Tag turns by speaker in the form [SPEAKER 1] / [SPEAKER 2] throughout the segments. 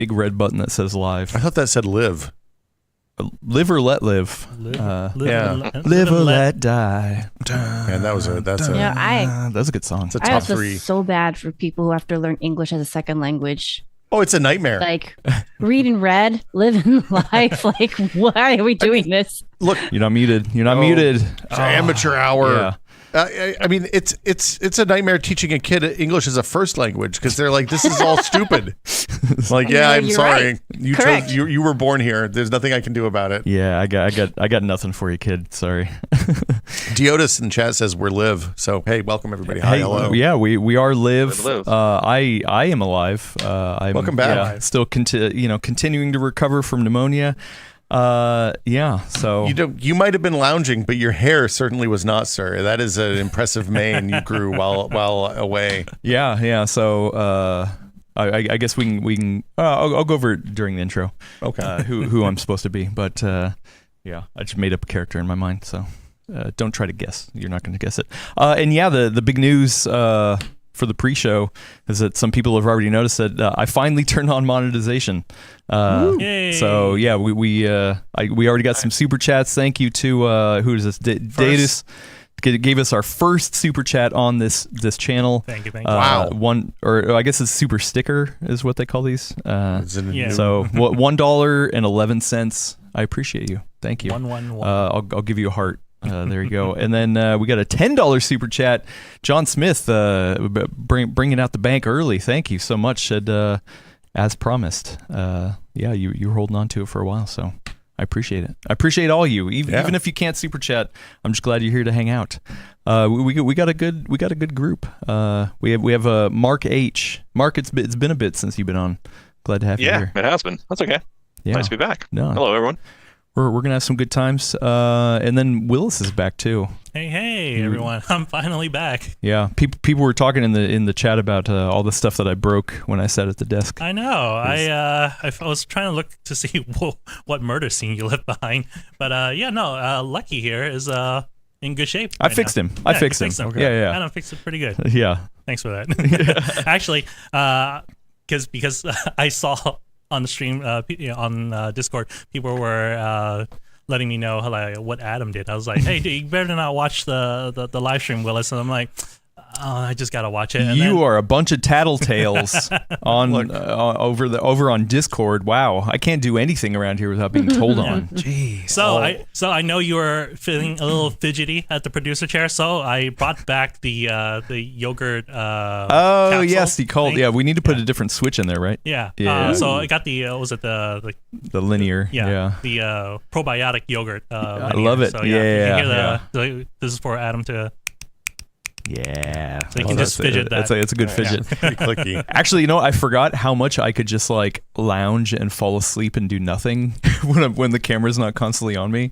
[SPEAKER 1] big red button that says live.
[SPEAKER 2] I thought that said live.
[SPEAKER 1] Live or let live. Live or let die.
[SPEAKER 2] And that's a
[SPEAKER 1] that's a good song.
[SPEAKER 2] It's a
[SPEAKER 3] I
[SPEAKER 2] top
[SPEAKER 3] also
[SPEAKER 2] three.
[SPEAKER 3] so bad for people who have to learn English as a second language.
[SPEAKER 2] Oh, it's a nightmare.
[SPEAKER 3] Like reading red, living life. Like, why are we doing this?
[SPEAKER 2] Look,
[SPEAKER 1] you're not muted. You're not muted.
[SPEAKER 2] It's amateur hour.
[SPEAKER 1] Yeah.
[SPEAKER 2] I mean, it's a nightmare teaching a kid English as a first language because they're like, this is all stupid. Like, I'm sorry,
[SPEAKER 3] right.
[SPEAKER 2] you
[SPEAKER 3] Correct.
[SPEAKER 2] chose you were born here. There's nothing I can do about it.
[SPEAKER 1] Yeah, I got nothing for you, kid. Sorry.
[SPEAKER 2] Diotis in chat says we're live. So hey, welcome everybody. Hi, hello.
[SPEAKER 1] Yeah, we are live.
[SPEAKER 4] Live.
[SPEAKER 1] I am alive.
[SPEAKER 2] Welcome back.
[SPEAKER 1] Yeah, still continuing to recover from pneumonia. So
[SPEAKER 2] you might have been lounging, but your hair certainly was not, sir. That is an impressive mane you grew while away.
[SPEAKER 1] Yeah. So I guess we can. I'll go over it during the intro.
[SPEAKER 2] Okay.
[SPEAKER 1] Who I'm supposed to be, but I just made up a character in my mind. So don't try to guess. You're not going to guess it. And the big news for the pre-show is that some people have already noticed that I finally turned on monetization. So yeah, we already got some super chats. Thank you to who is this? Datus gave us our first super chat on this channel.
[SPEAKER 5] Thank you.
[SPEAKER 2] Wow.
[SPEAKER 1] I guess it's super sticker is what they call these. So $1.11. I appreciate you. Thank you.
[SPEAKER 5] 111.
[SPEAKER 1] I'll give you a heart. There you go. And then we got a $10 super chat. John Smith bringing out the bank early. Thank you so much. Said, as promised. You were holding on to it for a while, so I appreciate it. I appreciate all you. Even if you can't super chat, I'm just glad you're here to hang out. We got a good group. We have Mark H. Mark, it's been a bit since you've been on. Glad to have you here.
[SPEAKER 4] Yeah, it has been. That's okay.
[SPEAKER 1] Yeah.
[SPEAKER 4] Nice to be back.
[SPEAKER 1] No.
[SPEAKER 4] Hello, everyone.
[SPEAKER 1] We're gonna have some good times. And then Willis is back too.
[SPEAKER 5] Hey, everyone! I'm finally back.
[SPEAKER 1] Yeah, people were talking in the chat about all the stuff that I broke when I sat at the desk.
[SPEAKER 5] I know. I was trying to look to see what murder scene you left behind, but Lucky here is in good shape.
[SPEAKER 1] I fixed him. I fixed him.
[SPEAKER 5] Okay.
[SPEAKER 1] Yeah.
[SPEAKER 5] And I fixed it pretty good.
[SPEAKER 1] Yeah.
[SPEAKER 5] Thanks for that. Actually, because I saw on the stream on Discord, people were letting me know what Adam did. I was like, hey, dude, you better not watch the live stream, Willis. And I'm like, I just gotta watch it. And
[SPEAKER 1] are a bunch of tattletales on over on Discord. Wow, I can't do anything around here without being told on. Jeez.
[SPEAKER 5] So I know you were feeling a little fidgety at the producer chair. So I brought back the yogurt.
[SPEAKER 1] Yes, he called. Yeah, we need to put a different switch in there, right?
[SPEAKER 5] Yeah.
[SPEAKER 1] Yeah.
[SPEAKER 5] So I got the was it the
[SPEAKER 1] linear?
[SPEAKER 5] Yeah. The probiotic yogurt.
[SPEAKER 1] I love it.
[SPEAKER 5] So,
[SPEAKER 1] You can
[SPEAKER 5] hear this is for Adam to.
[SPEAKER 1] Yeah.
[SPEAKER 5] So you can just fidget that.
[SPEAKER 1] It's a good fidget.
[SPEAKER 2] Pretty clicky.
[SPEAKER 1] Actually, I forgot how much I could just lounge and fall asleep and do nothing when the camera's not constantly on me.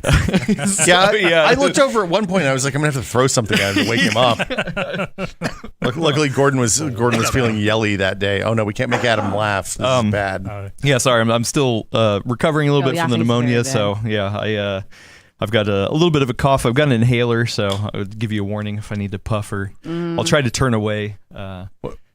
[SPEAKER 2] I looked over at one point. I was like, I'm gonna have to throw something at him to wake him up. Luckily, Gordon was feeling yelly that day. Oh no, we can't make Adam laugh. This is bad.
[SPEAKER 1] Yeah, sorry, I'm still recovering a little bit from the pneumonia. So yeah, I've got a little bit of a cough. I've got an inhaler, so I would give you a warning if I need to puff or I'll try to turn away.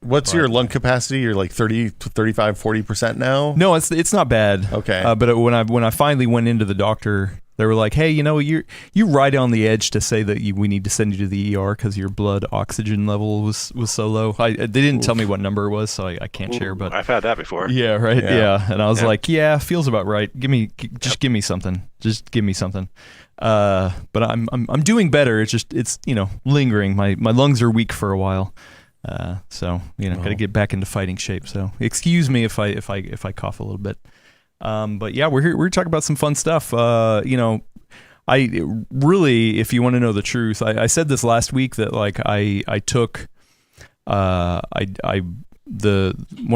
[SPEAKER 2] What's your lung capacity? You're like 30, 35, 40% now?
[SPEAKER 1] No, it's not bad.
[SPEAKER 2] Okay.
[SPEAKER 1] But when I finally went into the doctor, they were like, hey, you're right on the edge to say that we need to send you to the ER because your blood oxygen level was so low. They didn't tell me what number it was, so I can't share. But
[SPEAKER 4] I've had that before.
[SPEAKER 1] Yeah, right. Yeah. And I was like, feels about right. Give me something. Just give me something. But I'm doing better. It's lingering. My lungs are weak for a while. So got to get back into fighting shape. So excuse me if I cough a little bit. But yeah, we're here. We're talking about some fun stuff. I really, if you want to know the truth, I said this last week that I took one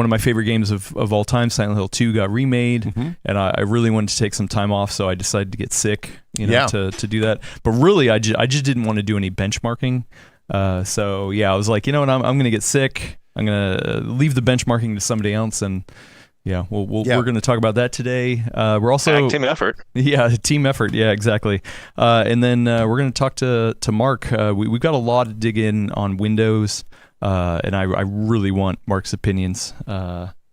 [SPEAKER 1] of my favorite games of all time, Silent Hill 2, got remade, and I really wanted to take some time off, so I decided to get sick, to do that. But really, I just didn't want to do any benchmarking. So yeah, I was like, I'm going to get sick. I'm going to leave the benchmarking to somebody else, and yeah, we're going to talk about that today. We're also
[SPEAKER 4] team effort.
[SPEAKER 1] Yeah, team effort. Yeah, exactly. And then we're going to talk to Mark. We've got a lot to dig in on Windows, and I really want Mark's opinions.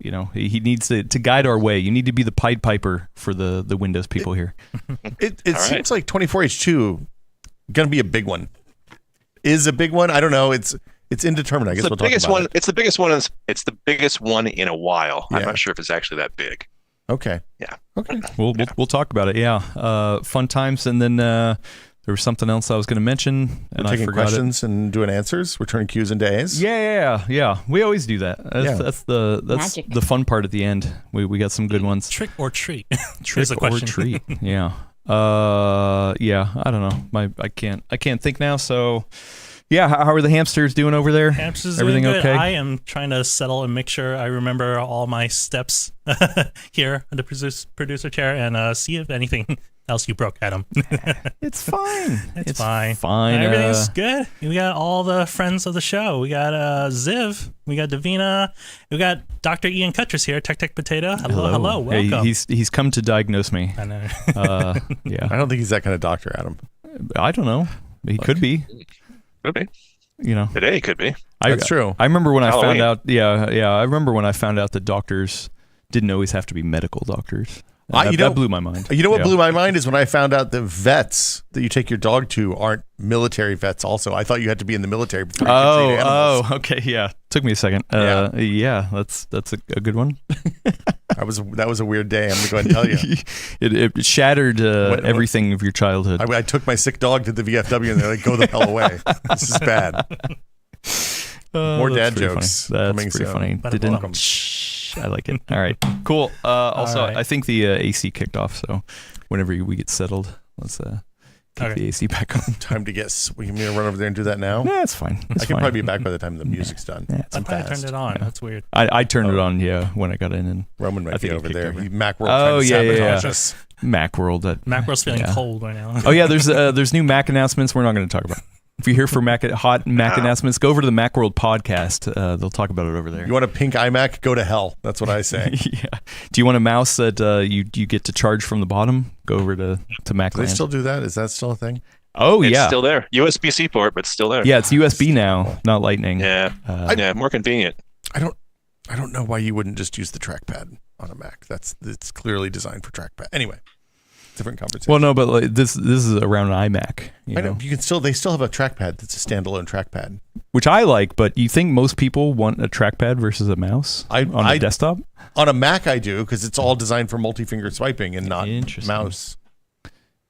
[SPEAKER 1] he needs to guide our way. You need to be the Pied Piper for the Windows people here.
[SPEAKER 2] It seems like 24H2 going to be a big one. Is a big one? I don't know. It's indeterminate. I guess we'll talk about it.
[SPEAKER 4] It's the biggest one. It's the biggest one in a while.
[SPEAKER 2] Yeah.
[SPEAKER 4] I'm not sure if it's actually that big.
[SPEAKER 2] Okay.
[SPEAKER 4] Yeah.
[SPEAKER 2] Okay.
[SPEAKER 1] We'll talk about it. Yeah. Fun times. And then there was something else I was going to mention, and
[SPEAKER 2] We're
[SPEAKER 1] I
[SPEAKER 2] taking
[SPEAKER 1] forgot
[SPEAKER 2] questions and doing answers. We're turning Q's into A's.
[SPEAKER 1] Yeah. We always do that. That's
[SPEAKER 3] Magic.
[SPEAKER 1] the fun part at the end. We got some good ones.
[SPEAKER 5] Trick or treat?
[SPEAKER 1] Trick
[SPEAKER 5] is the
[SPEAKER 1] or
[SPEAKER 5] question.
[SPEAKER 1] treat. Yeah. I don't know. I can't think now. So, yeah. How are the hamsters doing over there?
[SPEAKER 5] Hamsters
[SPEAKER 1] Everything
[SPEAKER 5] doing good.
[SPEAKER 1] okay?
[SPEAKER 5] I am trying to settle and make sure I remember all my steps here in the producer chair and see if anything else you broke, Adam.
[SPEAKER 1] It's fine.
[SPEAKER 5] It's fine.
[SPEAKER 1] Fine.
[SPEAKER 5] Everything's good. We got all the friends of the show. We got Ziv. We got Davina. We got Dr. Ian Cuttress here. Tech Potato. Hello. Welcome.
[SPEAKER 1] Hey, he's come to diagnose me.
[SPEAKER 5] I know.
[SPEAKER 1] Yeah.
[SPEAKER 2] I don't think he's that kind of doctor, Adam.
[SPEAKER 1] I don't know. He could be.
[SPEAKER 4] Could be. Today could be.
[SPEAKER 2] That's true.
[SPEAKER 1] I remember when
[SPEAKER 4] Halloween.
[SPEAKER 1] I found out. Yeah. I remember when I found out that doctors didn't always have to be medical doctors. That blew my mind.
[SPEAKER 2] You know what
[SPEAKER 1] Yeah.
[SPEAKER 2] blew my mind is when I found out the vets that you take your dog to aren't military vets also. I thought you had to be in the military before you could treat animals.
[SPEAKER 1] Okay, yeah. Took me a second. Yeah, that's a good one.
[SPEAKER 2] That was a weird day. I'm going to go ahead and tell you.
[SPEAKER 1] It shattered everything of your childhood.
[SPEAKER 2] I took my sick dog to the VFW and they're like, go the hell away. This is bad. More dad jokes.
[SPEAKER 1] Funny.
[SPEAKER 2] coming
[SPEAKER 1] That's pretty
[SPEAKER 2] soon.
[SPEAKER 1] funny.
[SPEAKER 5] Better
[SPEAKER 1] Didn't.
[SPEAKER 5] welcome.
[SPEAKER 1] Shh, I like it. All right, cool. Also,
[SPEAKER 5] All right.
[SPEAKER 1] I think the AC kicked off. So whenever we get settled, let's kick
[SPEAKER 5] Okay.
[SPEAKER 1] the AC back on.
[SPEAKER 2] Time to get. We can run over there and do that now.
[SPEAKER 1] Nah, it's fine.
[SPEAKER 2] I can probably be back by the time the music's done.
[SPEAKER 1] Yeah, it's
[SPEAKER 5] I
[SPEAKER 2] I'm
[SPEAKER 5] thought I
[SPEAKER 2] fast.
[SPEAKER 5] turned it on. That's weird.
[SPEAKER 1] I turned it on. Yeah, when I got in and
[SPEAKER 2] Roman
[SPEAKER 1] I
[SPEAKER 2] might be
[SPEAKER 1] think it
[SPEAKER 2] over
[SPEAKER 1] kicked
[SPEAKER 2] there.
[SPEAKER 1] over.
[SPEAKER 2] Macworld
[SPEAKER 1] Oh,
[SPEAKER 2] trying to
[SPEAKER 1] yeah.
[SPEAKER 2] sabotage us.
[SPEAKER 1] Macworld.
[SPEAKER 5] Macworld's feeling
[SPEAKER 1] Yeah.
[SPEAKER 5] cold right now.
[SPEAKER 1] Oh yeah, there's new Mac announcements. We're not going to talk about. If you're here for hot Mac announcements, go over to the Macworld podcast. They'll talk about it over there.
[SPEAKER 2] You want a pink iMac? Go to hell. That's what I say.
[SPEAKER 1] Yeah. Do you want a mouse that you get to charge from the bottom? Go over to Mac.
[SPEAKER 2] Do they still do that? Is that still a thing?
[SPEAKER 1] Oh
[SPEAKER 4] It's
[SPEAKER 1] yeah.
[SPEAKER 4] still there. USB-C port, but still there.
[SPEAKER 1] Yeah, it's USB now, not Lightning.
[SPEAKER 4] Yeah.
[SPEAKER 1] Uh,
[SPEAKER 4] More convenient.
[SPEAKER 2] I don't know why you wouldn't just use the trackpad on a Mac. It's clearly designed for trackpad. Anyway, different conversation.
[SPEAKER 1] Well, no, but like, this is around an iMac.
[SPEAKER 2] I know you can still. They still have a trackpad that's a standalone trackpad.
[SPEAKER 1] Which I like, but you think most people want a trackpad versus a mouse on a desktop?
[SPEAKER 2] On a Mac, I do because it's all designed for multi-finger swiping and not
[SPEAKER 1] Interesting.
[SPEAKER 2] mouse.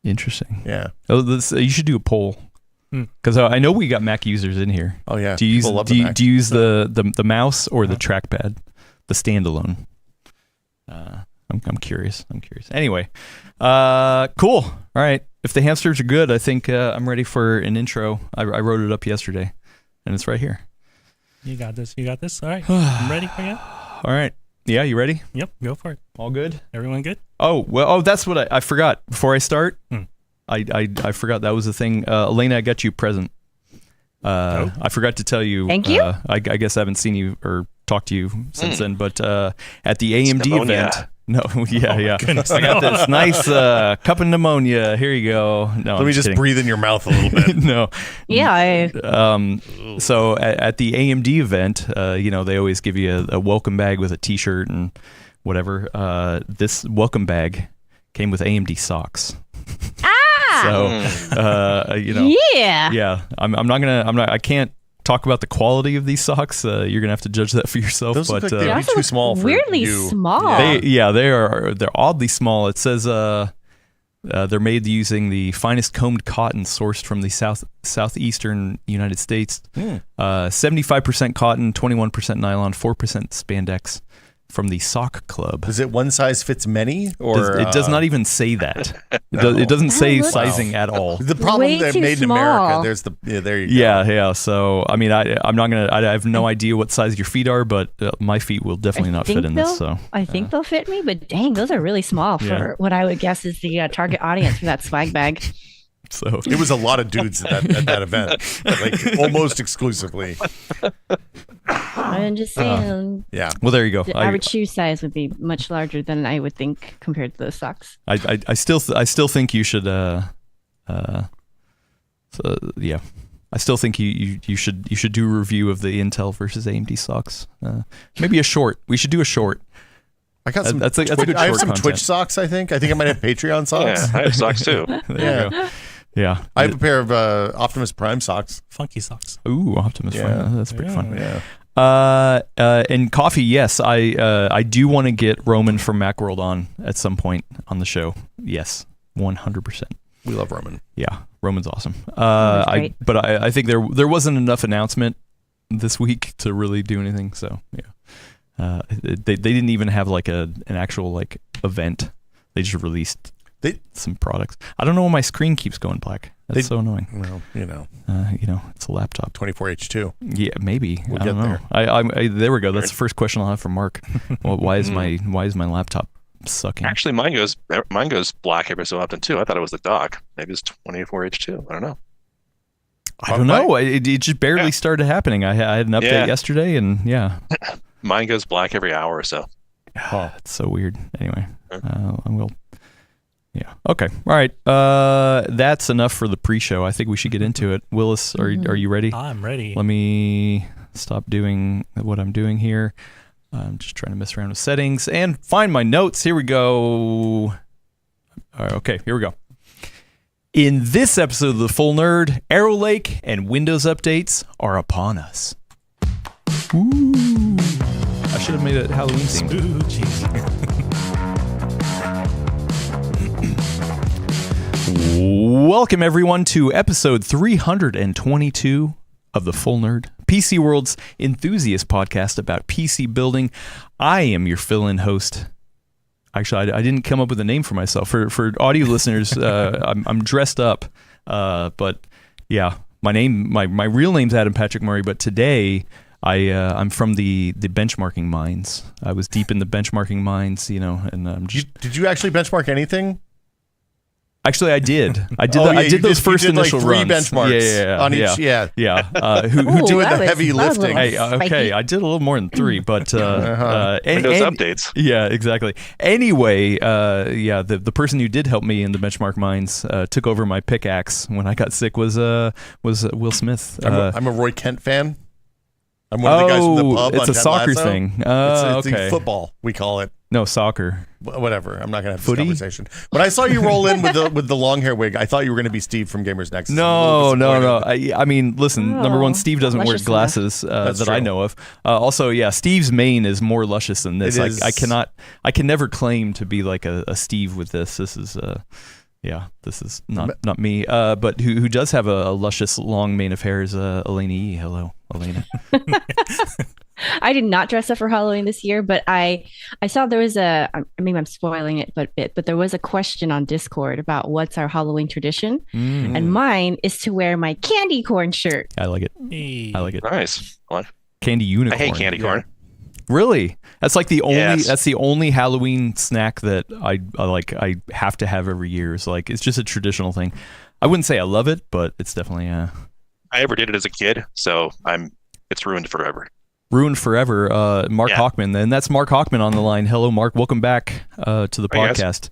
[SPEAKER 1] Interesting.
[SPEAKER 2] Yeah.
[SPEAKER 1] Oh, you should do a poll because I know we got Mac users in here.
[SPEAKER 2] Oh yeah.
[SPEAKER 1] Do you use
[SPEAKER 2] People love the Mac.
[SPEAKER 1] do you use the mouse or the trackpad, the standalone? I'm curious. Anyway, cool. All right. If the hamsters are good, I think I'm ready for an intro. I wrote it up yesterday, and it's right here.
[SPEAKER 5] You got this. All right. I'm ready for you.
[SPEAKER 1] All right. Yeah, you ready?
[SPEAKER 5] Yep. Go for it.
[SPEAKER 1] All good?
[SPEAKER 5] Everyone good?
[SPEAKER 1] Oh, well, that's what I forgot. Before I start,
[SPEAKER 5] Hmm.
[SPEAKER 1] I forgot that was the thing. Elena, I got you a present. I forgot to tell you.
[SPEAKER 3] Thank you.
[SPEAKER 1] I guess I haven't seen you or talked to you since then, but at the AMD
[SPEAKER 4] pneumonia.
[SPEAKER 1] event. No, yeah.
[SPEAKER 5] Goodness.
[SPEAKER 1] I got this nice cup of pneumonia. Here you go. No,
[SPEAKER 2] Let me just
[SPEAKER 1] kidding.
[SPEAKER 2] breathe in your mouth a little bit.
[SPEAKER 1] No.
[SPEAKER 3] Yeah,
[SPEAKER 1] So at the AMD event, they always give you a welcome bag with a T-shirt and whatever. This welcome bag came with AMD socks. So,
[SPEAKER 3] yeah.
[SPEAKER 1] I can't talk about the quality of these socks. You're gonna have to judge that for yourself.
[SPEAKER 2] Those look
[SPEAKER 1] but
[SPEAKER 2] like they
[SPEAKER 3] They
[SPEAKER 2] would be
[SPEAKER 3] also
[SPEAKER 2] too
[SPEAKER 3] look
[SPEAKER 2] small for
[SPEAKER 3] weirdly
[SPEAKER 2] you.
[SPEAKER 3] small.
[SPEAKER 1] they're oddly small. It says they're made using the finest combed cotton sourced from the southeastern United States. 75% cotton, 21% nylon, 4% spandex from the Sock Club.
[SPEAKER 2] Is it one size fits many, or
[SPEAKER 1] It does not even say that.
[SPEAKER 2] No.
[SPEAKER 1] It doesn't say
[SPEAKER 3] looks-
[SPEAKER 1] sizing at all.
[SPEAKER 2] The problem
[SPEAKER 3] Way
[SPEAKER 2] that
[SPEAKER 3] too
[SPEAKER 2] made in
[SPEAKER 3] small.
[SPEAKER 2] America. There's the there you go.
[SPEAKER 1] Yeah. So I mean, I'm not gonna. I have no idea what size your feet are, but my feet will definitely not fit in this. So
[SPEAKER 3] I think they'll fit me, but dang, those are really small for
[SPEAKER 1] Yeah.
[SPEAKER 3] what I would guess is the target audience for that swag bag.
[SPEAKER 1] so
[SPEAKER 2] It was a lot of dudes at that event, like almost exclusively.
[SPEAKER 3] I'm just saying,
[SPEAKER 2] Yeah.
[SPEAKER 1] well, there you go.
[SPEAKER 3] the average shoe size would be much larger than I would think compared to those socks.
[SPEAKER 1] I still think you should. So yeah. I still think you should do a review of the Intel versus AMD socks. Maybe a short. We should do a short.
[SPEAKER 2] I got some.
[SPEAKER 1] That's a good short
[SPEAKER 2] I have some
[SPEAKER 1] content.
[SPEAKER 2] Twitch socks. I think I might have Patreon socks.
[SPEAKER 4] Yeah, I have socks too.
[SPEAKER 1] There you go. Yeah.
[SPEAKER 2] I have a pair of Optimus Prime socks.
[SPEAKER 5] Funky socks.
[SPEAKER 1] Ooh, Optimus Prime. That's pretty fun.
[SPEAKER 2] Yeah.
[SPEAKER 1] And coffee, yes, I do want to get Roman from Macworld on at some point on the show. Yes, 100%.
[SPEAKER 2] We love Roman.
[SPEAKER 1] Yeah, Roman's awesome.
[SPEAKER 3] Great.
[SPEAKER 1] I think there wasn't enough announcement this week to really do anything. So yeah, they didn't even have like an actual like event. They just released some products. I don't know why my screen keeps going black. That's so annoying.
[SPEAKER 2] Well,
[SPEAKER 1] it's a laptop.
[SPEAKER 2] 24H2.
[SPEAKER 1] Yeah, maybe.
[SPEAKER 2] We'll
[SPEAKER 1] I don't
[SPEAKER 2] get
[SPEAKER 1] know.
[SPEAKER 2] there.
[SPEAKER 1] There we go. That's the first question I'll have from Mark. Well, why is my laptop sucking?
[SPEAKER 4] Actually, mine goes black every so often too. I thought it was the dock. Maybe it's 24H2. I don't know.
[SPEAKER 1] I don't know. It just barely started happening. I had an update yesterday, and
[SPEAKER 4] mine goes black every hour or so.
[SPEAKER 1] It's so weird. Anyway, I will. Yeah. Okay. All right. That's enough for the pre-show. I think we should get into it. Willis, are you ready?
[SPEAKER 5] I'm ready.
[SPEAKER 1] Let me stop doing what I'm doing here. I'm just trying to mess around with settings and find my notes. Here we go. All right, okay, here we go. In this episode of The Full Nerd, Arrow Lake and Windows updates are upon us. Ooh. I should have made it Halloween themed. Welcome, everyone, to episode 322 of The Full Nerd, PCWorld's enthusiast podcast about PC building. I am your fill-in host. Actually, I didn't come up with a name for myself. For audio listeners, I'm dressed up. But yeah, my real name's Adam Patrick Murray, but today I'm from the benchmarking mines. I was deep in the benchmarking mines, and I'm just...
[SPEAKER 2] Did you actually benchmark anything?
[SPEAKER 1] Actually, I did. I did those first initial
[SPEAKER 2] like three
[SPEAKER 1] runs.
[SPEAKER 2] benchmarks on each. Who doing the heavy lifting?
[SPEAKER 1] Hey, okay, I did a little more than three, but
[SPEAKER 4] Windows updates.
[SPEAKER 1] Yeah, exactly. Anyway, the person who did help me in the benchmark mines took over my pickaxe when I got sick was Will Smith.
[SPEAKER 2] I'm a Roy Kent fan. I'm one of the guys from the pub.
[SPEAKER 1] It's
[SPEAKER 2] on
[SPEAKER 1] a soccer
[SPEAKER 2] Lasso.
[SPEAKER 1] thing.
[SPEAKER 2] It's
[SPEAKER 1] Okay.
[SPEAKER 2] football. We call it.
[SPEAKER 1] No, soccer.
[SPEAKER 2] Whatever. I'm not gonna have this
[SPEAKER 1] Footy?
[SPEAKER 2] conversation. When I saw you roll in with the long hair wig, I thought you were gonna be Steve from Gamers Nexus.
[SPEAKER 1] No. I mean, listen. Number one, Steve doesn't wear
[SPEAKER 3] luscious
[SPEAKER 1] glasses that
[SPEAKER 2] true.
[SPEAKER 1] I know of. Also, Steve's mane is more luscious than this.
[SPEAKER 2] It is.
[SPEAKER 1] I can never claim to be like a Steve with this. This is this is not me. But who does have a luscious long mane of hair is Elena E. Hello, Elena.
[SPEAKER 3] I did not dress up for Halloween this year, but I saw there was maybe I'm spoiling it, but there was a question on Discord about what's our Halloween tradition, and mine is to wear my candy corn shirt.
[SPEAKER 1] I like it.
[SPEAKER 5] Hey.
[SPEAKER 1] I like it.
[SPEAKER 4] Nice. What?
[SPEAKER 1] Candy unicorn.
[SPEAKER 4] I hate candy corn.
[SPEAKER 1] Really? That's like the only.
[SPEAKER 4] Yes.
[SPEAKER 1] That's the only Halloween snack that I like. I have to have every year. It's like it's just a traditional thing. I wouldn't say I love it, but it's definitely
[SPEAKER 4] I ever did it as a kid, so it's ruined forever.
[SPEAKER 1] Ruined forever. Mark Hockman, and that's Mark Hockman on the line. Hello, Mark. Welcome back to the podcast.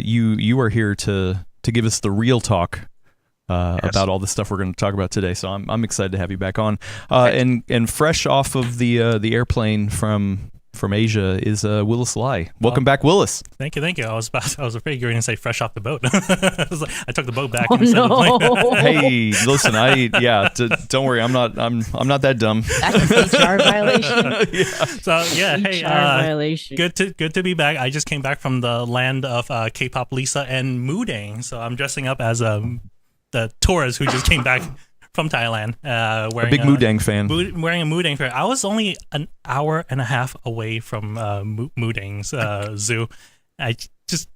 [SPEAKER 1] You are here to give us the real talk about all the stuff we're going to talk about today. So I'm excited to have you back on. And fresh off of the airplane from Asia is Willis Lai. Welcome back, Willis.
[SPEAKER 5] Thank you. I was afraid you were going to say fresh off the boat. I took the boat back
[SPEAKER 3] Oh,
[SPEAKER 5] instead of the plane.
[SPEAKER 1] Hey, listen, don't worry, I'm not that dumb.
[SPEAKER 3] That's an HR violation.
[SPEAKER 5] So hey,
[SPEAKER 3] HR violation.
[SPEAKER 5] good to be back. I just came back from the land of K-pop Lisa and Moodang, so I'm dressing up as the tourist who just came back from Thailand, wearing
[SPEAKER 1] a big Moodang fan.
[SPEAKER 5] Wearing a Moodang fan. I was only an hour and a half away from Moodang's zoo. I just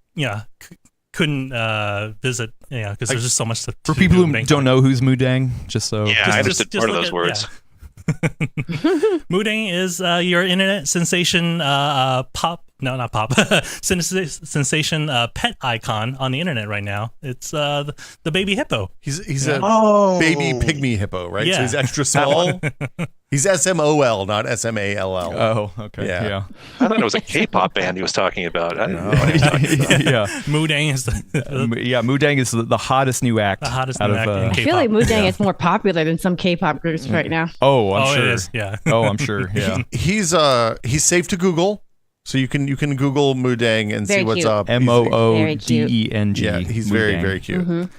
[SPEAKER 5] couldn't visit because there's just so much to
[SPEAKER 1] For people who
[SPEAKER 5] do.
[SPEAKER 1] don't know who's Moodang, just so
[SPEAKER 4] I understood part of those words.
[SPEAKER 5] Moodang is your internet sensation pop No, not pop. Sensation pet icon on the internet right now. It's the baby hippo.
[SPEAKER 2] He's a baby pygmy hippo, right?
[SPEAKER 5] Yeah.
[SPEAKER 2] So he's extra small. He's SMOL, not SMALL.
[SPEAKER 1] Oh, okay.
[SPEAKER 2] Yeah.
[SPEAKER 4] I thought it was a K-pop band he was talking about. I didn't know.
[SPEAKER 1] Yeah.
[SPEAKER 5] Mudang is
[SPEAKER 1] Mudang is the hottest new act.
[SPEAKER 5] the hottest
[SPEAKER 1] out
[SPEAKER 5] new
[SPEAKER 1] of,
[SPEAKER 5] act in
[SPEAKER 3] I
[SPEAKER 5] K-pop.
[SPEAKER 3] feel like Mudang is more popular than some K-pop groups right now.
[SPEAKER 1] Oh, I'm sure.
[SPEAKER 5] It is. Yeah.
[SPEAKER 1] Oh, I'm sure. Yeah.
[SPEAKER 2] He's safe to Google, so you can Google Mudang and
[SPEAKER 3] Very
[SPEAKER 2] see what's
[SPEAKER 3] cute.
[SPEAKER 2] up.
[SPEAKER 1] Moodeng.
[SPEAKER 2] Yeah, he's very,
[SPEAKER 1] Mudang.
[SPEAKER 2] very cute.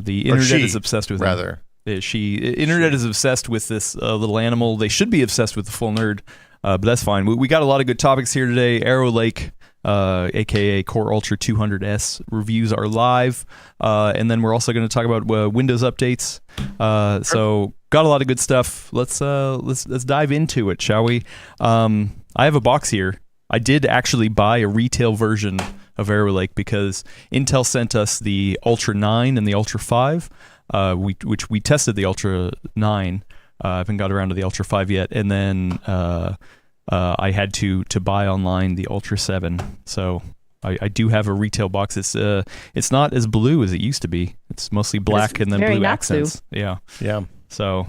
[SPEAKER 1] The internet is obsessed with him.
[SPEAKER 2] rather.
[SPEAKER 1] Internet is obsessed with this little animal. They should be obsessed with the full nerd, but that's fine. We got a lot of good topics here today. Arrow Lake, aka Core Ultra 200S reviews are live, and then we're also going to talk about Windows updates. So got a lot of good stuff. Let's dive into it, shall we? I have a box here. I did actually buy a retail version of Arrow Lake because Intel sent us the Ultra 9 and the Ultra 5. Which we tested the Ultra 9. I haven't got around to the Ultra 5 yet, and then I had to buy online the Ultra 7. So I do have a retail box. It's not as blue as it used to be. It's mostly black and then
[SPEAKER 3] very
[SPEAKER 1] blue
[SPEAKER 3] not
[SPEAKER 1] accents. Yeah. So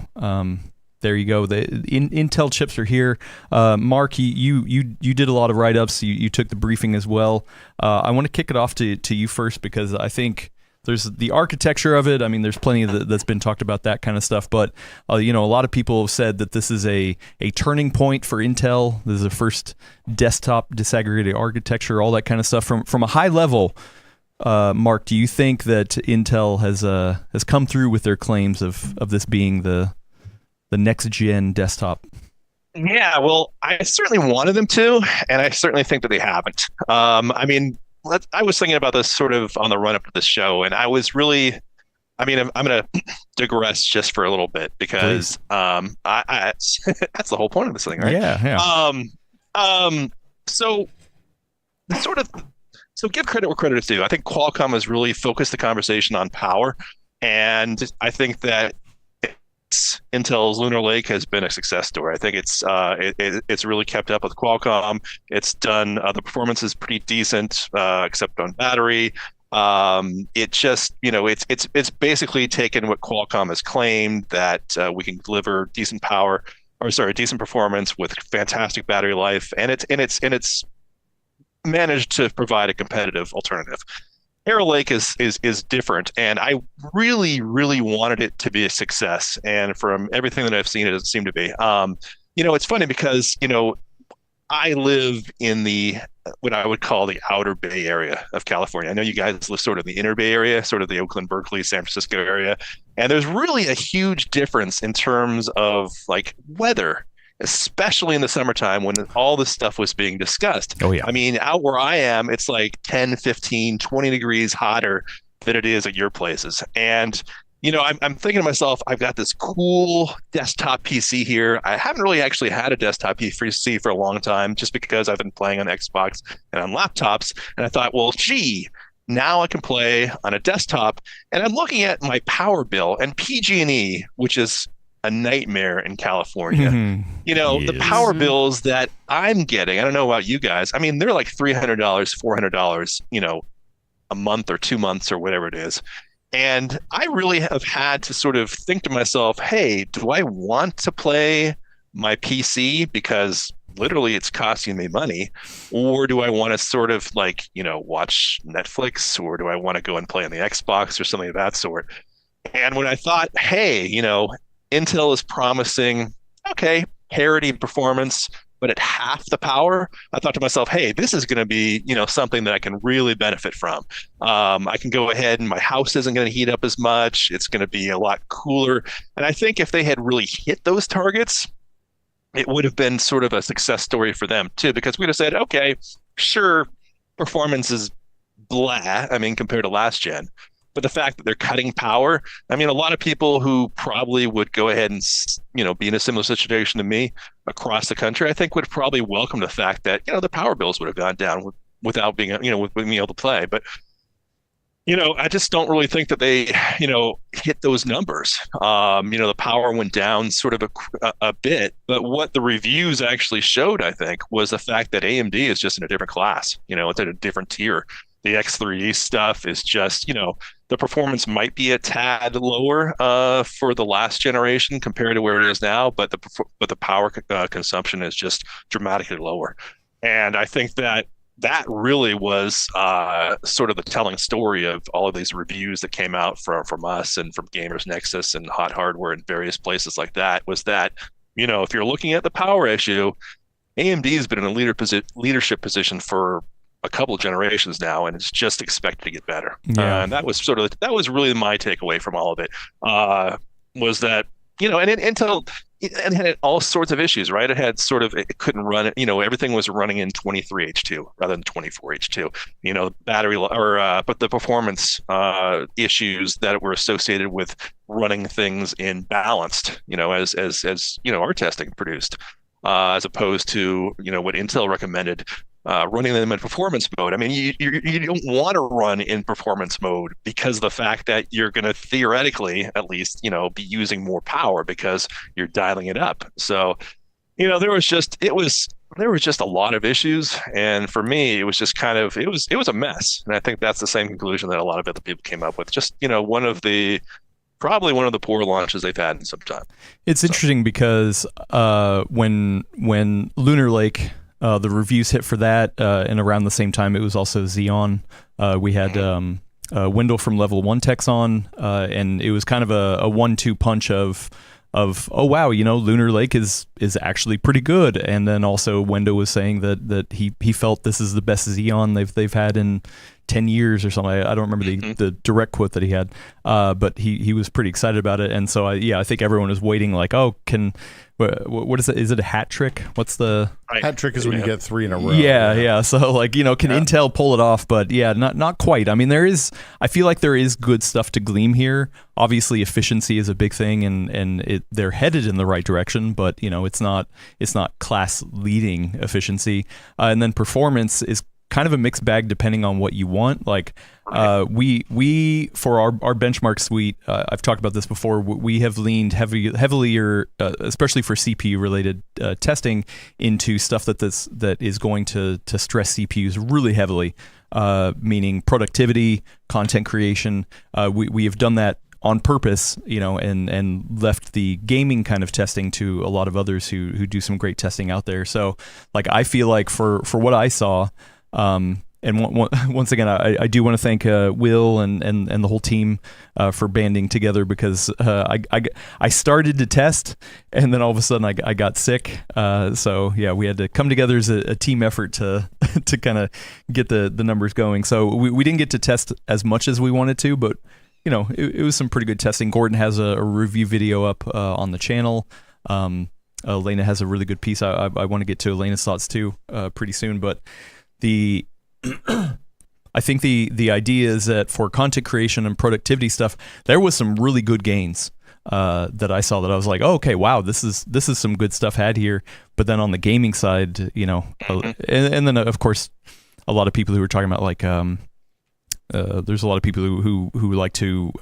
[SPEAKER 1] there you go. The Intel chips are here. Mark, you did a lot of write-ups. You took the briefing as well. I want to kick it off to you first because I think there's the architecture of it. I mean, there's plenty that's been talked about that kind of stuff. But a lot of people have said that this is a turning point for Intel. This is the first desktop disaggregated architecture, all that kind of stuff. From a high level, Mark, do you think that Intel has come through with their claims of this being the next gen desktop?
[SPEAKER 4] Yeah, well, I certainly wanted them to, and I certainly think that they haven't. I mean, I was thinking about this sort of on the run up to this show, and I was really, I'm going to digress just for a little bit because that's the whole point of this thing, right?
[SPEAKER 1] Yeah.
[SPEAKER 4] So give credit where credit is due. I think Qualcomm has really focused the conversation on power, and I think that Intel's Lunar Lake has been a success story. I think it's really kept up with Qualcomm. It's done the performance is pretty decent, except on battery. It just it's basically taken what Qualcomm has claimed that we can deliver decent performance with fantastic battery life, and it's managed to provide a competitive alternative. Arrow Lake is different, and I really, really wanted it to be a success. And from everything that I've seen, it doesn't seem to be. It's funny because I live in what I would call the outer Bay area of California. I know you guys live sort of in the inner Bay area, sort of the Oakland, Berkeley, San Francisco area, and there's really a huge difference in terms of like weather, especially in the summertime when all this stuff was being discussed.
[SPEAKER 1] Oh, yeah.
[SPEAKER 4] I mean, out where I am, it's like 10, 15, 20 degrees hotter than it is at your places. And, I'm thinking to myself, I've got this cool desktop PC here. I haven't really actually had a desktop PC for a long time just because I've been playing on Xbox and on laptops. And I thought, well, now I can play on a desktop. And I'm looking at my power bill and PG&E, which is a nightmare in California. The power bills that I'm getting, I don't know about you guys. I mean, they're like $300, $400, a month or 2 months or whatever it is. And I really have had to sort of think to myself, hey, do I want to play my PC because literally it's costing me money, or do I want to sort of watch Netflix, or do I want to go and play on the Xbox or something of that sort? And when I thought, hey, Intel is promising, parity performance, but at half the power, I thought to myself, hey, this is going to be, something that I can really benefit from. I can go ahead and my house isn't going to heat up as much. It's going to be a lot cooler. And I think if they had really hit those targets, it would have been sort of a success story for them too, because we'd have said, okay, sure, performance is blah, compared to last gen. But the fact that they're cutting power, a lot of people who probably would go ahead and, be in a similar situation to me across the country, I think would probably welcome the fact that, the power bills would have gone down without being, with being able to play. But I just don't really think that they, hit those numbers. The power went down sort of a bit, but what the reviews actually showed, I think, was the fact that AMD is just in a different class. It's in a different tier. The X3E stuff is just, the performance might be a tad lower for the last generation compared to where it is now, but the power consumption is just dramatically lower. And I think that really was sort of the telling story of all of these reviews that came out from us and from Gamers Nexus and Hot Hardware and various places like that, was that, if you're looking at the power issue, AMD has been in a leadership position for a couple of generations now, and it's just expected to get better.
[SPEAKER 1] Yeah.
[SPEAKER 4] And that was really my takeaway from all of it, was that, and Intel, it had all sorts of issues, right? It couldn't run it. Everything was running in 23H2 rather than 24H2. But the performance issues that were associated with running things in balanced, as our testing produced, as opposed to what Intel recommended. Running them in performance mode. I mean, you don't want to run in performance mode because of the fact that you're going to theoretically, at least, be using more power because you're dialing it up. So, there was just a lot of issues, and for me, it was just it was a mess. And I think that's the same conclusion that a lot of other people came up with. Just probably one of the poor launches they've had in some time.
[SPEAKER 1] It's interesting because when Lunar Lake. The reviews hit for that, and around the same time, it was also Xeon. We had Wendell from Level 1 Techs on, and it was kind of a 1-2 punch of oh wow, Lunar Lake is actually pretty good, and then also Wendell was saying that he felt this is the best Xeon they've had in 10 years or something. I don't remember the direct quote that he had, but he was pretty excited about it, and so I think everyone was waiting like, oh, what is it? Is it a hat trick? What's the
[SPEAKER 2] hat trick? Is when you get 3 in a row.
[SPEAKER 1] Yeah. So can Intel pull it off? But yeah, not quite. I mean, I feel like there is good stuff to glean here. Obviously, efficiency is a big thing, and they're headed in the right direction. But it's not class leading efficiency. And then performance is kind of a mixed bag depending on what you want. Like we for our benchmark suite, I've talked about this before, we have leaned heavily, especially for CPU related testing, into stuff that is going to stress CPUs really heavily, meaning productivity, content creation. We have done that on purpose, and left the gaming kind of testing to a lot of others who do some great testing out there. So I feel like for what I saw, and once again, I do want to thank Will and the whole team for banding together, because I started to test, and then all of a sudden I got sick. So yeah, we had to come together as a team effort to kind of get the numbers going. So we didn't get to test as much as we wanted to, but it was some pretty good testing. Gordon has a review video up on the channel. Elena has a really good piece. I want to get to Elena's thoughts too pretty soon, but I think the idea is that for content creation and productivity stuff, there was some really good gains that I saw that I was like, oh, okay, wow, this is some good stuff had here. But then on the gaming side, and then of course a lot of people who were talking about there's a lot of people who like to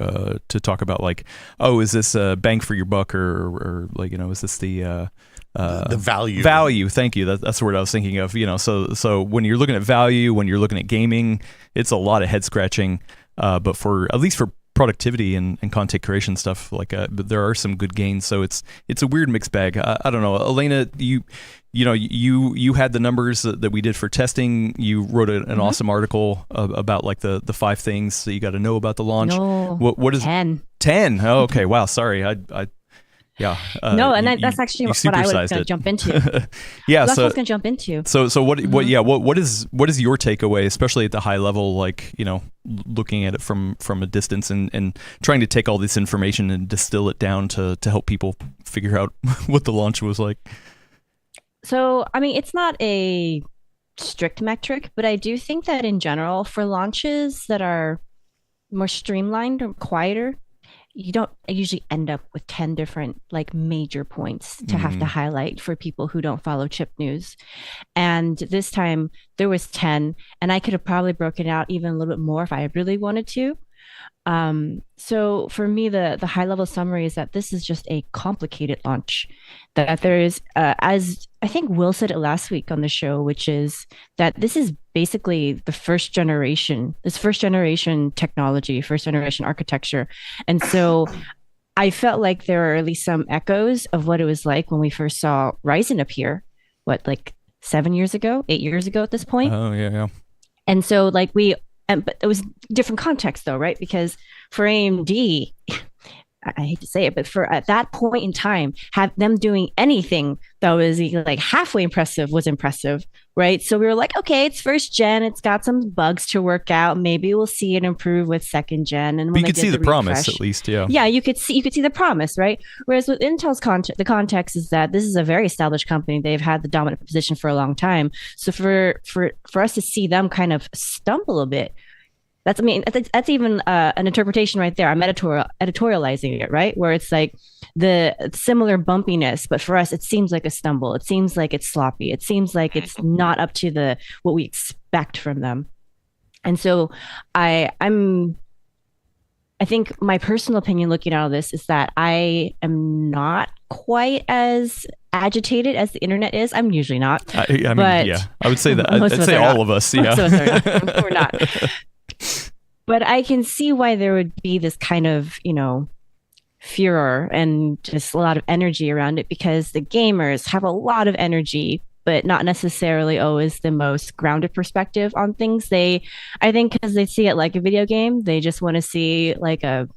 [SPEAKER 1] talk about is this bang for your buck or is this the value. Thank you. That's the word I was thinking of. So when you're looking at value, when you're looking at gaming, it's a lot of head scratching. But at least for productivity and content creation stuff, there are some good gains. So it's a weird mixed bag. I don't know, Elena. You had the numbers that we did for testing. You wrote an awesome article about the 5 things that you got to know about the launch.
[SPEAKER 3] No,
[SPEAKER 1] what is
[SPEAKER 3] 10?
[SPEAKER 1] 10. Oh, okay. Wow. Sorry. Yeah.
[SPEAKER 3] No, and that's actually what I was going to jump into.
[SPEAKER 1] Yeah.
[SPEAKER 3] That's what I was going to jump into.
[SPEAKER 1] So what is your takeaway, especially at the high level, looking at it from a distance and trying to take all this information and distill it down to help people figure out what the launch was like?
[SPEAKER 3] So, I mean, it's not a strict metric, but I do think that in general, for launches that are more streamlined or quieter, you don't usually end up with 10 different like major points to have to highlight for people who don't follow chip news. And this time there was 10, and I could have probably broken out even a little bit more if I really wanted to. So for me, the high level summary is that this is just a complicated launch, that there is, as I think Will said it last week on the show, which is that this is basically the first generation technology, first generation architecture. And so I felt like there are at least some echoes of what it was like when we first saw Ryzen appear, like 8 years ago at this point.
[SPEAKER 1] Oh, yeah.
[SPEAKER 3] And so like but it was different context though, right? Because for AMD, I hate to say it, but for at that point in time, have them doing anything that was like halfway impressive was impressive, right? So we were like, okay, it's first gen, it's got some bugs to work out. Maybe we'll see it improve with second gen. And
[SPEAKER 1] but you could see the promise at least, yeah.
[SPEAKER 3] Yeah, you could see the promise, right? Whereas with Intel's the context is that this is a very established company. They've had the dominant position for a long time. So for us to see them kind of stumble a bit, that's even an interpretation right there. I'm editorializing it, right? Where it's like the similar bumpiness, but for us, it seems like a stumble. It seems like it's sloppy. It seems like it's not up to what we expect from them. And so I think my personal opinion looking at all this is that I am not quite as agitated as the internet is. I'm usually not.
[SPEAKER 1] I mean, yeah, I would say that. I'd say all of us. Yeah,
[SPEAKER 3] most of us are not. We're not. But I can see why there would be this kind of, furor and just a lot of energy around it, because the gamers have a lot of energy, but not necessarily always the most grounded perspective on things. I think because they see it like a video game, they just want to see like a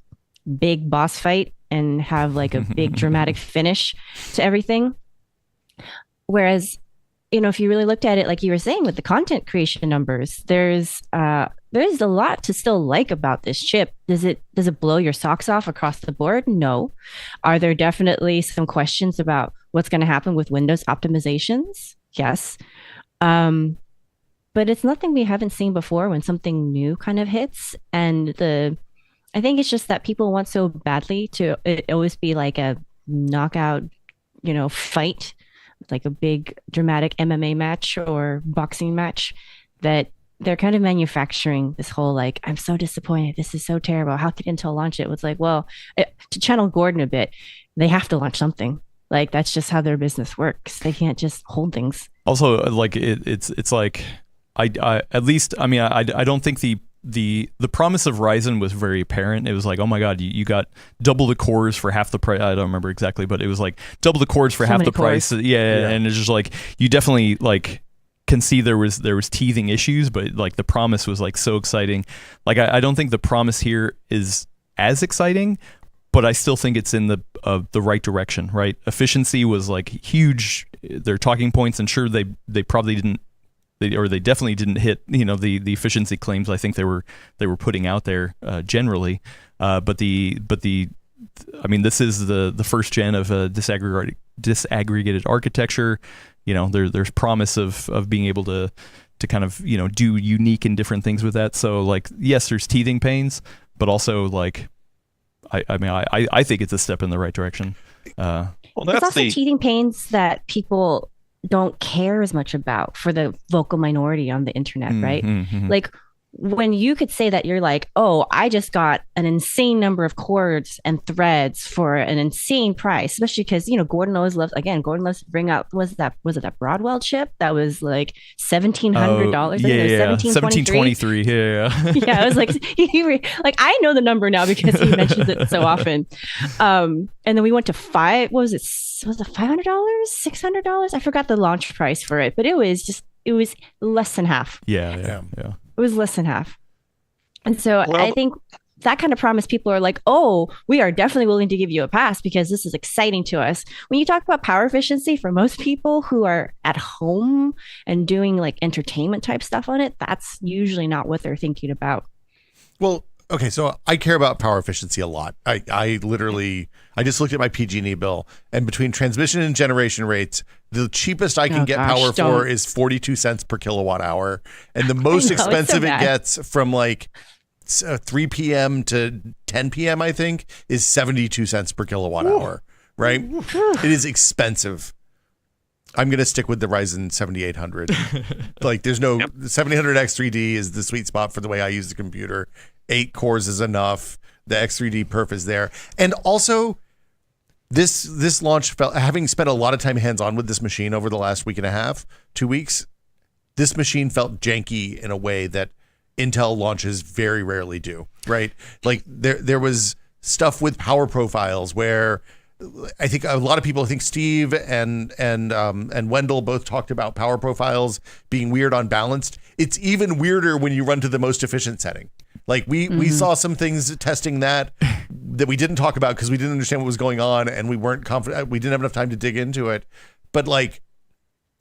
[SPEAKER 3] big boss fight and have like a big dramatic finish to everything. Whereas, if you really looked at it, like you were saying, with the content creation numbers, there's a lot to still like about this chip. Does it blow your socks off across the board? No. Are there definitely some questions about what's going to happen with Windows optimizations? Yes. But it's nothing we haven't seen before when something new kind of hits. And I think it's just that people want so badly to it always be like a knockout, fight, like a big dramatic MMA match or boxing match, that they're kind of manufacturing this whole like, I'm so disappointed. This is so terrible. How could Intel launch it? It's like, well, to channel Gordon a bit, they have to launch something. Like that's just how their business works. They can't just hold things.
[SPEAKER 1] Also, like it's like I don't think the promise of Ryzen was very apparent. It was like, oh my God, you got double the cores for half the price. I don't remember exactly, but it was like double the cores for half the price. Yeah, and it's just like you definitely like can see there was teething issues, but like the promise was like so exciting. Like I don't think the promise here is as exciting, but I still think it's in the right direction. Right, efficiency was like huge. Their talking points, and sure they probably didn't. They definitely didn't hit the efficiency claims I think they were putting out there generally, but I mean this is the first gen of a disaggregated architecture. There's promise of being able to kind of do unique and different things with that. So like yes, there's teething pains, but also like I think it's a step in the right direction.
[SPEAKER 3] Well, there's also teething pains that people don't care as much about for the vocal minority on the internet, right? Like when you could say that you're like, oh, I just got an insane number of cores and threads for an insane price, especially because Gordon loves to bring up was it that Broadwell chip that was like $1,700?
[SPEAKER 1] $1,723. Yeah.
[SPEAKER 3] Yeah, I was like, I know the number now because he mentions it so often. And then we went to was it $500, $600? I forgot the launch price for it, but it was less than half.
[SPEAKER 1] Yeah.
[SPEAKER 3] It was less than half. And so I think that kind of promise, people are like, oh, we are definitely willing to give you a pass because this is exciting to us. When you talk about power efficiency, for most people who are at home and doing like entertainment type stuff on it, that's usually not what they're thinking about.
[SPEAKER 2] Well, okay, so I care about power efficiency a lot. I just looked at my PG&E bill, and between transmission and generation rates, the cheapest I can get power for is 42 cents per kilowatt hour, and the most expensive it gets from like 3 p.m. to 10 p.m., I think, is 72 cents per kilowatt hour, right? It is expensive. I'm going to stick with the Ryzen 7800. Like, there's no 7800X3D is the sweet spot for the way I use the computer. 8 cores is enough. The X3D perf is there. And also, this launch felt, having spent a lot of time hands-on with this machine over the last week and a half, 2 weeks, this machine felt janky in a way that Intel launches very rarely do, right? Like, there was stuff with power profiles where I think a lot of people, I think Steve and Wendell both talked about power profiles being weird unbalanced. It's even weirder when you run to the most efficient setting. Like we saw some things testing that we didn't talk about because we didn't understand what was going on and we weren't confident. We didn't have enough time to dig into it. But like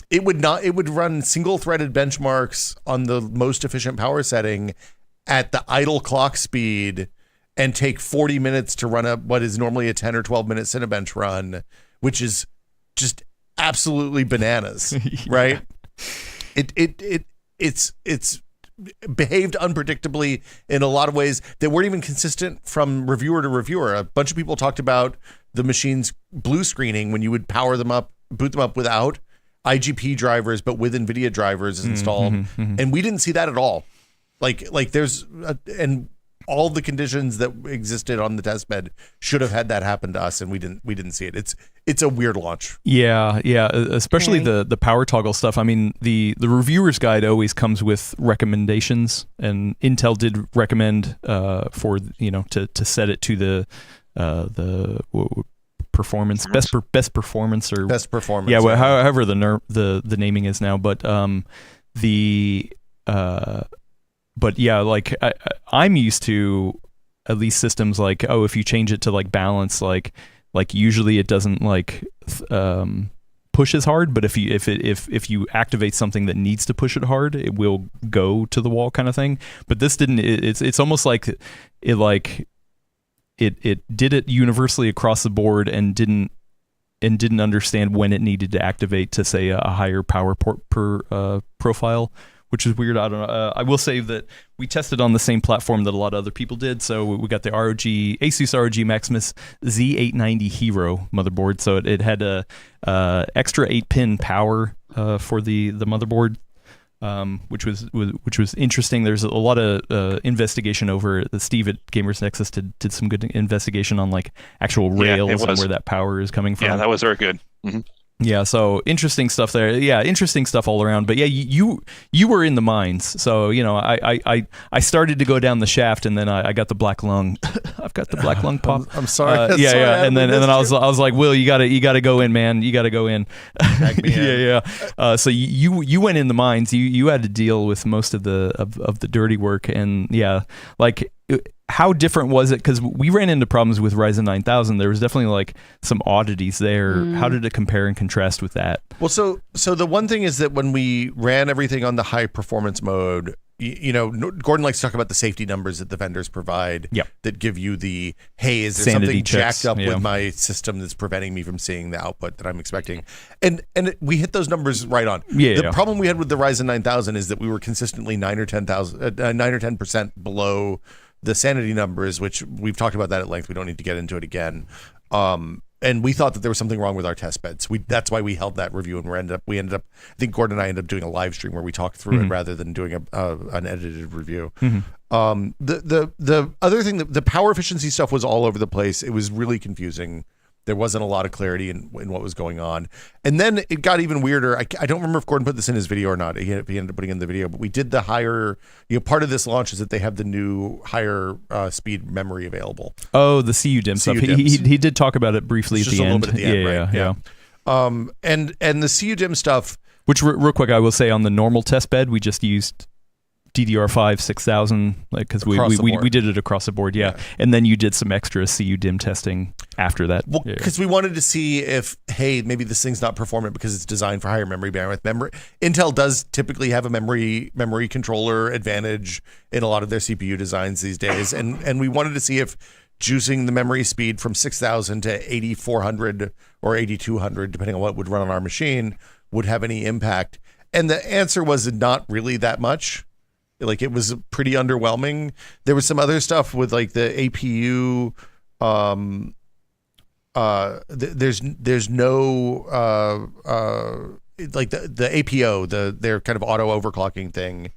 [SPEAKER 2] it would run single threaded benchmarks on the most efficient power setting at the idle clock speed and take 40 minutes to run up what is normally a 10 or 12 minute Cinebench run, which is just absolutely bananas, right? It's behaved unpredictably in a lot of ways that weren't even consistent from reviewer to reviewer. A bunch of people talked about the machine's blue screening when you would power them up, boot them up without IGP drivers, but with NVIDIA drivers installed. And we didn't see that at all. Like there's, and all the conditions that existed on the test bed should have had that happen to us, and we didn't see it. It's a weird launch.
[SPEAKER 1] Yeah, especially the power toggle stuff. I mean, the reviewer's guide always comes with recommendations, and Intel did recommend for to set it to the performance best performance or
[SPEAKER 2] best performance.
[SPEAKER 1] Yeah, well, however the naming is now, but But yeah, like I'm used to at least systems like, oh, if you change it to like balance, like usually it doesn't like push as hard, but if you activate something that needs to push it hard, it will go to the wall kind of thing. But this didn't. It's almost like it did it universally across the board and didn't understand when it needed to activate to say a higher power profile, which is weird. I don't know. I will say that we tested on the same platform that a lot of other people did. So we got the Asus ROG Maximus Z890 Hero motherboard. So it had a extra 8-pin power for the motherboard, which was interesting. There's a lot of investigation over Steve at Gamers Nexus did some good investigation on like actual rails and where that power is coming from.
[SPEAKER 4] Yeah, that was very good. Mm-hmm.
[SPEAKER 1] Yeah, so interesting stuff there. Yeah, interesting stuff all around. But yeah, you were in the mines. So, I started to go down the shaft, and then I got the black lung. I've got the black lung pop.
[SPEAKER 2] I'm sorry.
[SPEAKER 1] Yeah. And then I was like, Will, you gotta go in, man. You gotta go in. Yeah. So you went in the mines. You had to deal with most of the dirty work, and yeah, like. How different was it? Because we ran into problems with Ryzen 9000. There was definitely like some oddities there. How did it compare and contrast with that?
[SPEAKER 2] Well, so the one thing is that when we ran everything on the high performance mode, Gordon likes to talk about the safety numbers that the vendors provide that give you the, hey, is there
[SPEAKER 1] sanity
[SPEAKER 2] something
[SPEAKER 1] checks.
[SPEAKER 2] jacked up with my system that's preventing me from seeing the output that I'm expecting? And we hit those numbers right on. The problem we had with the Ryzen 9000 is that we were consistently 9 or 10% below the sanity numbers, which we've talked about that at length. We don't need to get into it again. And we thought that there was something wrong with our test beds. That's why we held that review, and we ended up. I think Gordon and I ended up doing a live stream where we talked through it rather than doing an edited review. The other thing, the power efficiency stuff was all over the place. It was really confusing. There wasn't a lot of clarity in what was going on. And then it got even weirder. I don't remember if Gordon put this in his video or not. He ended up putting it in the video, but we did the higher, part of this launch is that they have the new higher speed memory available.
[SPEAKER 1] Oh, the CUDIM stuff. He did talk about it briefly at the end.
[SPEAKER 2] Bit at the end, yeah. And the CUDIM stuff.
[SPEAKER 1] Which, real quick, I will say on the normal test bed, we just used DDR5 6000, like, because we did it across the board, and then you did some extra CUDIM testing after that.
[SPEAKER 2] Well, because we wanted to see if, hey, maybe this thing's not performant because it's designed for higher memory bandwidth. Intel does typically have a memory controller advantage in a lot of their CPU designs these days, and we wanted to see if juicing the memory speed from 6000 to 8400 or 8200, depending on what would run on our machine, would have any impact. And the answer was not really that much. Like it was pretty underwhelming. There was some other stuff with like the APU. There's no like the APO, their kind of auto overclocking thing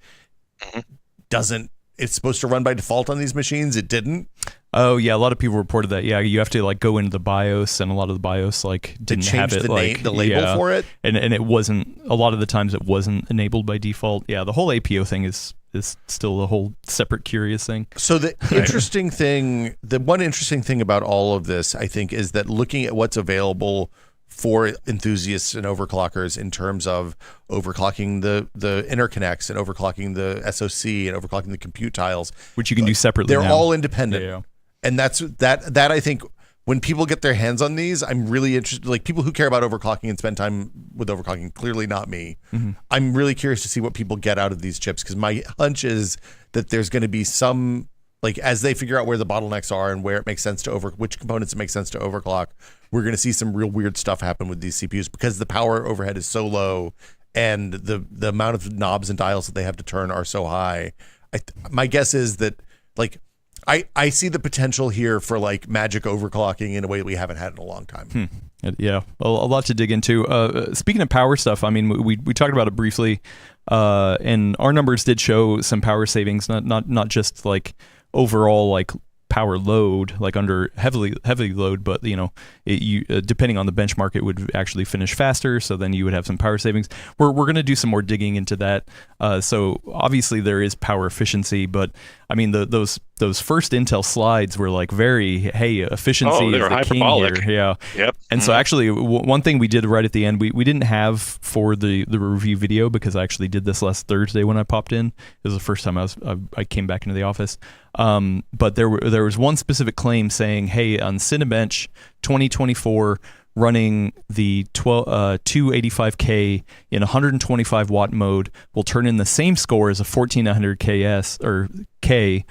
[SPEAKER 2] doesn't. It's supposed to run by default on these machines. It didn't.
[SPEAKER 1] Oh yeah, a lot of people reported that. Yeah, you have to like go into the BIOS, and a lot of the BIOS like didn't have it
[SPEAKER 2] the label for it,
[SPEAKER 1] and it wasn't. A lot of the times it wasn't enabled by default. Yeah, the whole APO thing is still a whole separate curious thing.
[SPEAKER 2] So the interesting thing, the one interesting thing about all of this, I think, is that looking at what's available for enthusiasts and overclockers in terms of overclocking the interconnects and overclocking the SoC and overclocking the compute tiles,
[SPEAKER 1] which you can do separately.
[SPEAKER 2] They're
[SPEAKER 1] now.
[SPEAKER 2] all independent.
[SPEAKER 1] Yeah.
[SPEAKER 2] And that I think when people get their hands on these, I'm really interested. Like people who care about overclocking and spend time with overclocking, clearly not me. Mm-hmm. I'm really curious to see what people get out of these chips, because my hunch is that there's going to be some, like as they figure out where the bottlenecks are and where it makes sense to which components it makes sense to overclock, we're going to see some real weird stuff happen with these CPUs because the power overhead is so low and the amount of knobs and dials that they have to turn are so high. My guess is that like I see the potential here for like magic overclocking in a way that we haven't had in a long time.
[SPEAKER 1] Yeah, a lot to dig into. Speaking of power stuff, I mean, we talked about it briefly, and our numbers did show some power savings, not just like overall like power load, like under heavy load, but you know, depending on the benchmark, it would actually finish faster. So then you would have some power savings. We're going to do some more digging into that. So obviously there is power efficiency, but I mean those first Intel slides were like very efficiency is the king here. Yeah. Yep. And so actually one thing we did right at the end, we didn't have for the review video, because I actually did this last Thursday when I popped in. It was the first time I came back into the office. But there was one specific claim saying, hey, on Cinebench 2024 running the 285K in 125 watt mode will turn in the same score as a 1400 K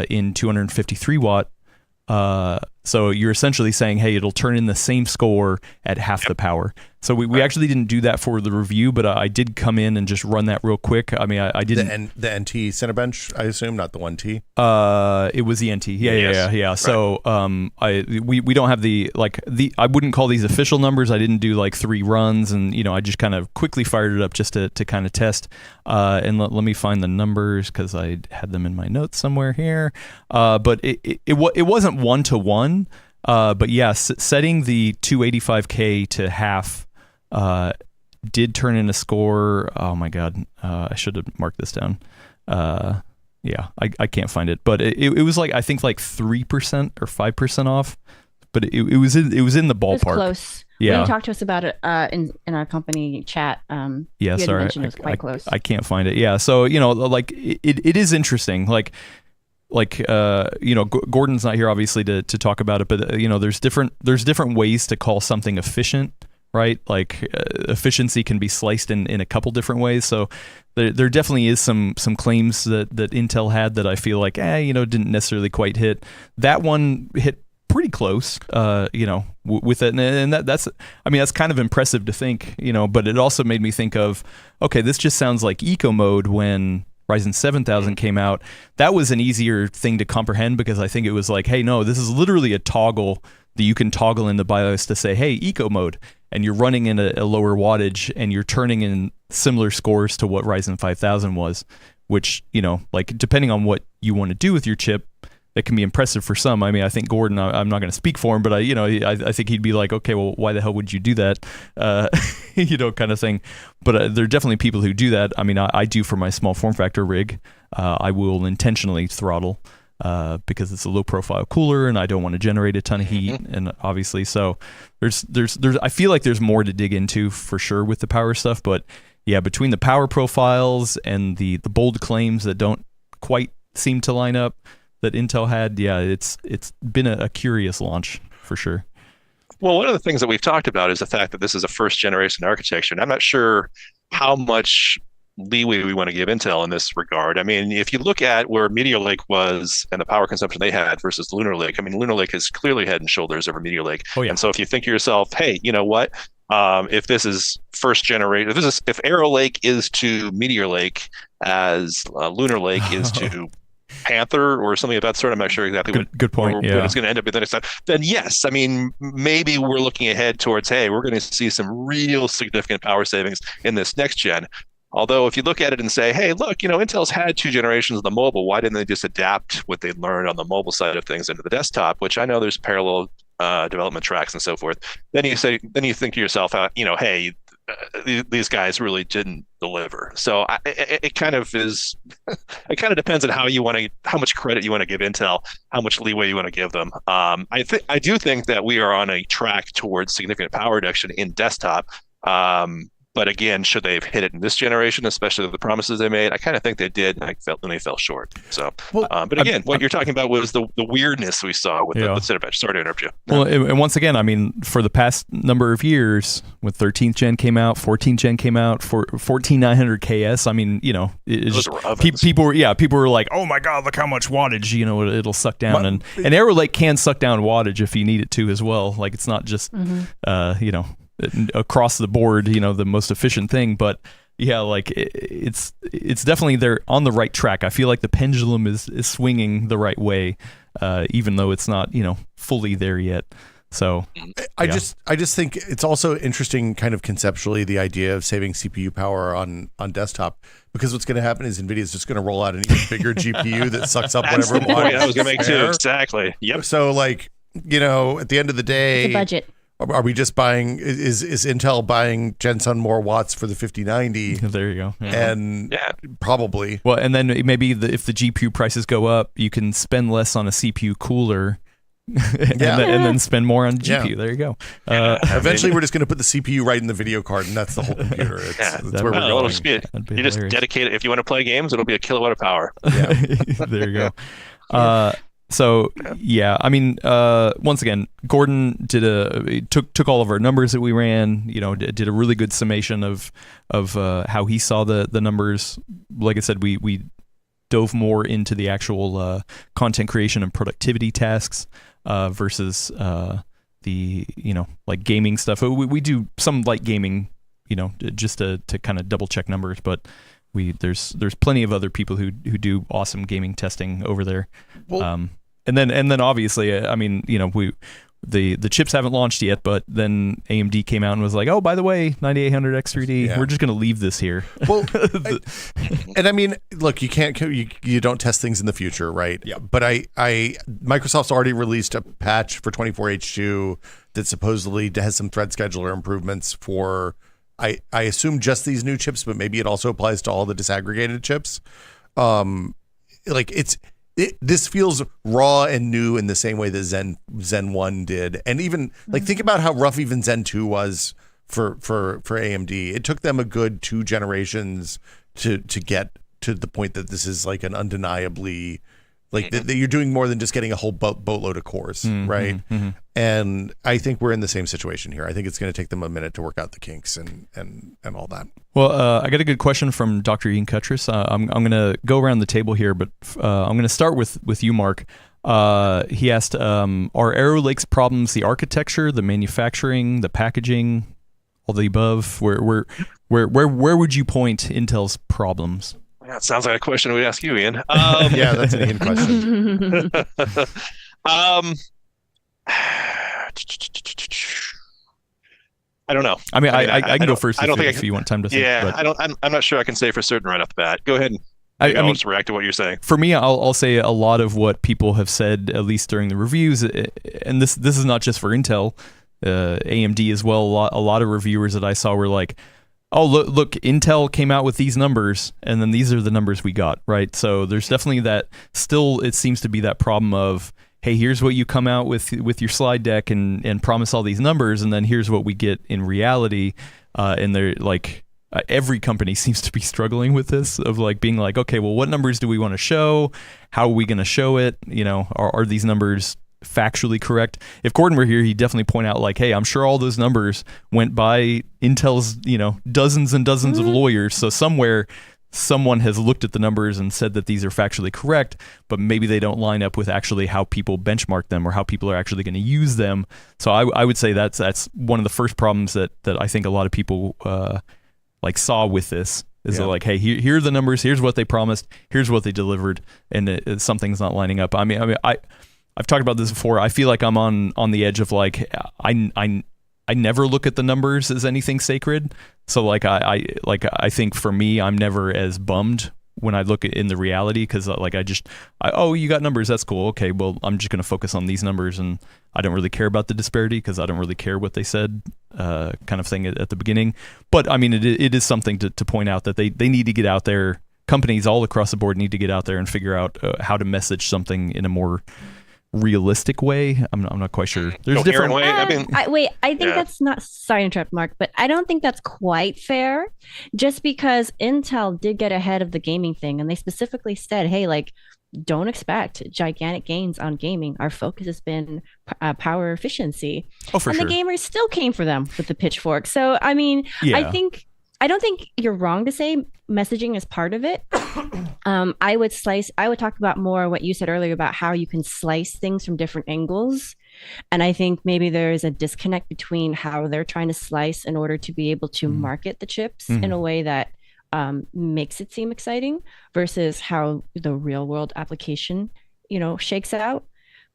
[SPEAKER 1] in 253 watt. So you're essentially saying, hey, it'll turn in the same score at half the power. So we actually didn't do that for the review, but I did come in and just run that real quick. I mean, I didn't.
[SPEAKER 2] The NT Cinebench, I assume, not the 1T?
[SPEAKER 1] It was the NT. Yeah. Right. So we don't have I wouldn't call these official numbers. I didn't do like 3 runs, and you know, I just kind of quickly fired it up just to kind of test. And let me find the numbers, because I had them in my notes somewhere here. But it wasn't 1-to-1. But yeah, setting the 285K to half did turn in a score. Oh my god, I should have marked this down. Yeah, I can't find it, but it was like, I think like 3% or 5% off, but it was in the ballpark. It was
[SPEAKER 3] close.
[SPEAKER 1] Yeah.
[SPEAKER 3] When you talked to us about it in our company chat,
[SPEAKER 1] yeah, sorry,
[SPEAKER 3] it was quite close.
[SPEAKER 1] I can't find it. Yeah, so you know, like it is interesting. Like you know, Gordon's not here obviously to talk about it, but you know, there's different ways to call something efficient, right? Like efficiency can be sliced in a couple different ways. So there definitely is some claims that Intel had that I feel like you know, didn't necessarily quite hit. That one hit pretty close, you know, with it, and that's I mean, that's kind of impressive to think, you know, but it also made me think of, okay, this just sounds like eco mode when Ryzen 7000 came out. That was an easier thing to comprehend, because I think it was like, hey, no, this is literally a toggle that you can toggle in the BIOS to say, hey, eco mode, and you're running in a lower wattage and you're turning in similar scores to what Ryzen 5000 was, which, you know, like depending on what you want to do with your chip, that can be impressive for some. I mean, I think Gordon, I'm not going to speak for him, but I think he'd be like, okay, well, why the hell would you do that? You know, kind of thing. But there are definitely people who do that. I mean, I do for my small form factor rig. I will intentionally throttle because it's a low profile cooler and I don't want to generate a ton of heat. And obviously, so there's I feel like there's more to dig into for sure with the power stuff. But yeah, between the power profiles and the bold claims that don't quite seem to line up that Intel had, yeah, it's been a curious launch for sure.
[SPEAKER 4] Well, one of the things that we've talked about is the fact that this is a first generation architecture, and I'm not sure how much leeway we want to give Intel in this regard. I mean, if you look at where Meteor Lake was and the power consumption they had versus Lunar Lake, I mean, Lunar Lake is clearly head and shoulders over Meteor Lake. Oh, yeah. And so if you think to yourself, hey, you know what? If this is first generation. If Arrow Lake is to Meteor Lake as Lunar Lake is to Panther or something of that sort, I'm not sure exactly
[SPEAKER 1] good point.
[SPEAKER 4] what it's going to end up with the next time. Then yes, I mean, maybe we're looking ahead towards, hey, we're going to see some real significant power savings in this next gen. Although if you look at it and say, hey, look, Intel's had 2 generations of the mobile. Why didn't they just adapt what they learned on the mobile side of things into the desktop? Which I know there's parallel development tracks and so forth. Then you think to yourself, hey, these guys really didn't deliver. So it kind of is. It kind of depends on how much credit you want to give Intel, how much leeway you want to give them. I do think that we are on a track towards significant power reduction in desktop. But again, should they have hit it in this generation, especially the promises they made? I kind of think they did, and they fell short. So, but again, what you're talking about was the weirdness we saw with the Cinebench. Sorry to interrupt you.
[SPEAKER 1] Well, and once again, I mean, for the past number of years, when 13th gen came out, 14th gen came out, for 14900 KS, I mean, people were like, oh my God, look how much wattage, it'll suck down. And Arrow Lake can suck down wattage if you need it to as well. Like, it's not just, across the board, the most efficient thing, but like it's definitely they're on the right track. I feel like the pendulum is swinging the right way, even though it's not fully there yet. So
[SPEAKER 2] I just think it's also interesting, kind of conceptually, the idea of saving CPU power on desktop, because what's going to happen is NVIDIA is just going to roll out an even bigger GPU that sucks up whatever wattage.
[SPEAKER 4] I was going to make too. Exactly. Yep.
[SPEAKER 2] So like at the end of the day,
[SPEAKER 3] the budget.
[SPEAKER 2] Are we just buying? Is Intel buying Jensen more watts for the 5090?
[SPEAKER 1] There you go.
[SPEAKER 2] And probably.
[SPEAKER 1] Well, and then maybe if the GPU prices go up, you can spend less on a CPU cooler, and then spend more on GPU. Yeah. There you go.
[SPEAKER 2] Eventually, we're just going to put the CPU right in the video card, and that's the whole computer. That's where we're going.
[SPEAKER 4] You just dedicate it. If you want to play games, it'll be a kilowatt of power.
[SPEAKER 2] Yeah.
[SPEAKER 1] There you go. So I mean, once again, Gordon took all of our numbers that we ran. Did a really good summation of how he saw the numbers. Like I said, we dove more into the actual content creation and productivity tasks versus the like gaming stuff. We do some light gaming, just to kind of double check numbers, but there's plenty of other people who do awesome gaming testing over there. Well, And then obviously, I mean, the chips haven't launched yet, but then AMD came out and was like, oh, by the way, 9800 X3D, we're just going to leave this here.
[SPEAKER 2] Well, and I mean, look, you don't test things in the future, right?
[SPEAKER 1] Yeah.
[SPEAKER 2] But Microsoft's already released a patch for 24H2 that supposedly has some thread scheduler improvements for, I assume, just these new chips, but maybe it also applies to all the disaggregated chips. This feels raw and new in the same way that Zen 1 did. And even think about how rough even Zen 2 was for AMD. It took them a good 2 generations to get to the point that this is like an undeniably that you're doing more than just getting a whole boatload of cores, right? Mm-hmm. And I think we're in the same situation here. I think it's going to take them a minute to work out the kinks and all that.
[SPEAKER 1] Well, I got a good question from Dr. Ian Cuttress. I'm going to go around the table here, but I'm going to start with you, Mark. He asked, are Arrow Lake's problems the architecture, the manufacturing, the packaging, all the above? Where would you point Intel's problems?
[SPEAKER 4] That sounds like a question we'd ask you, Ian.
[SPEAKER 2] Yeah, that's an Ian question.
[SPEAKER 4] I don't know.
[SPEAKER 1] I mean, I can go first if you want time to think.
[SPEAKER 4] Yeah, I'm not sure I can say for certain right off the bat. Go ahead. I'll just react to what you're saying.
[SPEAKER 1] For me, I'll say a lot of what people have said, at least during the reviews, and this is not just for Intel, AMD as well. A lot of reviewers that I saw were like, oh, look, Intel came out with these numbers, and then these are the numbers we got, right? So there's definitely that, still it seems to be that problem of, hey, here's what you come out with your slide deck and promise all these numbers, and then here's what we get in reality. And they're like, every company seems to be struggling with this, of like being like, okay, well, what numbers do we want to show? How are we going to show it? Are these numbers factually correct? If Gordon were here, he'd definitely point out like, hey, I'm sure all those numbers went by Intel's, dozens and dozens of lawyers. So somewhere someone has looked at the numbers and said that these are factually correct, but maybe they don't line up with actually how people benchmark them or how people are actually going to use them. So I would say that's one of the first problems that I think a lot of people like saw with this is they're like, hey, here are the numbers, here's what they promised, here's what they delivered, and something's not lining up. I mean, I've talked about this before. I feel like I'm on the edge of like I never look at the numbers as anything sacred. So like I think for me, I'm never as bummed when I look at in the reality, because like oh, you got numbers, that's cool. Okay, well, I'm just going to focus on these numbers, and I don't really care about the disparity because I don't really care what they said, kind of thing at the beginning. But I mean, it is something to point out that they need to get out there. Companies all across the board need to get out there and figure out how to message something in a more realistic way. I'm not quite sure. There's different
[SPEAKER 4] way.
[SPEAKER 3] I think that's not, sorry to interrupt, Mark, but I don't think that's quite fair, just because Intel did get ahead of the gaming thing, and they specifically said, hey, like, don't expect gigantic gains on gaming. Our focus has been power efficiency.
[SPEAKER 1] Oh, for sure.
[SPEAKER 3] And the gamers still came for them with the pitchfork. So I mean, I don't think you're wrong to say messaging is part of it. I would talk about more what you said earlier about how you can slice things from different angles. And I think maybe there is a disconnect between how they're trying to slice in order to be able to market the chips in a way that makes it seem exciting versus how the real world application, shakes out.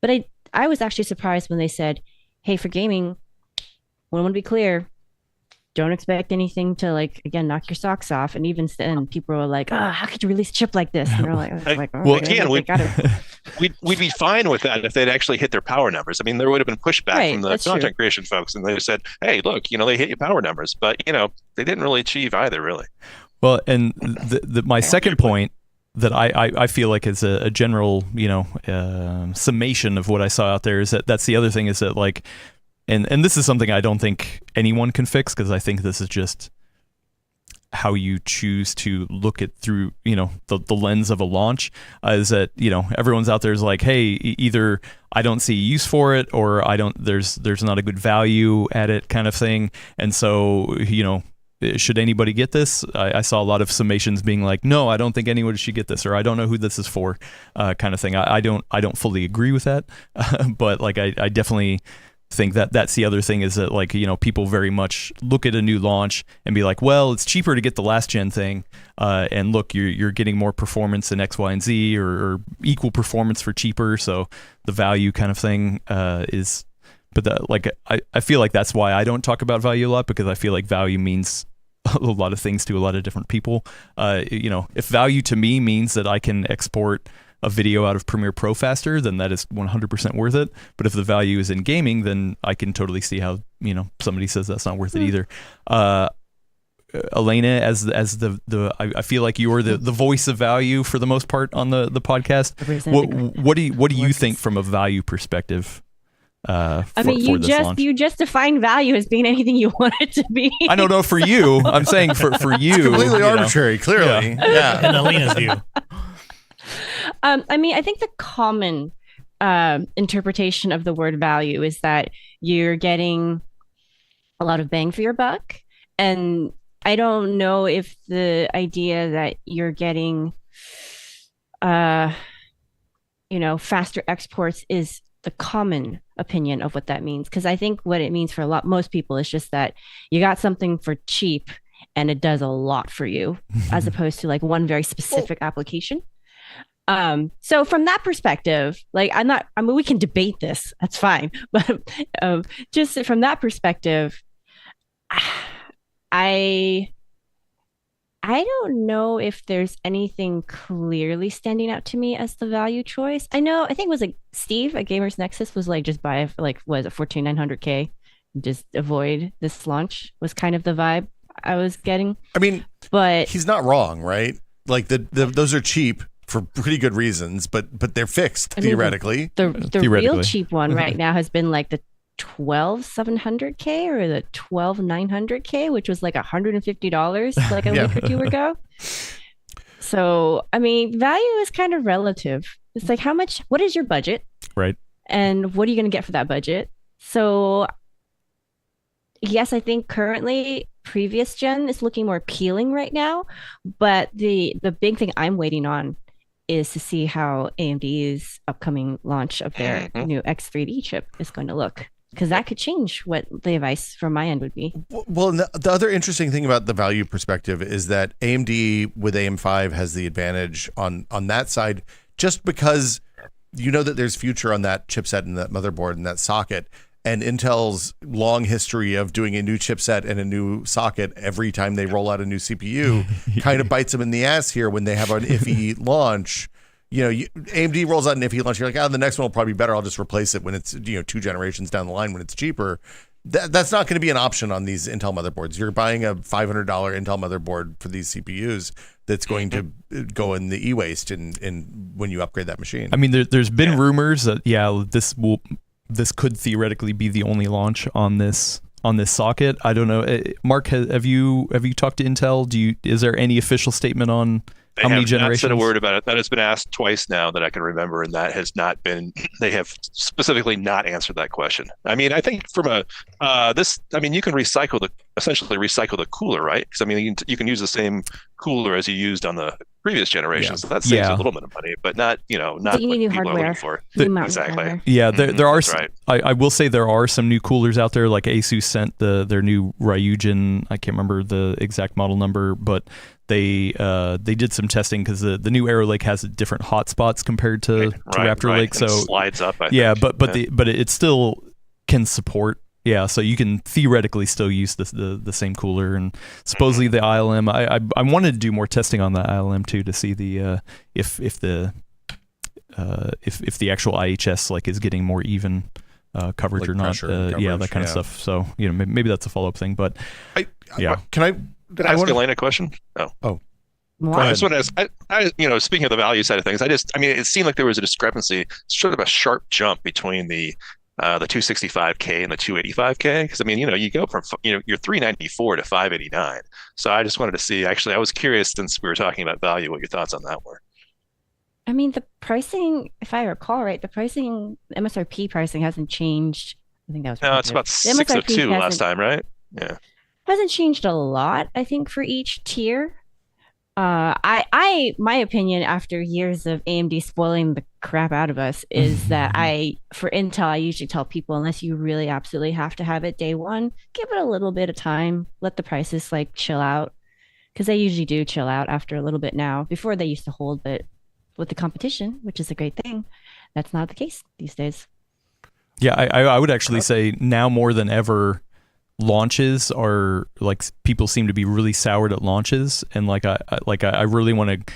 [SPEAKER 3] But I was actually surprised when they said, hey, for gaming, we want to be clear, don't expect anything to, like, again, knock your socks off. And even then, people were like, "Oh, how could you release a chip like this?" And they're like, "Oh,
[SPEAKER 4] well, again, we'd be fine with that if they'd actually hit their power numbers. I mean, there would have been pushback from the content creation folks, and they said, "Hey, look, they hit your power numbers," but they didn't really achieve either, really.
[SPEAKER 1] Well, and my second point that I feel like is a general, summation of what I saw out there is that's the other thing is that, like. And this is something I don't think anyone can fix, because I think this is just how you choose to look at through, the lens of a launch, is that, everyone's out there is like, hey, either I don't see use for it, or there's not a good value at it, kind of thing. And so, should anybody get this? I saw a lot of summations being like, no, I don't think anyone should get this, or I don't know who this is for, kind of thing. I don't fully agree with that, but like I definitely think that's the other thing is that, like, people very much look at a new launch and be like, well, it's cheaper to get the last gen thing, and look, you're getting more performance in X, Y, and Z, or equal performance for cheaper, so the value kind of thing is. But I feel like that's why I don't talk about value a lot, because I feel like value means a lot of things to a lot of different people. If value to me means that I can export a video out of Premiere Pro faster, then that is 100% worth it. But if the value is in gaming, then I can totally see how, somebody says that's not worth it either. Elena, as the I feel like you're the voice of value for the most part on the podcast. What do you think from a value perspective?
[SPEAKER 3] You just define value as being anything you want it to be.
[SPEAKER 1] I don't know for you. I'm saying for you,
[SPEAKER 2] it's completely arbitrary. Clearly, yeah.
[SPEAKER 5] In Elena's view.
[SPEAKER 3] I think the common interpretation of the word value is that you're getting a lot of bang for your buck. And I don't know if the idea that you're getting, faster exports is the common opinion of what that means. Because I think what it means for most people is just that you got something for cheap and it does a lot for you, as opposed to like one very specific application. So from that perspective, like we can debate this, that's fine. But just from that perspective, I don't know if there's anything clearly standing out to me as the value choice. I think it was like Steve at Gamers Nexus was like, just buy like, was it 14900K? Just avoid this launch was kind of the vibe I was getting.
[SPEAKER 2] I mean,
[SPEAKER 3] but
[SPEAKER 2] he's not wrong, right? Like those are cheap for pretty good reasons, but they're fixed theoretically.
[SPEAKER 3] The real cheap one right now has been like the 12700K or the 12900K, which was like $150 like a week or two ago. So I mean, value is kind of relative. It's like, what is your budget,
[SPEAKER 1] right?
[SPEAKER 3] And what are you going to get for that budget? So yes, I think currently previous gen is looking more appealing right now. But the big thing I'm waiting on is to see how AMD's upcoming launch of their new X3D chip is going to look. Because that could change what the advice from my end would be.
[SPEAKER 2] Well, the other interesting thing about the value perspective is that AMD with AM5 has the advantage on that side, just because you know that there's future on that chipset and that motherboard and that socket. And Intel's long history of doing a new chipset and a new socket every time they roll out a new CPU kind of bites them in the ass here when they have an iffy launch. You know, AMD rolls out an iffy launch. You're like, the next one will probably be better. I'll just replace it when it's 2 generations down the line when it's cheaper. That's not going to be an option on these Intel motherboards. You're buying a $500 Intel motherboard for these CPUs that's going to go in the e-waste in when you upgrade that machine.
[SPEAKER 1] I mean, there's been rumors that this could theoretically be the only launch on this socket. I don't know. Mark, have you talked to Intel? Is there any official statement on how many generations?
[SPEAKER 4] They have not said a word about it. That has been asked twice now that I can remember, and that has not been. They have specifically not answered that question. I mean, I think from you can essentially recycle the cooler, right? Because I mean, you can use the same cooler as you used on the previous generation, so that saves a little bit of money, but not what
[SPEAKER 3] you need new
[SPEAKER 4] people
[SPEAKER 3] hardware.
[SPEAKER 4] are looking for.
[SPEAKER 3] Exactly.
[SPEAKER 4] Hardware.
[SPEAKER 1] Yeah, there are.
[SPEAKER 4] Right.
[SPEAKER 1] I will say there are some new coolers out there. Like Asus sent their new Ryujin. I can't remember the exact model number, but they did some testing because the new Arrow Lake has different hotspots compared to Raptor Lake. So
[SPEAKER 4] it slides up. I
[SPEAKER 1] think.
[SPEAKER 4] But
[SPEAKER 1] but it still can support. Yeah, so you can theoretically still use the same cooler, and supposedly the ILM. I wanted to do more testing on the ILM too to see the if the actual IHS like is getting more even coverage like or not. That kind of stuff. So maybe that's a follow up thing. But
[SPEAKER 2] can I
[SPEAKER 4] ask Elaine a question?
[SPEAKER 2] Oh.
[SPEAKER 4] I just want to ask, speaking of the value side of things, it seemed like there was a discrepancy, sort of a sharp jump between the 265K and the 285K, because I mean, you go from you're 394 to 589. So I just wanted to see. Actually, I was curious, since we were talking about value, what your thoughts on that were.
[SPEAKER 3] I mean, the pricing, if I recall right, the MSRP pricing hasn't changed. I think that was
[SPEAKER 4] it's about 602 last time, right? Yeah,
[SPEAKER 3] hasn't changed a lot. I think for each tier. My opinion after years of AMD spoiling the crap out of us is that for Intel, I usually tell people, unless you really absolutely have to have it day one, give it a little bit of time, let the prices like chill out, because they usually do chill out after a little bit now. Before they used to hold, but with the competition, which is a great thing, that's not the case these days. Yeah,
[SPEAKER 1] I would actually say now more than ever, launches are like, people seem to be really soured at launches, and I really want to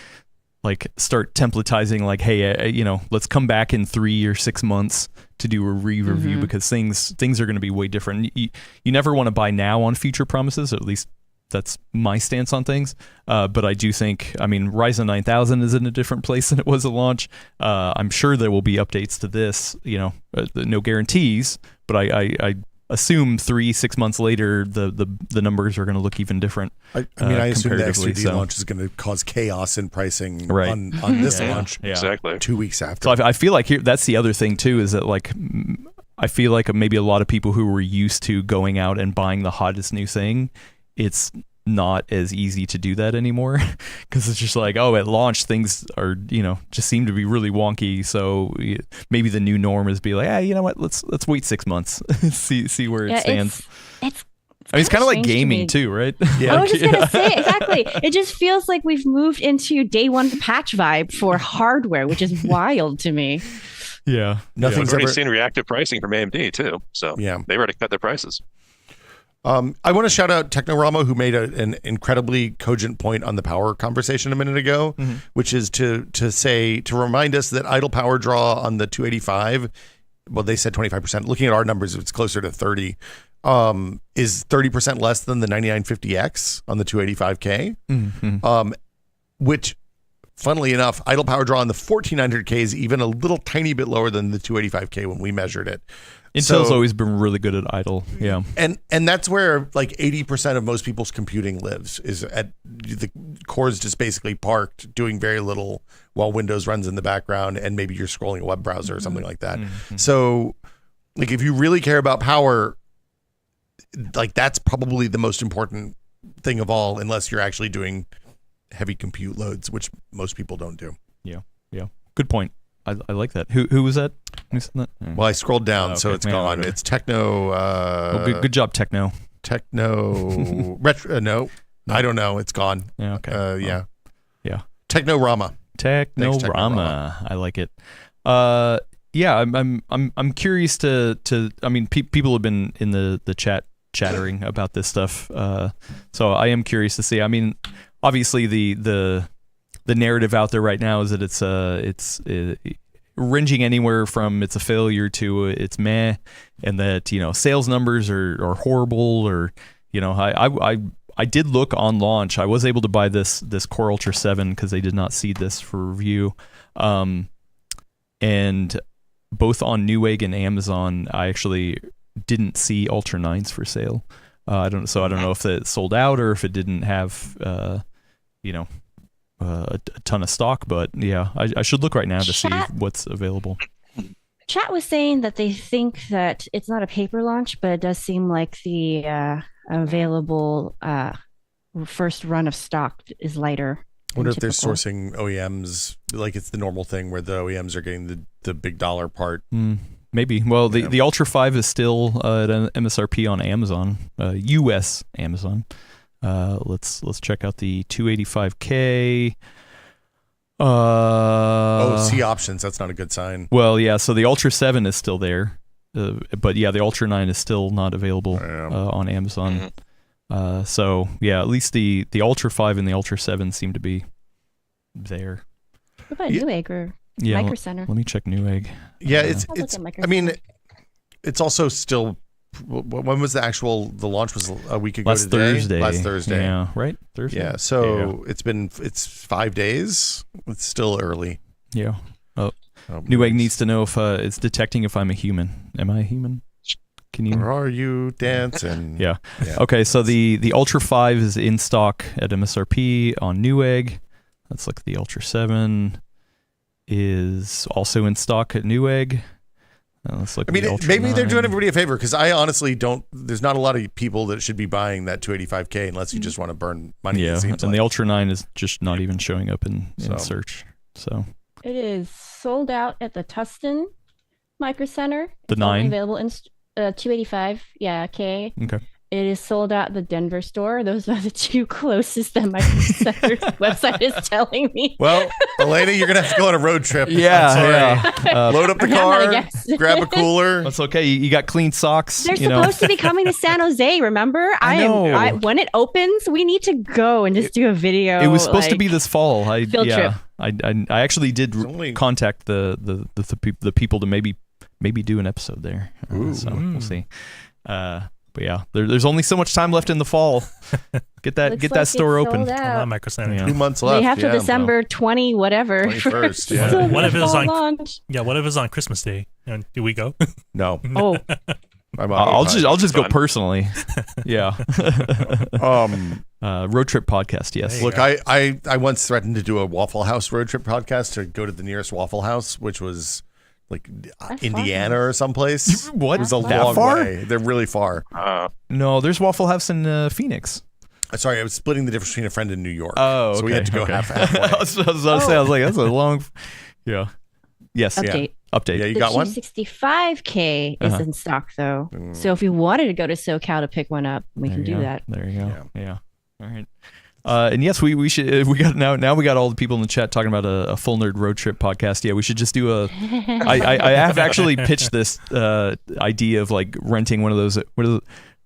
[SPEAKER 1] like start templatizing like, hey, let's come back in 3 or 6 months to do a re-review, because things are going to be way different. You never want to buy now on future promises, at least that's my stance on things. But I do think, Ryzen 9000 is in a different place than it was at launch. I'm sure there will be updates to this, no guarantees, but I assume 3-6 months later the numbers are going to look even different. I
[SPEAKER 2] assume the X3D launch is going to cause chaos in pricing on this launch.
[SPEAKER 1] Yeah.
[SPEAKER 4] Exactly.
[SPEAKER 2] 2 weeks after.
[SPEAKER 1] So I feel like that's the other thing too, is that like I feel like maybe a lot of people who were used to going out and buying the hottest new thing, it's not as easy to do that anymore, because it's just like, at launch things are just seem to be really wonky. So maybe the new norm is be like, you know what, let's wait 6 months, see where it stands. It's kind of like gaming too, right?
[SPEAKER 3] Yeah. I was just gonna say, exactly. It just feels like we've moved into day one patch vibe for hardware, which is wild to me.
[SPEAKER 1] Yeah,
[SPEAKER 4] nothing's already seen reactive pricing from AMD too. So they've already cut their prices.
[SPEAKER 2] I want to shout out Technorama, who made an incredibly cogent point on the power conversation a minute ago, which is to remind us that idle power draw on the 285, well, they said 25%. Looking at our numbers, it's closer to 30. Is 30% less than the 9950X on the 285K, which, funnily enough, idle power draw on the 1400K is even a little tiny bit lower than the 285K when we measured it.
[SPEAKER 1] Intel's always been really good at idle,
[SPEAKER 2] and that's where like 80% of most people's computing lives, is at the cores just basically parked doing very little while Windows runs in the background, and maybe you're scrolling a web browser or something like that. So, like, if you really care about power, like that's probably the most important thing of all, unless you're actually doing heavy compute loads, which most people don't do.
[SPEAKER 1] Yeah. Good point. I like that. Who was that? Who said that?
[SPEAKER 2] Well, I scrolled down, so
[SPEAKER 1] okay.
[SPEAKER 2] it's
[SPEAKER 1] Yeah,
[SPEAKER 2] gone.
[SPEAKER 1] okay.
[SPEAKER 2] It's Techno.
[SPEAKER 1] Good job, Techno.
[SPEAKER 2] Techno retro. No, I don't know. It's gone.
[SPEAKER 1] Yeah. Okay.
[SPEAKER 2] Yeah.
[SPEAKER 1] Yeah.
[SPEAKER 2] Technorama.
[SPEAKER 1] Technorama. I like it. Yeah. I'm curious to. I mean, people have been in the chat chattering about this stuff. So I am curious to see. I mean, obviously the narrative out there right now is that it's ranging anywhere from it's a failure to it's meh, and that sales numbers are horrible, or I did look on launch. I was able to buy this Core Ultra 7 because they did not seed this for review, and both on Newegg and Amazon I actually didn't see Ultra 9s for sale. I don't know if it sold out or if it didn't have a ton of stock, but yeah, I should look right now to see what's available.
[SPEAKER 3] Chat was saying that they think that it's not a paper launch, but it does seem like the available first run of stock is lighter.
[SPEAKER 2] I wonder if they're sourcing OEMs like it's the normal thing where the OEMs are getting the big dollar part.
[SPEAKER 1] Maybe. Well, the Ultra 5 is still at an MSRP on Amazon, US Amazon. Let's check out the 285K.
[SPEAKER 2] See options. That's not a good sign.
[SPEAKER 1] Well, yeah. So the Ultra 7 is still there, but yeah, the Ultra 9 is still not available on Amazon. So yeah, at least the Ultra 5 and the Ultra 7 seem to be there.
[SPEAKER 3] What about Newegg or Micro Center?
[SPEAKER 1] Let me check Newegg.
[SPEAKER 2] Yeah, it's. I mean, it's also still. When was the launch was a week ago
[SPEAKER 1] Last
[SPEAKER 2] today?
[SPEAKER 1] Last Thursday. Yeah, right? Thursday.
[SPEAKER 2] Yeah, so it's 5 days. It's still early.
[SPEAKER 1] Yeah. Newegg needs to know if it's detecting if I'm a human. Am I a human? Can you?
[SPEAKER 2] Or are you dancing?
[SPEAKER 1] Yeah. Okay, so the Ultra 5 is in stock at MSRP on Newegg. Let's look at the Ultra 7 is also in stock at Newegg. Let's look.
[SPEAKER 2] Maybe they're doing everybody a favor, because I honestly don't. There's not a lot of people that should be buying that 285K unless you just want to burn money.
[SPEAKER 1] Yeah, and the Ultra 9 is just not even showing up in search. So
[SPEAKER 3] it is sold out at the Tustin Micro Center.
[SPEAKER 1] The 9
[SPEAKER 3] available in 285. Yeah, K.
[SPEAKER 1] Okay.
[SPEAKER 3] It is sold out at the Denver store. Those are the two closest that Micro Center's website is telling me.
[SPEAKER 2] Well, Elena, you're gonna have to go on a road trip.
[SPEAKER 1] Yeah.
[SPEAKER 2] Load up the car, grab a cooler.
[SPEAKER 1] That's okay. You got clean socks.
[SPEAKER 3] They're supposed to be coming to San Jose. Remember?
[SPEAKER 1] I know.
[SPEAKER 3] When it opens, we need to go and just do a video.
[SPEAKER 1] It was supposed to be this fall.
[SPEAKER 3] Field trip.
[SPEAKER 1] I actually did contact the people to maybe do an episode there. So we'll see. But yeah, there's only so much time left in the fall. Get that store open.
[SPEAKER 5] Micro Center.
[SPEAKER 2] 2 months left.
[SPEAKER 3] We have till December 20 whatever.
[SPEAKER 2] 21st. Yeah.
[SPEAKER 5] What if it was on
[SPEAKER 3] launch?
[SPEAKER 5] Yeah, what if it was on Christmas Day? Do we go?
[SPEAKER 2] No.
[SPEAKER 3] Oh.
[SPEAKER 1] I'll just go personally. Yeah. Road trip podcast. Yes.
[SPEAKER 2] Look, I once threatened to do a Waffle House road trip podcast to go to the nearest Waffle House, which was like Indiana or someplace.
[SPEAKER 1] What?
[SPEAKER 2] It was a long way. They're really far.
[SPEAKER 1] No, there's Waffle House in Phoenix.
[SPEAKER 2] Sorry, I was splitting the difference between a friend in New York.
[SPEAKER 1] Oh,
[SPEAKER 2] so we had to go halfway.
[SPEAKER 1] I was like, that's a long. Yeah. Yes.
[SPEAKER 3] Update.
[SPEAKER 1] Update.
[SPEAKER 2] Yeah, you got one?
[SPEAKER 3] 265K is in stock though. So if you wanted to go to SoCal to pick one up, we can do that.
[SPEAKER 1] There you go. Yeah. All right. And yes, we should. We got now. We got all the people in the chat talking about a full nerd road trip podcast. Yeah, we should just do a. I have actually pitched this idea of like renting one of those.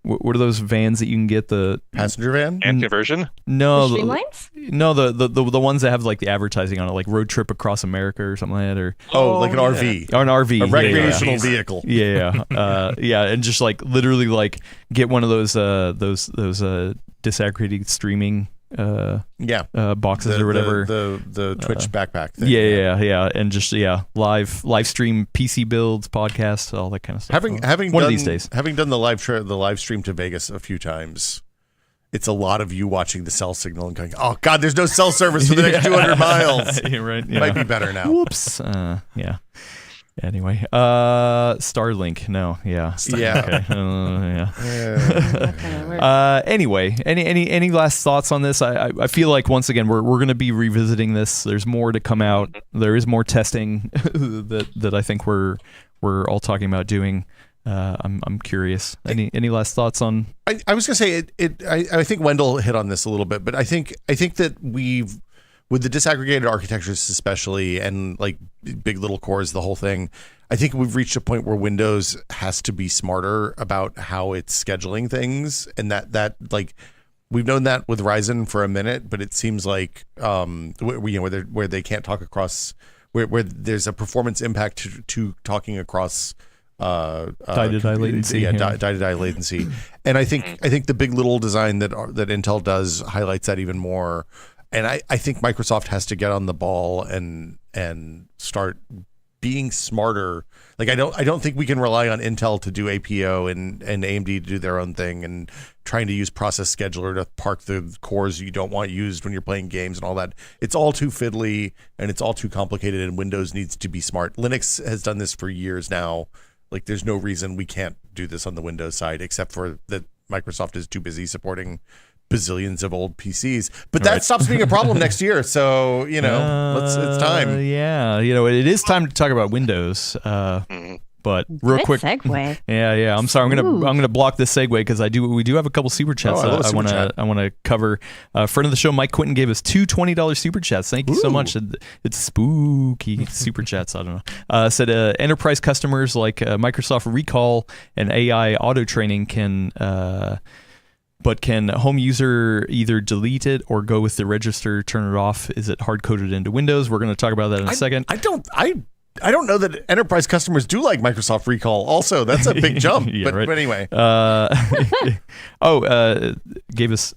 [SPEAKER 1] What are those vans that you can get, the
[SPEAKER 2] passenger van
[SPEAKER 4] and conversion?
[SPEAKER 1] No,
[SPEAKER 3] the Streamlines?
[SPEAKER 1] No, the ones that have like the advertising on it, like Road Trip Across America or something like that, or
[SPEAKER 2] like an RV,
[SPEAKER 1] or an RV,
[SPEAKER 2] a recreational vehicle.
[SPEAKER 1] Yeah, and just like literally like get one of those disaggregated streaming boxes or whatever,
[SPEAKER 2] the Twitch backpack thing.
[SPEAKER 1] Yeah, and just live stream PC builds, podcasts, all that kind of stuff.
[SPEAKER 2] Having of these days, having done the live stream to Vegas a few times, it's a lot of you watching the cell signal and going, "Oh God, there's no cell service for the next 200 miles."
[SPEAKER 1] Right,
[SPEAKER 2] Might be better now.
[SPEAKER 1] Whoops. Anyway, Starlink. No, yeah,
[SPEAKER 2] Yeah.
[SPEAKER 1] Okay. Anyway, any last thoughts on this? I feel like once again we're going to be revisiting this. There's more to come out. There is more testing that I think we're all talking about doing. I'm curious. Any last thoughts on?
[SPEAKER 2] I was gonna say I think Wendell hit on this a little bit, but I think that we've, with the disaggregated architectures especially, and like big little cores, the whole thing, I think we've reached a point where Windows has to be smarter about how it's scheduling things, and that like we've known that with Ryzen for a minute, but it seems like where they can't talk across, where there's a performance impact to talking across
[SPEAKER 1] die-to-die latency.
[SPEAKER 2] Die-to-die latency. And I think the big little design that Intel does highlights that even more. And I think Microsoft has to get on the ball and start being smarter. Like I don't think we can rely on Intel to do APO and AMD to do their own thing, and trying to use Process Scheduler to park the cores you don't want used when you're playing games and all that. It's all too fiddly and it's all too complicated, and Windows needs to be smart. Linux has done this for years now. Like there's no reason we can't do this on the Windows side, except for that Microsoft is too busy supporting bazillions of old PCs. But that stops being a problem next year. So, it's time.
[SPEAKER 1] Yeah. It is time to talk about Windows. But real
[SPEAKER 3] Good
[SPEAKER 1] quick
[SPEAKER 3] segue.
[SPEAKER 1] Yeah. I'm sorry. I'm gonna block this segue because we do have a couple super chats. I want to cover. Friend of the show, Mike Quinton, gave us two $20 super chats. Thank you so much. It's spooky super chats. I don't know. Said enterprise customers like Microsoft Recall and AI auto training can home user either delete it or go with the register, turn it off? Is it hard coded into Windows? We're going to talk about that in a second.
[SPEAKER 2] I don't know that enterprise customers do like Microsoft Recall. Also, that's a big jump.
[SPEAKER 1] Yeah,
[SPEAKER 2] but anyway.
[SPEAKER 1] Gave us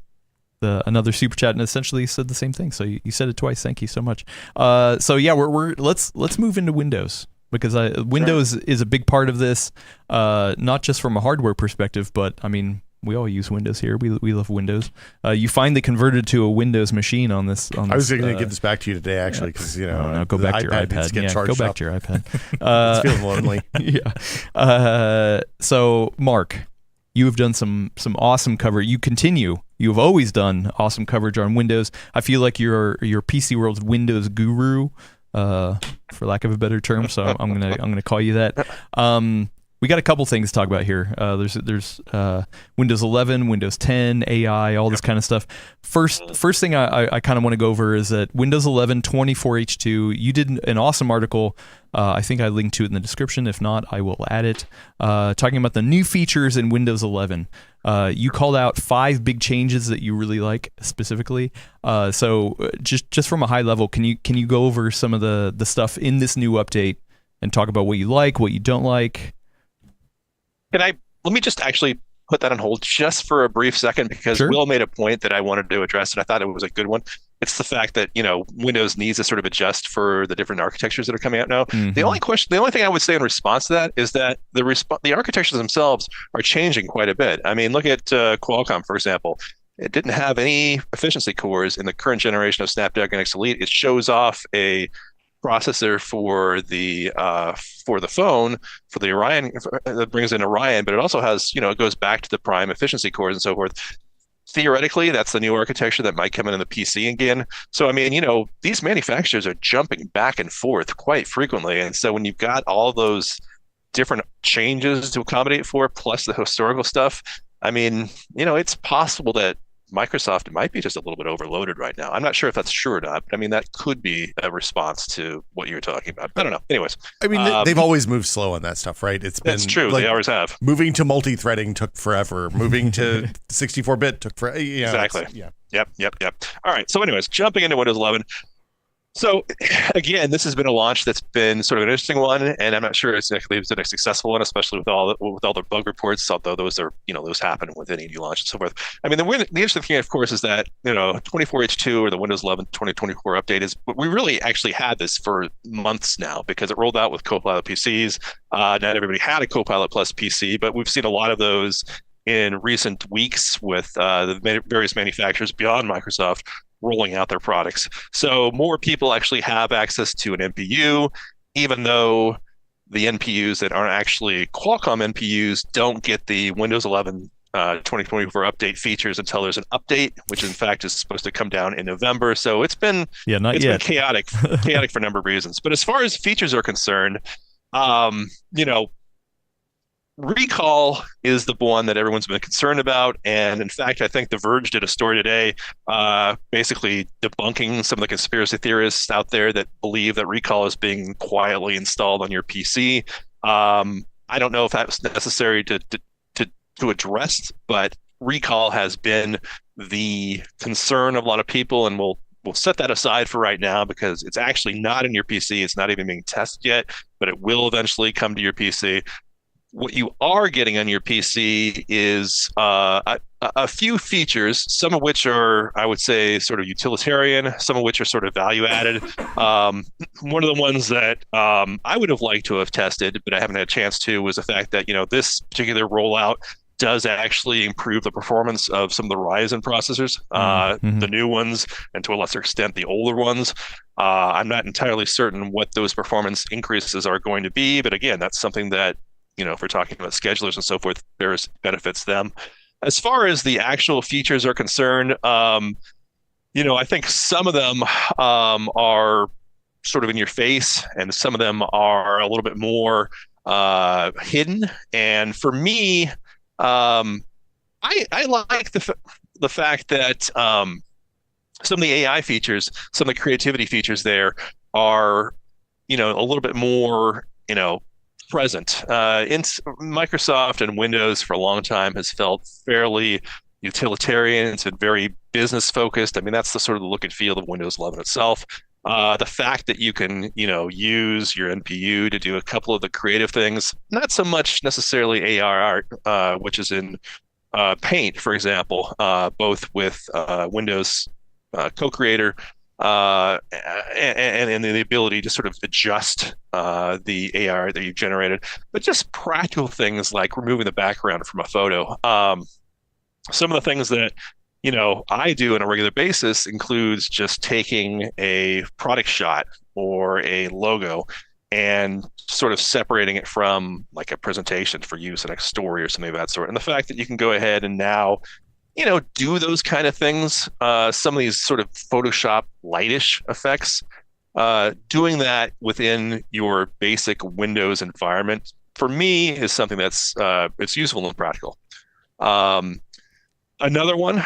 [SPEAKER 1] another super chat and essentially said the same thing. So you said it twice. Thank you so much. Let's move into Windows, because Windows is a big part of this, not just from a hardware perspective, but I mean, we all use Windows here. We love Windows. You finally converted to a Windows machine on this.
[SPEAKER 2] I was going to give this back to you today, actually, because
[SPEAKER 1] go back to your iPad. Go back to your iPad.
[SPEAKER 2] It's feeling lonely.
[SPEAKER 1] Yeah. So, Mark, you have done some awesome coverage. You have always done awesome coverage on Windows. I feel like you're PCWorld's Windows guru, for lack of a better term. So I'm gonna call you that. We got a couple things to talk about here. There's Windows 11, Windows 10, AI, all this kind of stuff. First thing I kind of want to go over is that Windows 11 24H2, you did an awesome article. I think I linked to it in the description. If not, I will add it. Talking about the new features in Windows 11. You called out 5 big changes that you really like specifically. So just from a high level, can you go over some of the stuff in this new update and talk about what you like, what you don't like?
[SPEAKER 4] Let me just actually put that on hold just for a brief second, because
[SPEAKER 1] Sure.
[SPEAKER 4] Will made a point that I wanted to address, and I thought it was a good one. It's the fact that, Windows needs to sort of adjust for the different architectures that are coming out now.
[SPEAKER 1] Mm-hmm.
[SPEAKER 4] The only thing I would say in response to that is that the architectures themselves are changing quite a bit. I mean, look at Qualcomm, for example. It didn't have any efficiency cores in the current generation of Snapdragon X Elite. It shows off a processor for the phone, for the Orion, that brings in Orion, but it also has, it goes back to the prime efficiency cores and so forth. Theoretically, that's the new architecture that might come in the PC again. So, I mean, these manufacturers are jumping back and forth quite frequently. And so when you've got all those different changes to accommodate for, plus the historical stuff, I mean, it's possible that Microsoft might be just a little bit overloaded right now. I'm not sure if that's true or not, but I mean, that could be a response to what you're talking about. I don't know. Anyways.
[SPEAKER 2] I mean, they've always moved slow on that stuff, right?
[SPEAKER 4] That's true. They always have.
[SPEAKER 2] Moving to multi-threading took forever. Moving to 64-bit took forever.
[SPEAKER 4] Exactly.
[SPEAKER 2] Yeah.
[SPEAKER 4] Yep. All right. So anyways, jumping into Windows 11. So again, this has been a launch that's been sort of an interesting one, and I'm not sure it's actually been a successful one, especially with all the bug reports. Although those happen with any new launch and so forth. I mean, the interesting thing, of course, is that 24H2 or the Windows 11 2024 update is we really actually had this for months now, because it rolled out with CoPilot PCs. Not everybody had a CoPilot Plus PC, but we've seen a lot of those in recent weeks with the various manufacturers beyond Microsoft rolling out their products. So more people actually have access to an NPU, even though the NPUs that aren't actually Qualcomm NPUs don't get the Windows 11 2024 update features until there's an update, which in fact is supposed to come down in November. So it's been been chaotic for a number of reasons. But as far as features are concerned, recall is the one that everyone's been concerned about. And in fact, I think The Verge did a story today basically debunking some of the conspiracy theorists out there that believe that recall is being quietly installed on your PC. I don't know if that's necessary to address, but recall has been the concern of a lot of people, and we'll set that aside for right now because it's actually not in your PC. It's not even being tested yet, but it will eventually come to your PC. What you are getting on your PC is a few features, some of which are, I would say, sort of utilitarian, some of which are sort of value added. One of the ones that I would have liked to have tested, but I haven't had a chance to, was the fact that, this particular rollout does actually improve the performance of some of the Ryzen processors, the new ones, and to a lesser extent, the older ones. I'm not entirely certain what those performance increases are going to be, but again, that's something that, if we're talking about schedulers and so forth, there's benefits them. As far as the actual features are concerned, I think some of them are sort of in your face, and some of them are a little bit more hidden. And for me, I like the fact that some of the AI features, some of the creativity features there are, a little bit more, present. In Microsoft and Windows for a long time has felt fairly utilitarian. It's been very business focused. I mean, that's the sort of the look and feel of Windows 11 itself. The fact that you can, use your NPU to do a couple of the creative things, not so much necessarily AR art, which is in Paint, for example, both with Windows Co-Creator and the ability to sort of adjust the AR that you've generated, but just practical things like removing the background from a photo. Some of the things that I do on a regular basis includes just taking a product shot or a logo and sort of separating it from like a presentation for use in a story or something of that sort. And the fact that you can go ahead and now, do those kind of things, some of these sort of Photoshop lightish effects, doing that within your basic Windows environment, for me, is something that's it's useful and practical. Another one,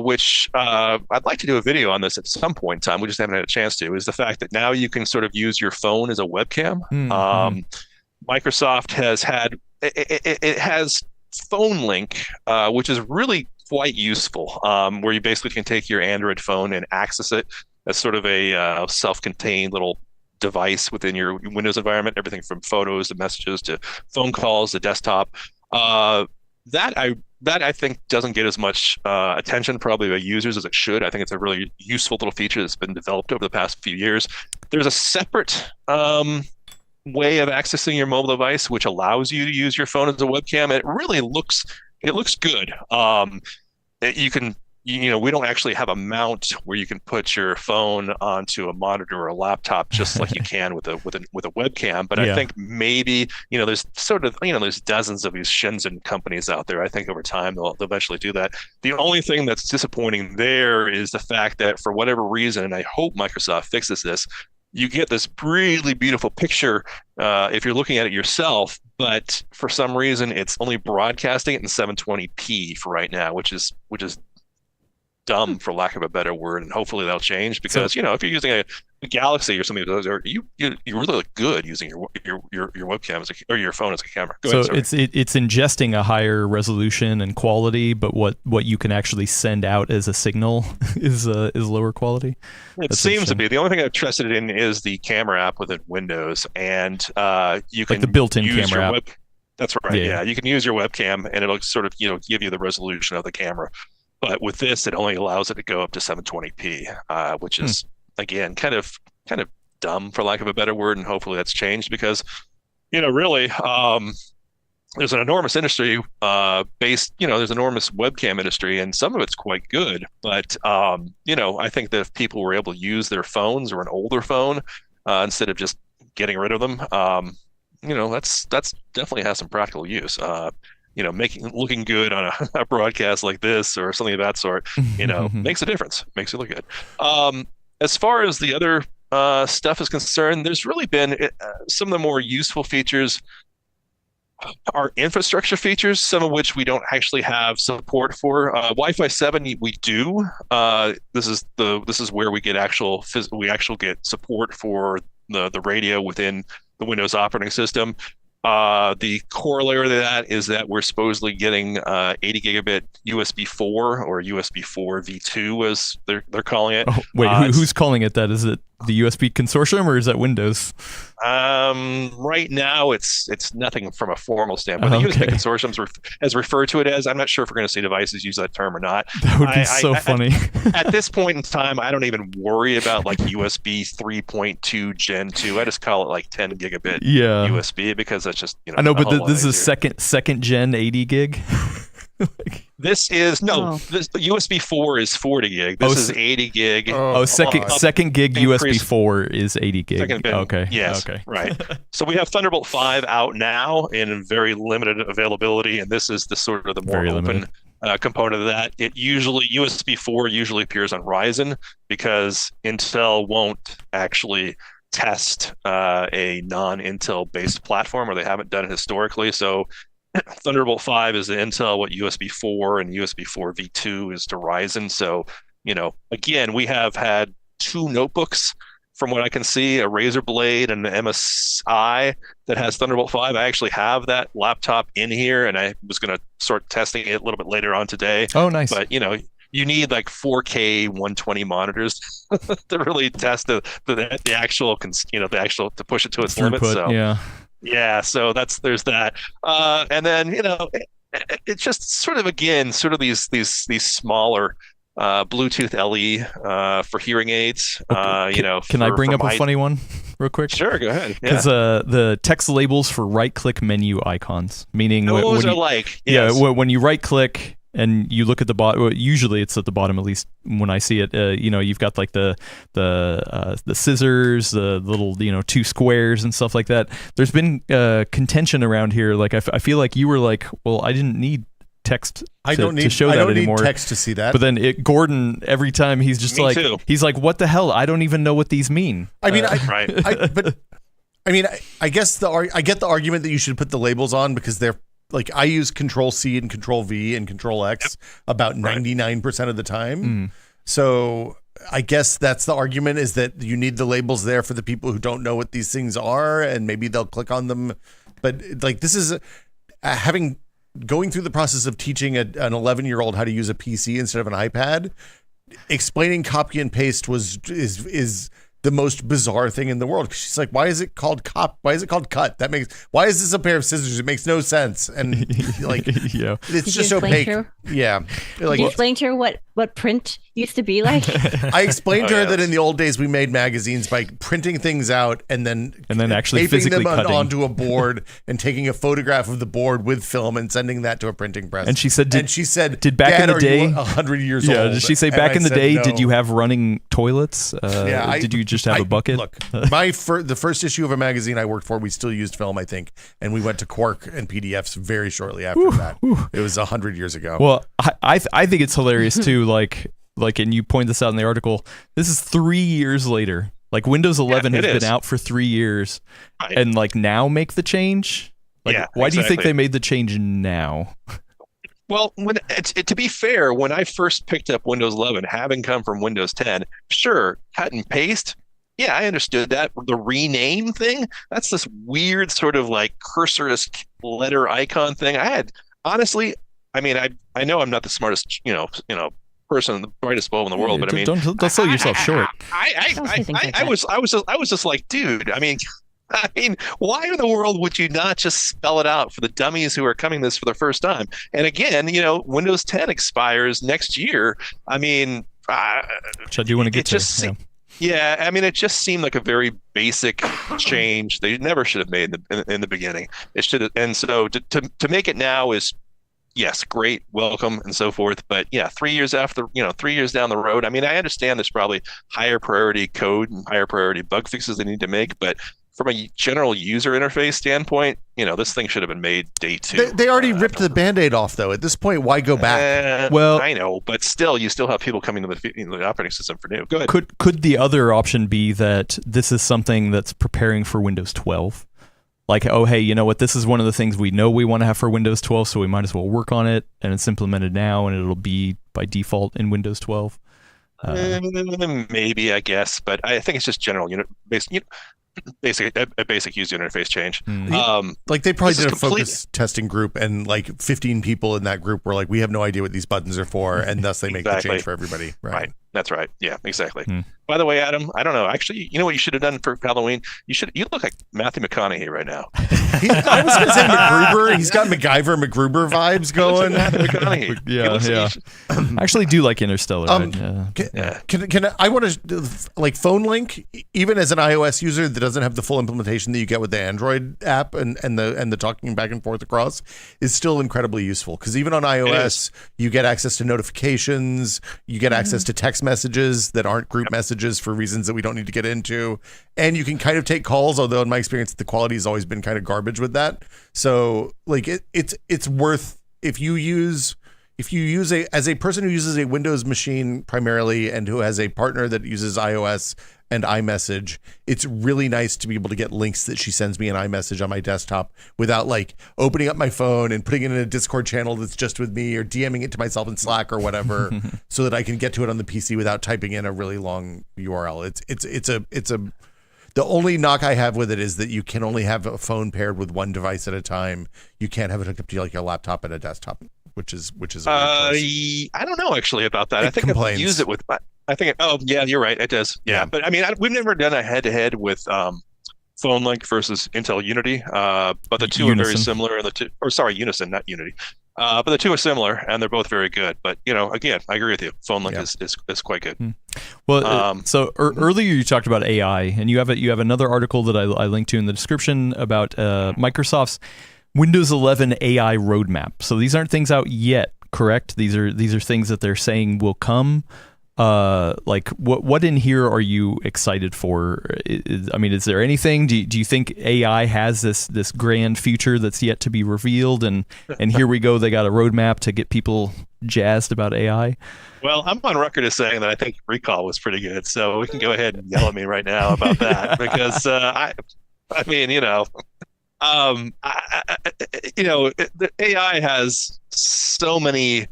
[SPEAKER 4] which I'd like to do a video on this at some point in time, we just haven't had a chance to, is the fact that now you can sort of use your phone as a webcam. Microsoft has had, it has Phone Link, which is really quite useful, where you basically can take your Android phone and access it as sort of a self-contained little device within your Windows environment, everything from photos to messages to phone calls to desktop. That I think doesn't get as much attention probably by users as it should. I think it's a really useful little feature that's been developed over the past few years. There's a separate way of accessing your mobile device which allows you to use your phone as a webcam. It really looks good. You can, we don't actually have a mount where you can put your phone onto a monitor or a laptop just like you can with a webcam. But I think maybe, there's sort of, there's dozens of these Shenzhen companies out there. I think over time they'll eventually do that. The only thing that's disappointing there is the fact that for whatever reason, and I hope Microsoft fixes this, you get this really beautiful picture if you're looking at it yourself, but for some reason it's only broadcasting it in 720p for right now, which is dumb, for lack of a better word, and hopefully that'll change because if you're using a Galaxy or something of those, you really look good using your webcam or your phone as a camera. Go ahead,
[SPEAKER 1] it's ingesting a higher resolution and quality, but what you can actually send out as a signal is lower quality.
[SPEAKER 4] It seems to be. The only thing I've trusted in is the camera app within Windows, and you can
[SPEAKER 1] like the built-in
[SPEAKER 4] use
[SPEAKER 1] camera
[SPEAKER 4] your
[SPEAKER 1] app.
[SPEAKER 4] That's right. Yeah, you can use your webcam, and it'll sort of give you the resolution of the camera. But with this, it only allows it to go up to 720p, which is again kind of dumb, for lack of a better word. And hopefully that's changed because, really, there's an enormous industry there's an enormous webcam industry, and some of it's quite good. But I think that if people were able to use their phones or an older phone instead of just getting rid of them, that's definitely has some practical use. Looking good on a broadcast like this or something of that sort, makes a difference, makes it look good. As far as the other stuff is concerned, there's really been some of the more useful features are infrastructure features, some of which we don't actually have support for. Wi-Fi 7 we do. This is where we get get support for the radio within the Windows operating system. The corollary to that is that we're supposedly getting 80 gigabit USB 4 or USB 4 V2 as they're calling it.
[SPEAKER 1] Oh, wait, who's calling it that? Is it the USB consortium or is that Windows?
[SPEAKER 4] Right now it's nothing from a formal standpoint. The USB consortium has referred to it as. I'm not sure if we're going to see devices use that term or not.
[SPEAKER 1] That would be so funny.
[SPEAKER 4] At this point in time, I don't even worry about like USB 3.2 Gen 2. I just call it like 10 gigabit USB because that's just
[SPEAKER 1] I know, but this is second gen 80 gig.
[SPEAKER 4] This USB 4 is 40 gig. This is 80 gig.
[SPEAKER 1] Second gig USB 4 is 80 gig. Okay.
[SPEAKER 4] Yes.
[SPEAKER 1] Okay.
[SPEAKER 4] Right. So we have Thunderbolt 5 out now in very limited availability, and this is the sort of the more open component of that. USB 4 usually appears on Ryzen because Intel won't actually test a non-Intel based platform, or they haven't done it historically. So Thunderbolt 5 is to Intel what USB 4 and USB 4 V2 is to Ryzen. So, again, we have had two notebooks from what I can see, a Razer Blade and an MSI that has Thunderbolt 5. I actually have that laptop in here, and I was going to start testing it a little bit later on today.
[SPEAKER 1] Oh, nice.
[SPEAKER 4] But, you need like 4K 120 monitors to really test the actual, to push it to its limit. So, yeah, so there's that, and then it's just sort of these smaller Bluetooth LE for hearing aids.
[SPEAKER 1] Can I bring up a funny one real quick?
[SPEAKER 4] Sure, go ahead.
[SPEAKER 1] Because the text labels for right-click menu icons, meaning when you right-click and you look at the bottom, usually it's at the bottom, at least when I see it. You've got like the scissors, the little two squares and stuff like that. There's been contention around here. Like I feel like you were like, well, I didn't need text to show that anymore.
[SPEAKER 2] Need text to see that.
[SPEAKER 1] But then Gordon, every time he's just he's like, what the hell? I don't even know what these mean.
[SPEAKER 2] I mean, I guess I get the argument that you should put the labels on because they're. Like I use Control C and Control V and Control X about 99% of the time. So I guess that's the argument, is that you need the labels there for the people who don't know what these things are, and maybe they'll click on them. But like this is going through the process of teaching an 11-year-old how to use a PC instead of an iPad. Explaining copy and paste is the most bizarre thing in the world. She's like, why is it called why is it called cut? Why is this a pair of scissors? It makes no sense. And like, it's just opaque. Yeah.
[SPEAKER 3] Like, you explain to her what print used to be like?
[SPEAKER 2] I explained to her that in the old days we made magazines by printing things out and then
[SPEAKER 1] actually physically
[SPEAKER 2] them
[SPEAKER 1] cutting
[SPEAKER 2] onto a board and taking a photograph of the board with film and sending that to a printing press.
[SPEAKER 1] And she said,
[SPEAKER 2] did back in the day, 100 years old?
[SPEAKER 1] Did she say back in the day, did you have running toilets? Did you just have a bucket?
[SPEAKER 2] Look, the first issue of a magazine I worked for, we still used film, I think, and we went to Quark and PDFs very shortly after that. It was 100 years ago.
[SPEAKER 1] Well, I think it's hilarious too. Like, and you point this out in the article. This is 3 years later. Like Windows 11 has been out for 3 years, and like now make the change. Like, why do you think they made the change now?
[SPEAKER 4] Well, to be fair, when I first picked up Windows 11, having come from Windows 10, sure, cut and paste. Yeah, I understood that. The rename thing, that's this weird sort of like cursorless letter icon thing. Honestly, I mean, I know I'm not the smartest, person, the brightest bulb in the world, but I mean,
[SPEAKER 1] don't sell yourself short.
[SPEAKER 4] I was just like, dude, I mean, why in the world would you not just spell it out for the dummies who are coming this for the first time? And again, Windows 10 expires next year. I mean,
[SPEAKER 1] which I do want to get to.
[SPEAKER 4] Yeah, I mean, it just seemed like a very basic change they never should have made in the beginning. It should have, and so to make it now is, yes, great, welcome, and so forth. But yeah, 3 years after, 3 years down the road, I mean, I understand there's probably higher priority code and higher priority bug fixes they need to make, but from a general user interface standpoint, this thing should have been made day 2.
[SPEAKER 2] They already ripped the Band-Aid off, though. At this point, why go back?
[SPEAKER 1] Well,
[SPEAKER 4] I know, but still, you still have people coming to the operating system for new. Go ahead.
[SPEAKER 1] Could the other option be that this is something that's preparing for Windows 12? Like, oh, hey, you know what? This is one of the things we know we want to have for Windows 12, so we might as well work on it, and it's implemented now, and it'll be by default in Windows 12.
[SPEAKER 4] Maybe, I guess, but I think it's just general a basic user interface change.
[SPEAKER 2] Like they probably did a focus testing group, and like 15 people in that group were like, we have no idea what these buttons are for, and thus they make the change for everybody. Right.
[SPEAKER 4] That's right. Yeah, exactly. By the way, Adam, I don't know. Actually, you know what you should have done for Halloween? You look like Matthew McConaughey right now.
[SPEAKER 2] I was going to say MacGruber. He's got MacGyver vibes going.
[SPEAKER 4] Matthew McConaughey.
[SPEAKER 1] Yeah. I actually do like Interstellar.
[SPEAKER 2] Can I want to like phone link, even as an iOS user that doesn't have the full implementation that you get with the Android app and the talking back and forth across is still incredibly useful, because even on iOS you get access to notifications, you get access to text messages that aren't group messages for reasons that we don't need to get into, and you can kind of take calls, although in my experience the quality has always been kind of garbage with that. So like it's worth, if you use as a person who uses a Windows machine primarily and who has a partner that uses iOS and iMessage, it's really nice to be able to get links that she sends me in iMessage on my desktop without like opening up my phone and putting it in a Discord channel that's just with me, or DMing it to myself in Slack or whatever, so that I can get to it on the PC without typing in a really long URL. It's the only knock I have with it is that you can only have a phone paired with one device at a time. You can't have it hooked up to like a laptop and a desktop, which is
[SPEAKER 4] I don't know actually about that. I think I've used it with. I think. Oh yeah, you're right. It does. Yeah, but I mean, we've never done a head-to-head with PhoneLink versus Intel Unity. But the two are very similar. Unison, not Unity. But the two are similar, and they're both very good. But again, I agree with you. PhoneLink is quite good.
[SPEAKER 1] Well, earlier you talked about AI, and you have another article that I linked to in the description about Microsoft's Windows 11 AI roadmap. So these aren't things out yet, correct? These are things that they're saying will come. Like what in here are you excited for? Is there anything? Do you think AI has this grand future that's yet to be revealed? And here we go. They got a roadmap to get people jazzed about AI.
[SPEAKER 4] Well, I'm on record as saying that I think Recall was pretty good, so we can go ahead and yell at me right now about that because the AI has so many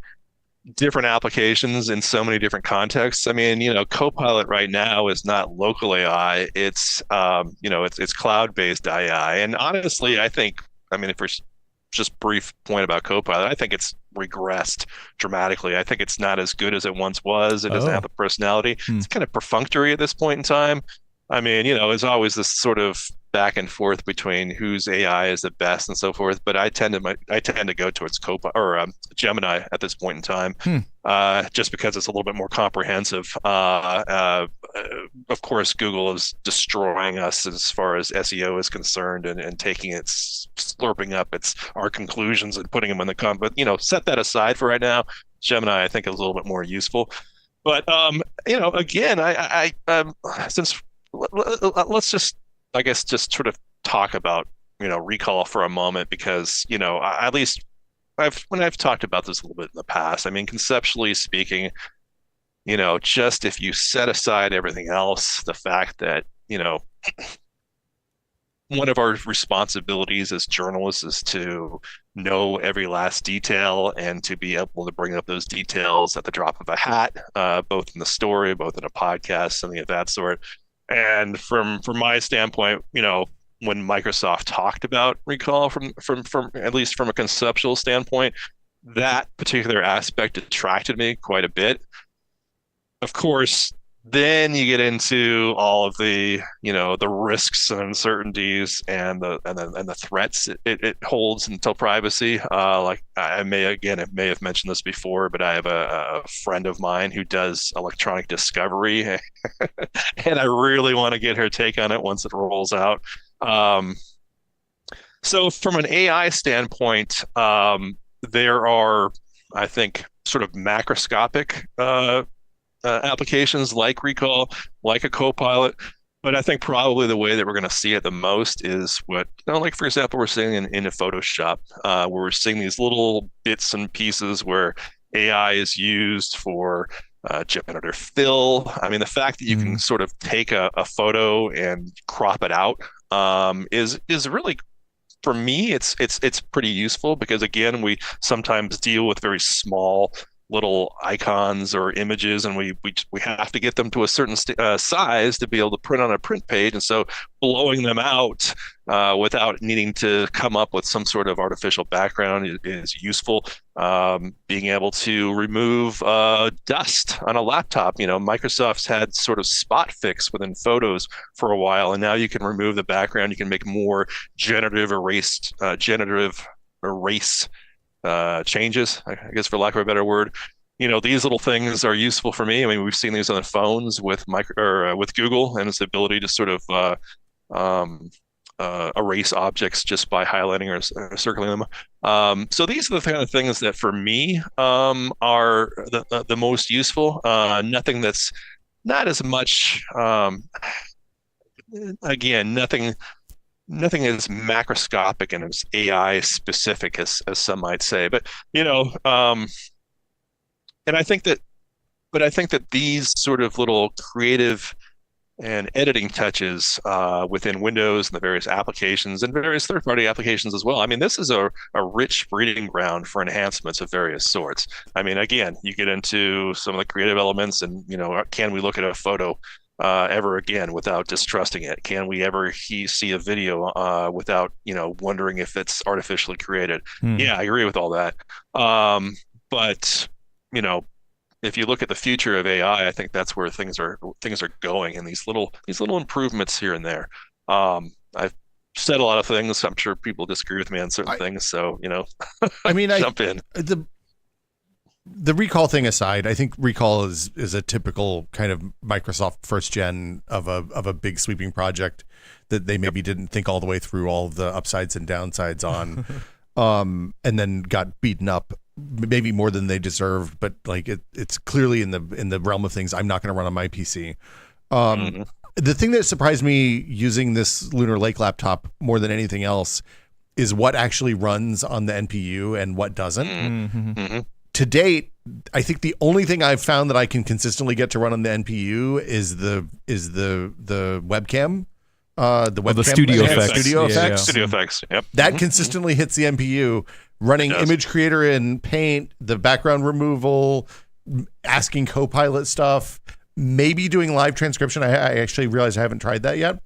[SPEAKER 4] different applications in so many different contexts. I mean, CoPilot right now is not local AI. It's it's cloud-based AI. And honestly, if we're just brief point about CoPilot, I think it's regressed dramatically. I think it's not as good as it once was. It doesn't have the personality. It's kind of perfunctory at this point in time. I mean, there's always this sort of back and forth between whose AI is the best and so forth. But I tend to go towards Gemini at this point in time, just because it's a little bit more comprehensive. Of course, Google is destroying us as far as SEO is concerned, and taking it, slurping up our conclusions and putting them in the But set that aside for right now. Gemini, I think, is a little bit more useful. But again, let's just, I guess, just sort of talk about Recall for a moment, because at least when I've talked about this a little bit in the past, I mean, conceptually speaking, just if you set aside everything else, the fact that one of our responsibilities as journalists is to know every last detail and to be able to bring up those details at the drop of a hat, both in the story, both in a podcast, something of that sort. And from my standpoint, when Microsoft talked about Recall, from at least from a conceptual standpoint, that particular aspect attracted me quite a bit. Of course, then you get into all of the the risks and uncertainties and the threats it holds until privacy. Like I may have mentioned this before, but I have a friend of mine who does electronic discovery, and I really want to get her take on it once it rolls out. So from an AI standpoint, there are, I think, sort of macroscopic applications like Recall, like a CoPilot, But I think probably the way that we're going to see it the most is what, like for example, we're seeing in a Photoshop, where we're seeing these little bits and pieces where AI is used for generative fill. I mean, the fact that you can sort of take a photo and crop it out is really, for me, it's pretty useful, because again, we sometimes deal with very small little icons or images, and we have to get them to a certain size to be able to print on a print page. And so blowing them out without needing to come up with some sort of artificial background is useful. Being able to remove dust on a laptop. Microsoft's had sort of spot fix within Photos for a while, and now you can remove the background. You can make more generative erase changes, I guess, for lack of a better word. These little things are useful for me. I mean, we've seen these on the phones with with Google, and its ability to sort of erase objects just by highlighting or circling them. So these are the kind of things that for me are the most useful. Nothing that's not as much, again, nothing as macroscopic and as AI specific as some might say. But and I think that these sort of little creative and editing touches within Windows and the various applications and various third-party applications as well. I mean, this is a rich breeding ground for enhancements of various sorts. I mean, again, you get into some of the creative elements, and can we look at a photo ever again without distrusting it? Can we ever see a video without wondering if it's artificially created? Yeah, I agree with all that. But if you look at the future of AI, I think that's where things are going, and these little improvements here and there. I've said a lot of things. I'm sure people disagree with me on certain things, so
[SPEAKER 2] I mean,
[SPEAKER 4] jump in.
[SPEAKER 2] The recall thing aside, I think recall is a typical kind of Microsoft first gen of a big sweeping project that they maybe didn't think all the way through all of the upsides and downsides on, and then got beaten up maybe more than they deserved. But like it's clearly in the realm of things I'm not going to run on my PC. The thing that surprised me using this Lunar Lake laptop more than anything else is what actually runs on the NPU and what doesn't. To date, I think the only thing I've found that I can consistently get to run on the NPU is the webcam, the
[SPEAKER 1] Studio Effects.
[SPEAKER 2] Studio Effects.
[SPEAKER 4] Studio Effects. Yep.
[SPEAKER 2] That consistently hits the NPU. Running Image Creator in Paint, the background removal, asking CoPilot stuff, maybe doing live transcription. I actually realized I haven't tried that yet.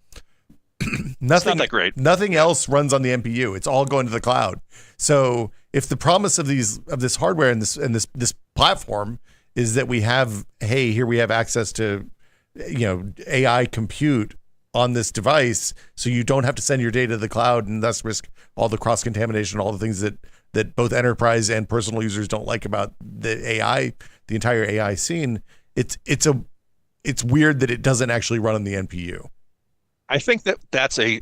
[SPEAKER 2] Nothing,
[SPEAKER 4] it's not that great.
[SPEAKER 2] Nothing else runs on the NPU. It's all going to the cloud. So if the promise of this hardware and this platform is that we have access to AI compute on this device, so you don't have to send your data to the cloud and thus risk all the cross contamination, all the things that both enterprise and personal users don't like about the entire AI scene. It's weird that it doesn't actually run on the NPU.
[SPEAKER 4] I think that's a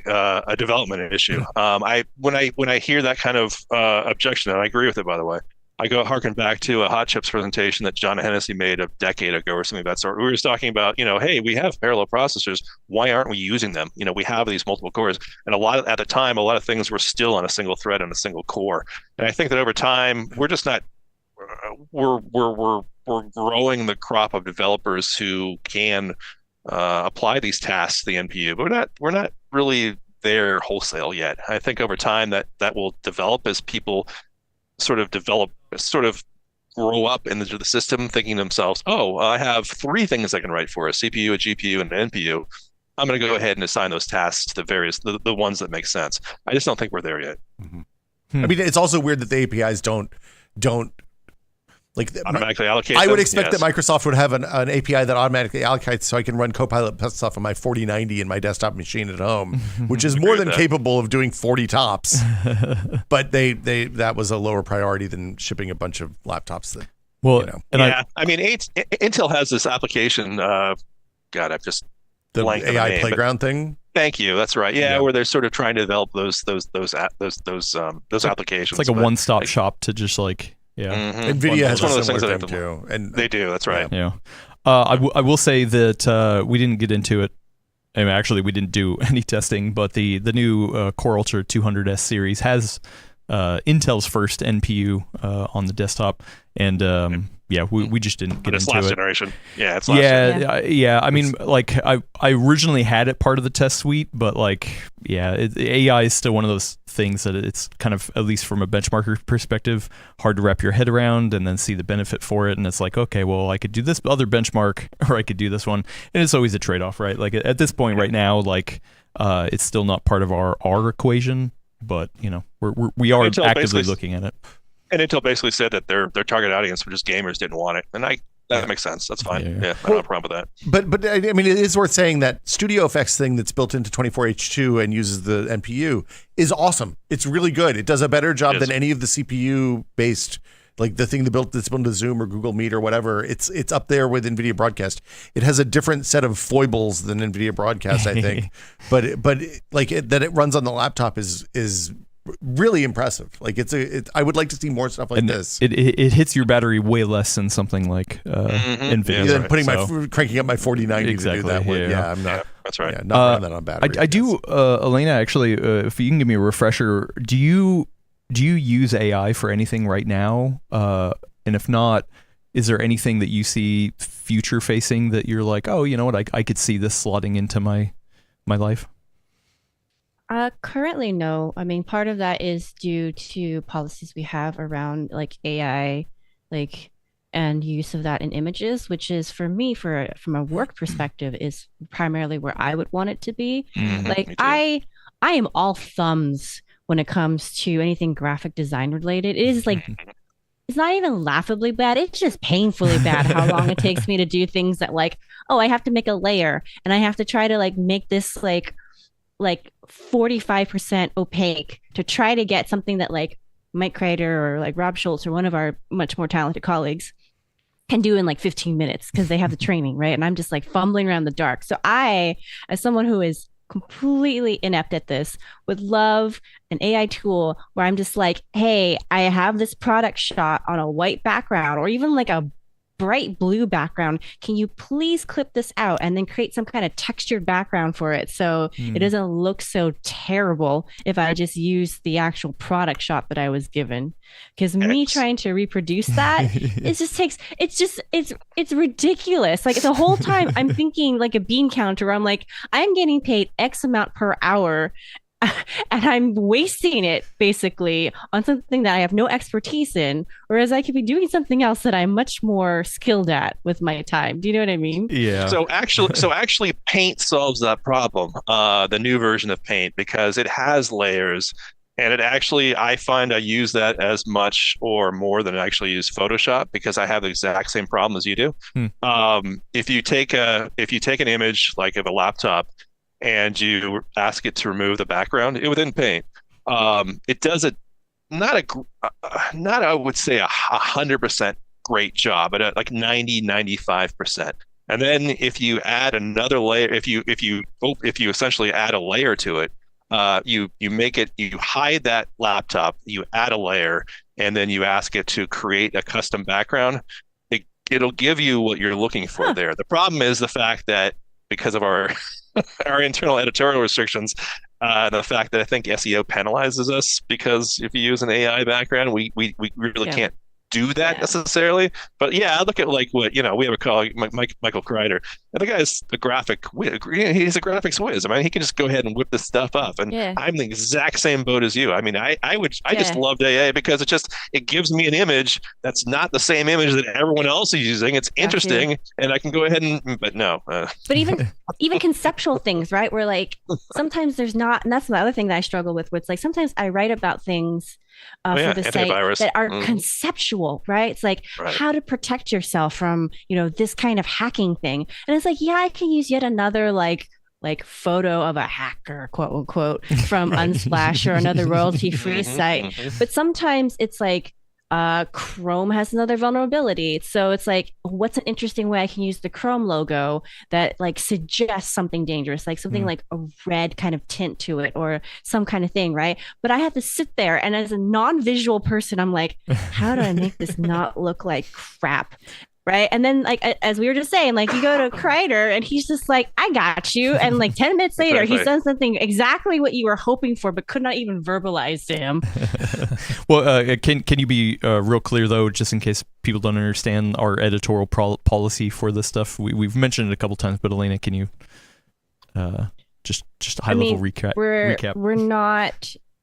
[SPEAKER 4] development issue. When I hear that kind of objection, and I agree with it, by the way, I go harken back to a Hot Chips presentation that John Hennessy made a decade ago or something of that sort. We were just talking about, hey, we have parallel processors. Why aren't we using them? We have these multiple cores, and at the time, a lot of things were still on a single thread and a single core. And I think that over time, we're just not. We're growing the crop of developers who can apply these tasks to the NPU, but we're not really there wholesale yet. I think over time that will develop as people sort of grow up into the system, thinking to themselves, oh, I have three things I can write for: a CPU, a GPU, and an NPU. I'm going to go ahead and assign those tasks to the ones that make sense. I just don't think we're there yet.
[SPEAKER 2] I mean, it's also weird that the APIs don't like
[SPEAKER 4] automatically allocate.
[SPEAKER 2] I would expect that Microsoft would have an API that automatically allocates, so I can run Copilot stuff on my 4090 in my desktop machine at home, which is more than capable of doing 40 tops. But that was a lower priority than shipping a bunch of laptops. That
[SPEAKER 4] I mean, Intel has this application. God, I've just
[SPEAKER 2] the
[SPEAKER 4] blanked
[SPEAKER 2] AI
[SPEAKER 4] name,
[SPEAKER 2] playground thing.
[SPEAKER 4] Thank you. That's right. Yeah, where they're sort of trying to develop those applications.
[SPEAKER 1] It's like a one-stop shop to just like. Yeah,
[SPEAKER 2] NVIDIA has
[SPEAKER 4] one of those
[SPEAKER 2] things
[SPEAKER 4] things
[SPEAKER 2] too, and
[SPEAKER 4] they do. That's right.
[SPEAKER 1] Yeah, I will say that we didn't get into it and actually we didn't do any testing, but the new Core Ultra 200S series has Intel's first NPU on the desktop, and we just didn't get
[SPEAKER 4] it's
[SPEAKER 1] into
[SPEAKER 4] last
[SPEAKER 1] it.
[SPEAKER 4] generation. Yeah, it's last generation.
[SPEAKER 1] Yeah. I mean, like I originally had it part of the test suite, but like, AI is still one of those things that it's kind of, at least from a benchmarker perspective, hard to wrap your head around and then see the benefit for it. And it's like, okay, well, I could do this other benchmark or I could do this one, and it's always a trade-off, right? Like at this point right now, like it's still not part of our equation, but you know, we are actively looking at it.
[SPEAKER 4] And Intel basically said that their target audience were just gamers, didn't want it, and that makes sense. That's fine. Yeah, I don't have a problem with that.
[SPEAKER 2] But I mean, it is worth saying that Studio Effects thing that's built into 24H2 and uses the NPU is awesome. It's really good. It does a better job than any of the CPU based, like the thing that's built into Zoom or Google Meet or whatever. It's up there with NVIDIA Broadcast. It has a different set of foibles than NVIDIA Broadcast, I think. but that it runs on the laptop is really impressive. Like I would like to see more stuff like this.
[SPEAKER 1] It hits your battery way less than something like NVIDIA.
[SPEAKER 2] Than putting cranking up my 4090 to do that. I'm not.
[SPEAKER 4] That's right.
[SPEAKER 2] Not running that on battery.
[SPEAKER 1] I do, Elena. Actually, if you can give me a refresher, do you use AI for anything right now? And if not, is there anything that you see future facing that you're like, oh, you know what, I could see this slotting into my life?
[SPEAKER 3] Currently, no. I mean, part of that is due to policies we have around like AI, like, and use of that in images, which is for me, from a work perspective, is primarily where I would want it to be. Like, I am all thumbs when it comes to anything graphic design related. It is like, it's not even laughably bad. It's just painfully bad how long it takes me to do things that, like, oh, I have to make a layer and I have to try to like make this like 45% opaque to try to get something that like Mike Kreider or like Rob Schultz or one of our much more talented colleagues can do in like 15 minutes because they have the training, right? And I'm just like fumbling around the dark. So I, as someone who is completely inept at this, would love an AI tool where I'm just like, hey, I have this product shot on a white background or even like a bright blue background. Can you please clip this out and then create some kind of textured background for it so it doesn't look so terrible if I just use the actual product shot that I was given? Because me trying to reproduce that, it's ridiculous. Like the whole time I'm thinking like a bean counter. I'm like, I'm getting paid X amount per hour and I'm wasting it basically on something that I have no expertise in, whereas I could be doing something else that I'm much more skilled at with my time. Do you know what I mean?
[SPEAKER 1] Yeah.
[SPEAKER 4] So actually Paint solves that problem, the new version of Paint, because it has layers, and it actually, I find I use that as much or more than I actually use Photoshop, because I have the exact same problem as you do. If you take an image like of a laptop and you ask it to remove the background, within Paint, it does it not I would say 100% great job, but like 95%. And then if you add another layer, if you essentially add a layer to it, you hide that laptop, you add a layer, and then you ask it to create a custom background. It'll give you what you're looking for there. The problem is the fact that because of our internal editorial restrictions, the fact that I think SEO penalizes us, because if you use an AI background, we really can't do that necessarily. But I look at like what, we have a colleague, Michael Kreider, and the guy's a he's a graphics whiz. I mean, he can just go ahead and whip this stuff up, and I'm the exact same boat as you. I mean, I just loved AI because it gives me an image that's not the same image that everyone else is using. It's interesting, and I can go ahead but no.
[SPEAKER 3] But even conceptual things, right? Where like sometimes there's not, and that's the other thing that I struggle with, where it's like sometimes I write about things for the site that are conceptual, right? It's like how to protect yourself from, this kind of hacking thing. And it's like, I can use yet another like photo of a hacker, quote unquote, from Unsplash or another royalty-free site. But sometimes it's like Chrome has another vulnerability. So it's like, what's an interesting way I can use the Chrome logo that like suggests something dangerous, like something like a red kind of tint to it or some kind of thing, right? But I have to sit there, and as a non-visual person, I'm like, how do I make this not look like crap? right? And then like as we were just saying, like you go to Kreider and he's just like, I got you. And like 10 minutes later, he's done something exactly what you were hoping for, but could not even verbalize to him.
[SPEAKER 1] Well, can you be real clear though, just in case people don't understand our editorial policy for this stuff? We've mentioned it a couple times, but Elena, can you just a high level recap?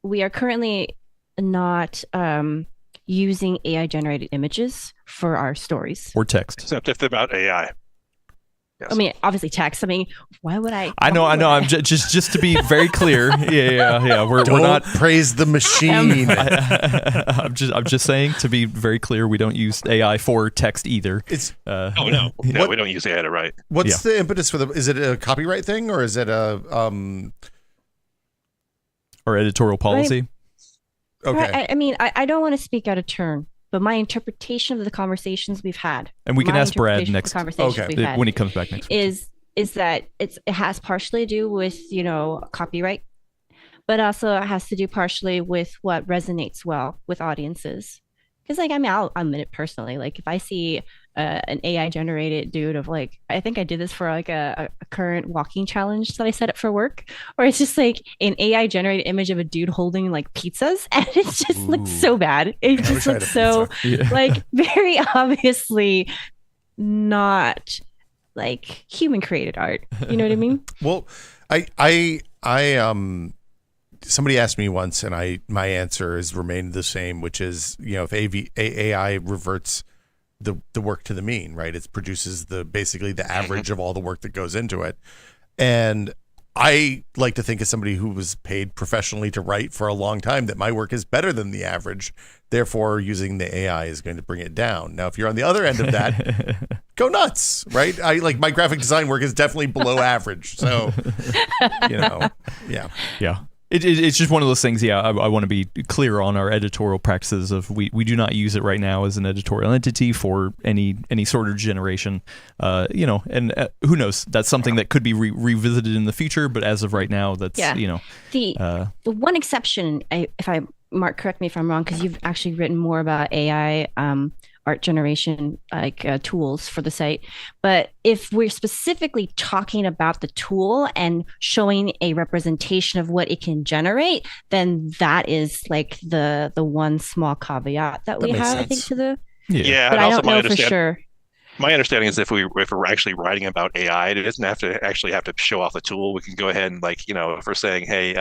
[SPEAKER 3] We are currently not using AI generated images for our stories
[SPEAKER 1] or text,
[SPEAKER 4] except if they're about AI. Yes.
[SPEAKER 3] I mean, obviously text. I mean, why would I?
[SPEAKER 1] I know. I'm just to be very clear. Yeah. We're not
[SPEAKER 2] praise the machine.
[SPEAKER 1] I'm just saying, to be very clear, we don't use AI for text either.
[SPEAKER 2] It's
[SPEAKER 4] no, we don't use AI to write.
[SPEAKER 2] What's the impetus for is it a copyright thing or is it a
[SPEAKER 1] or editorial policy?
[SPEAKER 2] Okay.
[SPEAKER 3] I mean, I don't want to speak out of turn, but my interpretation of the conversations we've had,
[SPEAKER 1] and we can ask Brad next.
[SPEAKER 3] When
[SPEAKER 1] he comes back next
[SPEAKER 3] week, is that it has partially to do with copyright, but also it has to do partially with what resonates well with audiences. Because like I'll admit it personally, like if I see an AI generated dude of like, I think I did this for like a current walking challenge that I set up for work, or it's just like an AI generated image of a dude holding like pizzas, and it just looks so bad. It just looks so like very obviously not like human created art. You know what I mean?
[SPEAKER 2] Well, I somebody asked me once, and my answer has remained the same, which is, if AI reverts the work to the mean, right? It produces basically the average of all the work that goes into it. And I like to think, as somebody who was paid professionally to write for a long time, that my work is better than the average. Therefore, using the AI is going to bring it down. Now, if you're on the other end of that, go nuts, right? My graphic design work is definitely below average. So, yeah.
[SPEAKER 1] It's just one of those things. I want to be clear on our editorial practices of we do not use it right now as an editorial entity for any sort of generation, and who knows, that's something that could be revisited in the future, but as of right now, that's
[SPEAKER 3] the one exception, Mark, correct me if I'm wrong, because you've actually written more about AI art generation tools for the site. But if we're specifically talking about the tool and showing a representation of what it can generate, then that is like the one small caveat that we have, sense. I think, to the but I don't know for sure.
[SPEAKER 4] My understanding is if we're actually writing about AI, it doesn't have to show off the tool. We can go ahead and if we're saying, hey,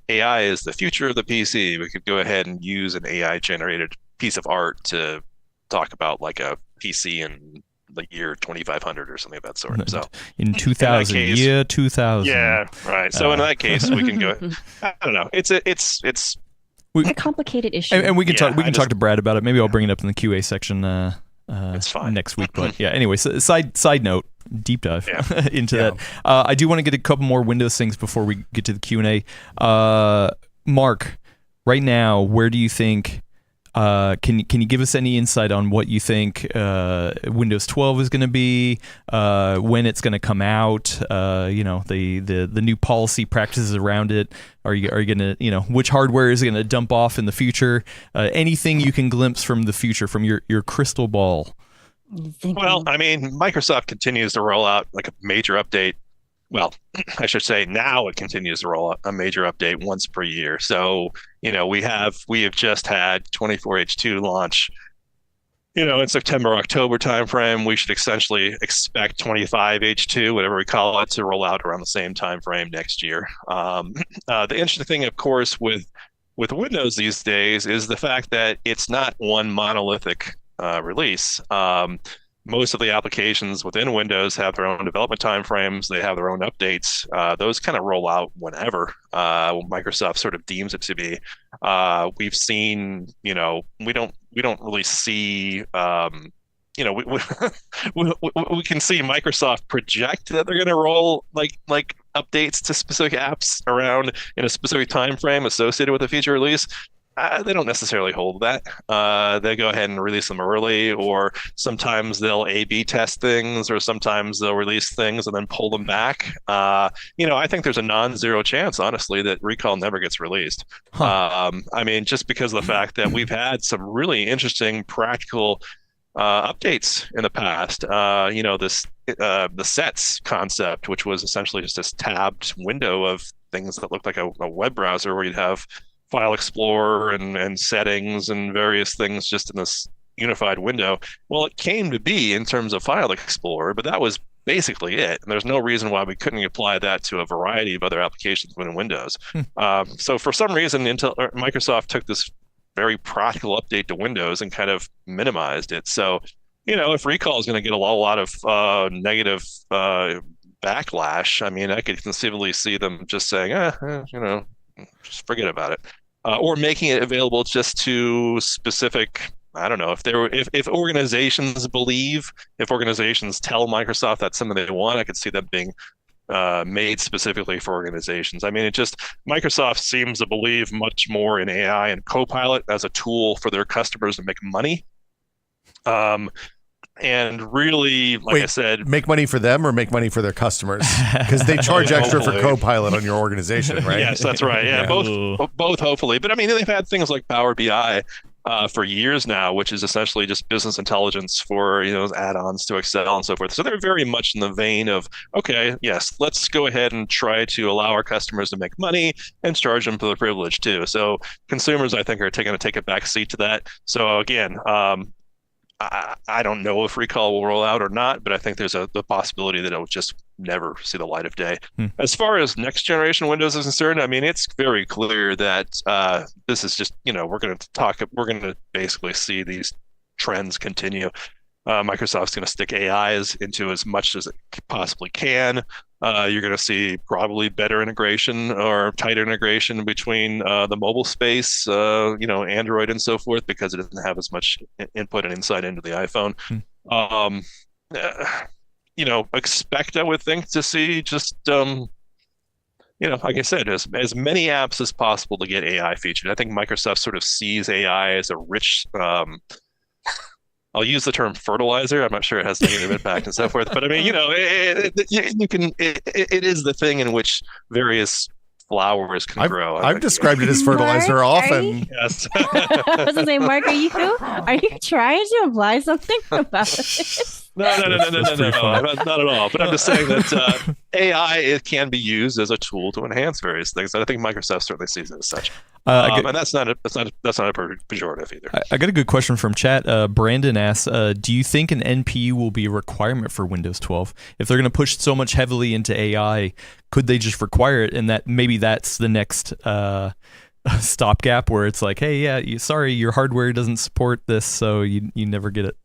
[SPEAKER 4] AI is the future of the PC, we could go ahead and use an AI generated piece of art to talk about like a PC in the year 2500 or something of that sort. So
[SPEAKER 1] in 2000, year 2000.
[SPEAKER 4] Yeah, right. So in that case, we can go. I don't know. It's a
[SPEAKER 3] complicated issue,
[SPEAKER 1] and we can talk to Brad about it. Maybe I'll bring it up in the QA section.
[SPEAKER 4] It's fine
[SPEAKER 1] next week. But yeah. Anyway, so side note, deep dive into that. I do want to get a couple more Windows things before we get to the Q&A. Mark, right now, where do you think? Can you give us any insight on what you think Windows 12 is going to be, when it's going to come out? The new policy practices around it. Are you going to which hardware is going to dump off in the future? Anything you can glimpse from the future from your crystal ball?
[SPEAKER 4] Well, I mean, Microsoft continues to roll out like a major update. Well, I should say now it continues to roll out a major update once per year. So, we have just had 24H2 launch, in September, October timeframe. We should essentially expect 25H2, whatever we call it, to roll out around the same timeframe next year. The interesting thing, of course, with Windows these days is the fact that it's not one monolithic release. Most of the applications within Windows have their own development timeframes. They have their own updates. Those kind of roll out whenever Microsoft sort of deems it to be. We've seen, we don't really see, we can see Microsoft project that they're going to roll like updates to specific apps around in a specific time frame associated with a feature release. They don't necessarily hold that. They go ahead and release them early, or sometimes they'll A/B test things, or sometimes they'll release things and then pull them back. I think there's a non-zero chance, honestly, that Recall never gets released. I mean, just because of the fact that we've had some really interesting practical updates in the past. This the sets concept, which was essentially just this tabbed window of things that looked like a web browser where you'd have File Explorer and settings and various things just in this unified window. Well, it came to be in terms of File Explorer, but that was basically it. And there's no reason why we couldn't apply that to a variety of other applications within Windows. So for some reason, Microsoft took this very practical update to Windows and kind of minimized it. So, if Recall is going to get a lot of negative backlash, I mean, I could conceivably see them just saying, just forget about it, or making it available just to specific. I don't know if organizations tell Microsoft that's something they want, I could see that being made specifically for organizations. I mean, Microsoft seems to believe much more in AI and CoPilot as a tool for their customers to make money. And really, I said,
[SPEAKER 2] make money for them or make money for their customers, because they charge extra for CoPilot on your organization, right?
[SPEAKER 4] Yes, that's right. Yeah, both hopefully. But I mean, they've had things like Power BI for years now, which is essentially just business intelligence for add-ons to Excel and so forth. So they're very much in the vein of, okay, yes, let's go ahead and try to allow our customers to make money and charge them for the privilege too. So consumers, I think, are going to take a back seat to that. So again, I don't know if Recall will roll out or not, but I think there's the possibility that it will just never see the light of day. As far as next generation Windows is concerned, I mean, it's very clear that this is just, we're going to basically see these trends continue. Microsoft's going to stick AIs into as much as it possibly can. You're going to see probably better integration or tighter integration between the mobile space, Android and so forth, because it doesn't have as much input and insight into the iPhone. Expect, I would think, to see just, like I said, as many apps as possible to get AI featured. I think Microsoft sort of sees AI as a rich, I'll use the term fertilizer. I'm not sure it has negative impact and so forth, but I mean, it is the thing in which various flowers can grow.
[SPEAKER 2] I've described it as fertilizer
[SPEAKER 3] Mark,
[SPEAKER 2] often.
[SPEAKER 4] Yes.
[SPEAKER 3] I was gonna say, Mark, are you trying to imply something about this?
[SPEAKER 4] No, not at all. But I'm just saying that AI can be used as a tool to enhance various things. And I think Microsoft certainly sees it as such. And that's not a pejorative either.
[SPEAKER 1] I got a good question from chat. Brandon asks, do you think an NPU will be a requirement for Windows 12? If they're going to push so much heavily into AI, could they just require it? And that maybe that's the next stopgap where it's like, hey, sorry, your hardware doesn't support this, so you never get it.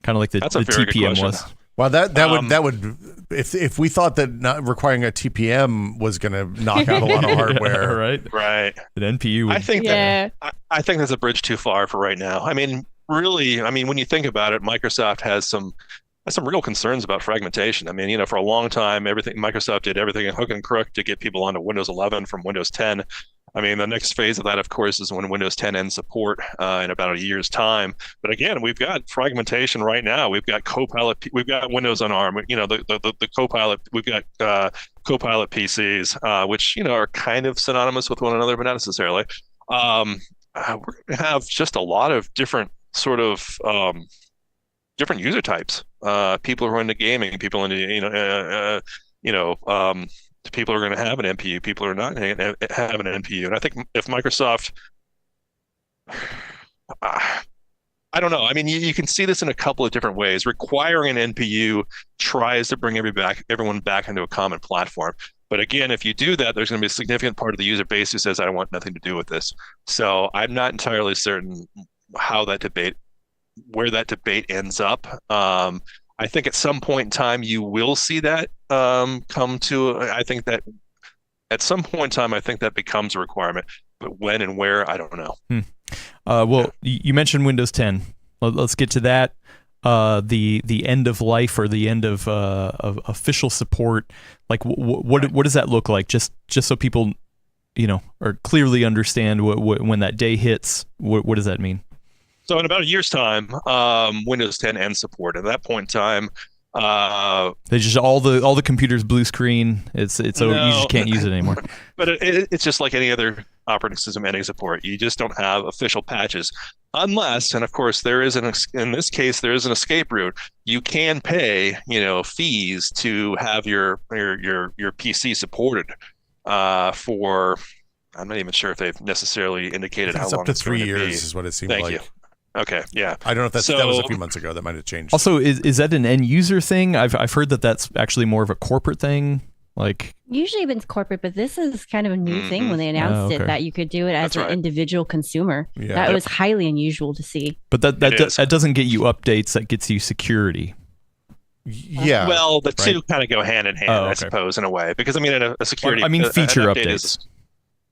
[SPEAKER 1] Kind of like the TPM was.
[SPEAKER 2] Well, that would if we thought that not requiring a TPM was going to knock out a lot of hardware,
[SPEAKER 4] right?
[SPEAKER 1] An NPU.
[SPEAKER 4] I think that's a bridge too far for right now. I mean, really, when you think about it, Microsoft has some real concerns about fragmentation. I mean, for a long time, Microsoft did everything hook and crook to get people onto Windows 11 from Windows 10. I mean, the next phase of that, of course, is when Windows 10 ends support in about a year's time. But again, we've got fragmentation right now. We've got Copilot. We've got Windows on ARM. The Copilot. We've got Copilot PCs, which are kind of synonymous with one another, but not necessarily. We're going to have just a lot of different sort of different user types. People who are into gaming. People into people are going to have an NPU, people are not going to have an NPU. And I think if Microsoft, I don't know. I mean, you can see this in a couple of different ways. Requiring an NPU tries to bring everyone back into a common platform. But again, if you do that, there's going to be a significant part of the user base who says, I want nothing to do with this. So I'm not entirely certain where that debate ends up. I think at some point in time you will see that come to. I think that at some point in time, I think that becomes a requirement. But when and where, I don't know.
[SPEAKER 1] You mentioned Windows 10. Let's get to that. The end of life or the end of official support. Like what does that look like? Just so people, or clearly understand when that day hits. What does that mean?
[SPEAKER 4] So in about a year's time, Windows 10 ends support. At that point in time,
[SPEAKER 1] they just all the computers blue screen. It's you just can't use it anymore.
[SPEAKER 4] But it's just like any other operating system ending support. You just don't have official patches, unless, and of course, there is in this case there is an escape route. You can pay fees to have your PC supported for. I'm not even sure if they've necessarily indicated how long
[SPEAKER 2] up to
[SPEAKER 4] it's going
[SPEAKER 2] 3
[SPEAKER 4] to be.
[SPEAKER 2] years is what it seemed
[SPEAKER 4] Thank
[SPEAKER 2] like.
[SPEAKER 4] you. Okay, yeah.
[SPEAKER 2] I don't know if that was a few months ago. That might have changed.
[SPEAKER 1] Also, is that an end user thing? I've heard that's actually more of a corporate thing. Like
[SPEAKER 3] usually it's corporate, but this is kind of a new thing when they announced it that you could do it as an individual consumer.
[SPEAKER 2] Yeah.
[SPEAKER 3] That was highly unusual to see.
[SPEAKER 1] But that doesn't get you updates. That gets you security.
[SPEAKER 2] Yeah.
[SPEAKER 4] Well, the two kind of go hand in hand, I suppose, in a way, because I mean, a security.
[SPEAKER 1] Feature updates.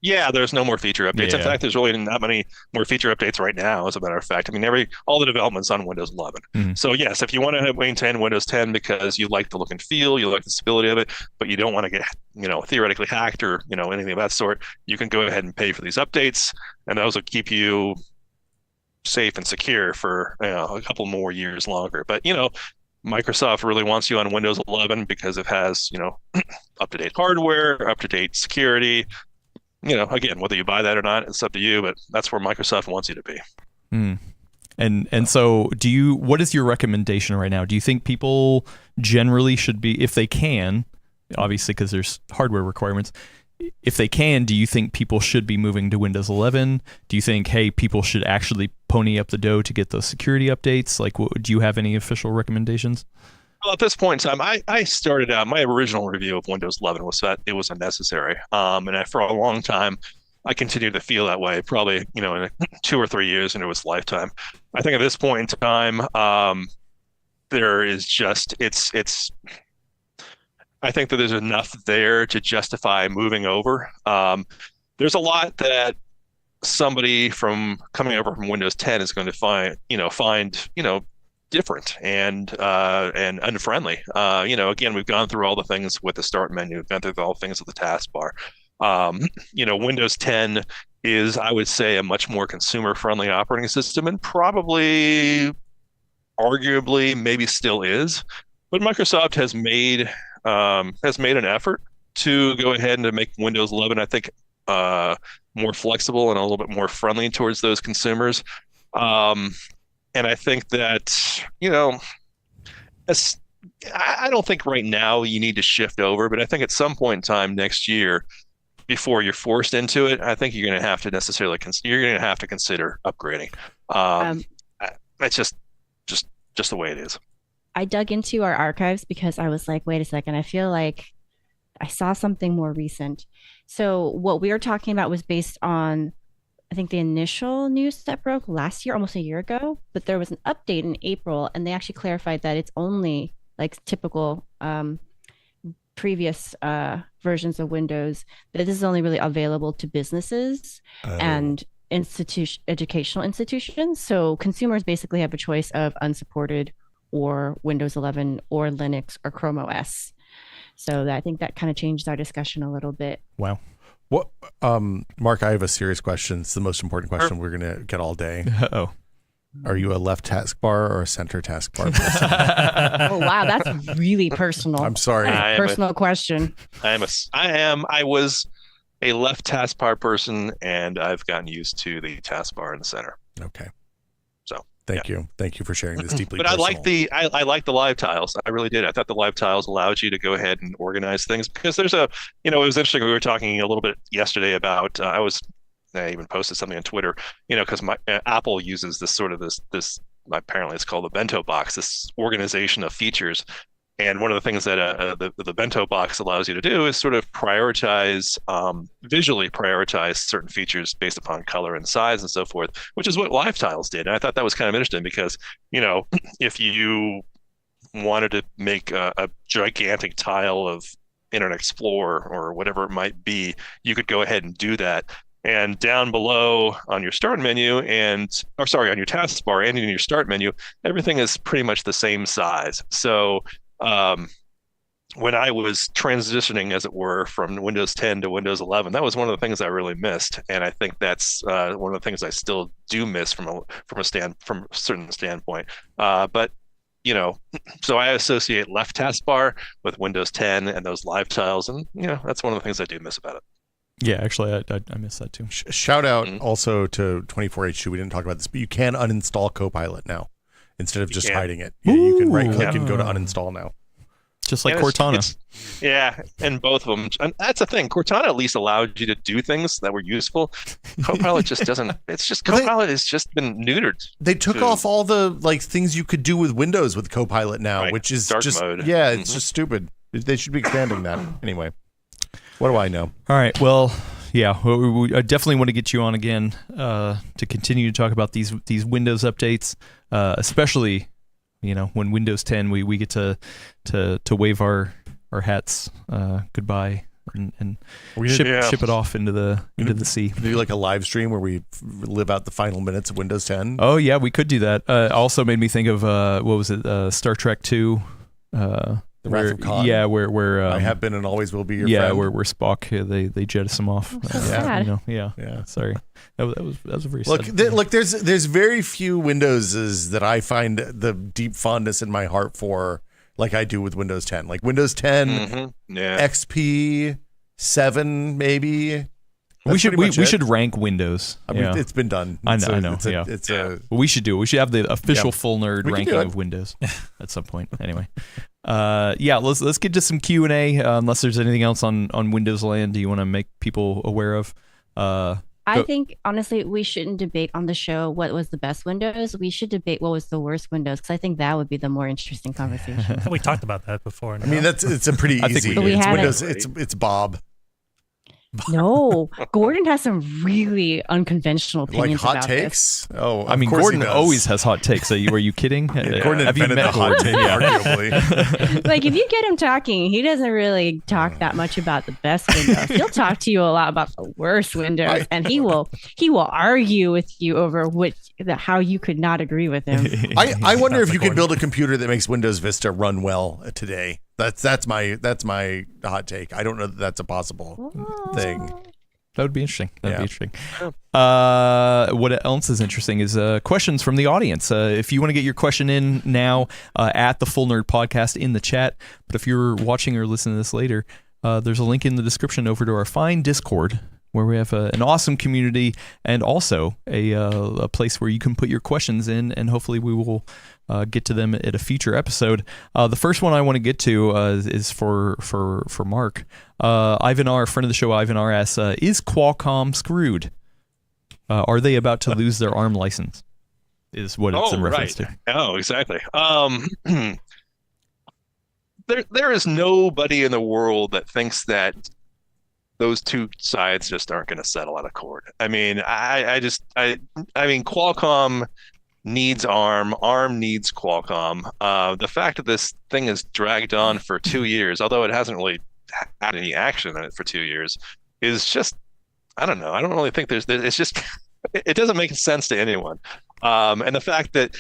[SPEAKER 4] Yeah, there's no more feature updates. In fact, there's really not many more feature updates right now, as a matter of fact. I mean, all the development's on Windows 11. So yes, if you want to maintain Windows 10 because you like the look and feel, you like the stability of it, but you don't want to get, theoretically hacked or, anything of that sort, you can go ahead and pay for these updates, and those will keep you safe and secure for a couple more years longer. But, Microsoft really wants you on Windows 11 because it has, up-to-date hardware, up-to-date security. Again, whether you buy that or not, it's up to you, but that's where Microsoft wants you to be.
[SPEAKER 1] And so what is your recommendation right now? Do you think people generally should be, if they can, obviously because there's hardware requirements, if they can, do you think people should be moving to Windows 11? Do you think, hey, people should actually pony up the dough to get those security updates? Like, do you have any official recommendations?
[SPEAKER 4] Well, at this point in time, I started out, my original review of Windows 11 was that it was unnecessary. And for a long time, I continued to feel that way, probably, in 2 or 3 years into its lifetime. I think at this point in time, there is just, I think that there's enough there to justify moving over. There's a lot that somebody coming over from Windows 10 is going to find different and unfriendly. Again, we've gone through all the things with the start menu, we've gone through all the things with the taskbar. Windows 10 is, I would say, a much more consumer-friendly operating system, and probably, arguably, maybe still is. But Microsoft has made an effort to go ahead and to make Windows 11, I think, more flexible and a little bit more friendly towards those consumers. And I think that, I don't think right now you need to shift over, but I think at some point in time next year, before you're forced into it, I think you're going to have to consider upgrading. That's just the way it is.
[SPEAKER 3] I dug into our archives because I was like, wait a second, I feel like I saw something more recent. So what we were talking about was based on, I think, the initial news that broke last year, almost a year ago, but there was an update in April, and they actually clarified that it's only like typical previous versions of Windows, that this is only really available to businesses and educational institutions. So consumers basically have a choice of unsupported or Windows 11 or Linux or Chrome OS. So I think that kind of changed our discussion a little bit.
[SPEAKER 2] Wow. What, Mark, I have a serious question. It's the most important question we're going to get all day.
[SPEAKER 1] Uh-oh.
[SPEAKER 2] Are you a left taskbar or a center taskbar person?
[SPEAKER 3] Oh, wow. That's really personal.
[SPEAKER 2] I'm sorry.
[SPEAKER 3] Personal question.
[SPEAKER 4] I was a left taskbar person, and I've gotten used to the taskbar in the center.
[SPEAKER 2] Okay.
[SPEAKER 4] So
[SPEAKER 2] Thank you for sharing this deeply.
[SPEAKER 4] But personal. I like the live tiles. I really did. I thought the live tiles allowed you to go ahead and organize things, because there's it was interesting. We were talking a little bit yesterday about, I even posted something on Twitter, because my Apple uses this apparently it's called the bento box, this organization of features. And one of the things that the bento box allows you to do is sort of visually prioritize certain features based upon color and size and so forth, which is what live tiles did. And I thought that was kind of interesting because, if you wanted to make a gigantic tile of Internet Explorer or whatever it might be, you could go ahead and do that. And down below on your start menu on your taskbar and in your start menu, everything is pretty much the same size. So when I was transitioning, as it were, from Windows 10 to Windows 11, that was one of the things I really missed, and I think that's one of the things I still do miss from a certain standpoint. But so I associate left taskbar with Windows 10 and those live tiles, and that's one of the things I do miss about it.
[SPEAKER 1] Yeah, actually, I missed that too.
[SPEAKER 2] Shout out also to 24H2. We didn't talk about this, but you can uninstall CoPilot now instead of just hiding it. Yeah, you can right click and go to uninstall now.
[SPEAKER 1] Just like Cortana.
[SPEAKER 4] Yeah, and both of them. And that's the thing. Cortana at least allowed you to do things that were useful. CoPilot just doesn't. It's just CoPilot has just been neutered.
[SPEAKER 2] They took off all the things you could do with Windows with CoPilot now, which is
[SPEAKER 4] dark
[SPEAKER 2] just
[SPEAKER 4] mode.
[SPEAKER 2] Yeah, it's just stupid. They should be expanding that anyway. What do I know?
[SPEAKER 1] All right. Well, yeah, I definitely want to get you on again to continue to talk about these Windows updates, especially when Windows 10 we get to wave our hats goodbye and ship it off into the sea.
[SPEAKER 2] Do like a live stream where we live out the final minutes of Windows 10.
[SPEAKER 1] Oh yeah, we could do that. Also made me think of what was it? Star Trek 2.
[SPEAKER 2] The Wrath of Khan.
[SPEAKER 1] Yeah, where
[SPEAKER 2] I have been and always will be your friend.
[SPEAKER 1] Yeah, where Spock they jettison him off.
[SPEAKER 3] Sad.
[SPEAKER 1] Yeah. Sorry, that was a very
[SPEAKER 2] look.
[SPEAKER 1] sad
[SPEAKER 2] Look, there's very few Windowses that I find the deep fondness in my heart for, like I do with Windows 10. Like Windows 10, XP 7, maybe.
[SPEAKER 1] We should rank Windows.
[SPEAKER 2] I mean, it's been done.
[SPEAKER 1] I know. We should do it. We should have the official full nerd ranking of Windows at some point. Anyway, let's get to some Q&A. Unless there's anything else on Windows Land, do you want to make people aware of?
[SPEAKER 3] I think honestly, we shouldn't debate on the show what was the best Windows. We should debate what was the worst Windows, because I think that would be the more interesting conversation.
[SPEAKER 5] We talked about that before.
[SPEAKER 2] I mean, it's a pretty easy. It's Windows. It's Bob.
[SPEAKER 3] No, Gordon has some really unconventional opinions
[SPEAKER 2] like hot
[SPEAKER 3] about
[SPEAKER 2] takes.
[SPEAKER 3] This.
[SPEAKER 2] Oh,
[SPEAKER 1] I mean, Gordon always has hot takes. Were you kidding?
[SPEAKER 2] Gordon invented the hot take, arguably.
[SPEAKER 3] Like if you get him talking, he doesn't really talk that much about the best Windows. He'll talk to you a lot about the worst Windows, and he will argue with you over how you could not agree with him.
[SPEAKER 2] I wonder if you could build a computer that makes Windows Vista run well today. That's my hot take. I don't know that that's a possible thing.
[SPEAKER 1] That would be interesting. That'd be interesting. What else is interesting is questions from the audience. If you want to get your question in now at the Full Nerd Podcast in the chat, but if you're watching or listening to this later, there's a link in the description over to our fine Discord, where we have an awesome community and also a place where you can put your questions in, and hopefully we will get to them at a future episode. The first one I want to get to is for Mark. Ivan R., friend of the show, Ivan R. asks, is Qualcomm screwed? Are they about to lose their ARM license? Is what it's in reference to.
[SPEAKER 4] Oh, exactly. There is nobody in the world that thinks that those two sides just aren't going to settle out of court. I mean, I mean, Qualcomm needs ARM needs Qualcomm. The fact that this thing is dragged on for 2 years, although it hasn't really had any action in it for 2 years, is just, I don't know. I don't really think it's just, it doesn't make sense to anyone. And the fact that,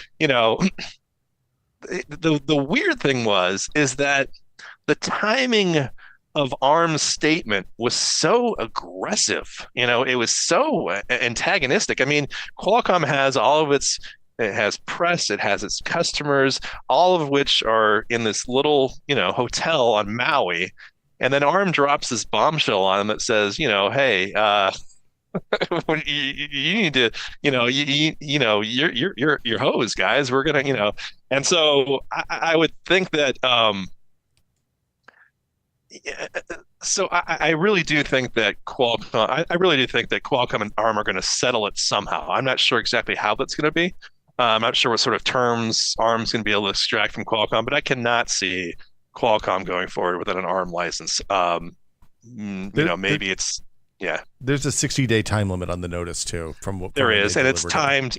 [SPEAKER 4] the weird thing is that the timing of ARM's statement was so aggressive. It was so antagonistic. I mean, Qualcomm has it has press, it has its customers, all of which are in this little, hotel on Maui. And then ARM drops this bombshell on them that says, hey, you need to, you're hosed, guys. We're gonna, and so I would think that. So I really do think that Qualcomm and ARM are going to settle it somehow. I'm not sure exactly how that's going to be. I'm not sure what sort of terms ARM's going to be able to extract from Qualcomm, but I cannot see Qualcomm going forward without an ARM license. Maybe it's. Yeah,
[SPEAKER 2] there's a 60-day time limit on the notice too. From
[SPEAKER 4] there is, and it's timed,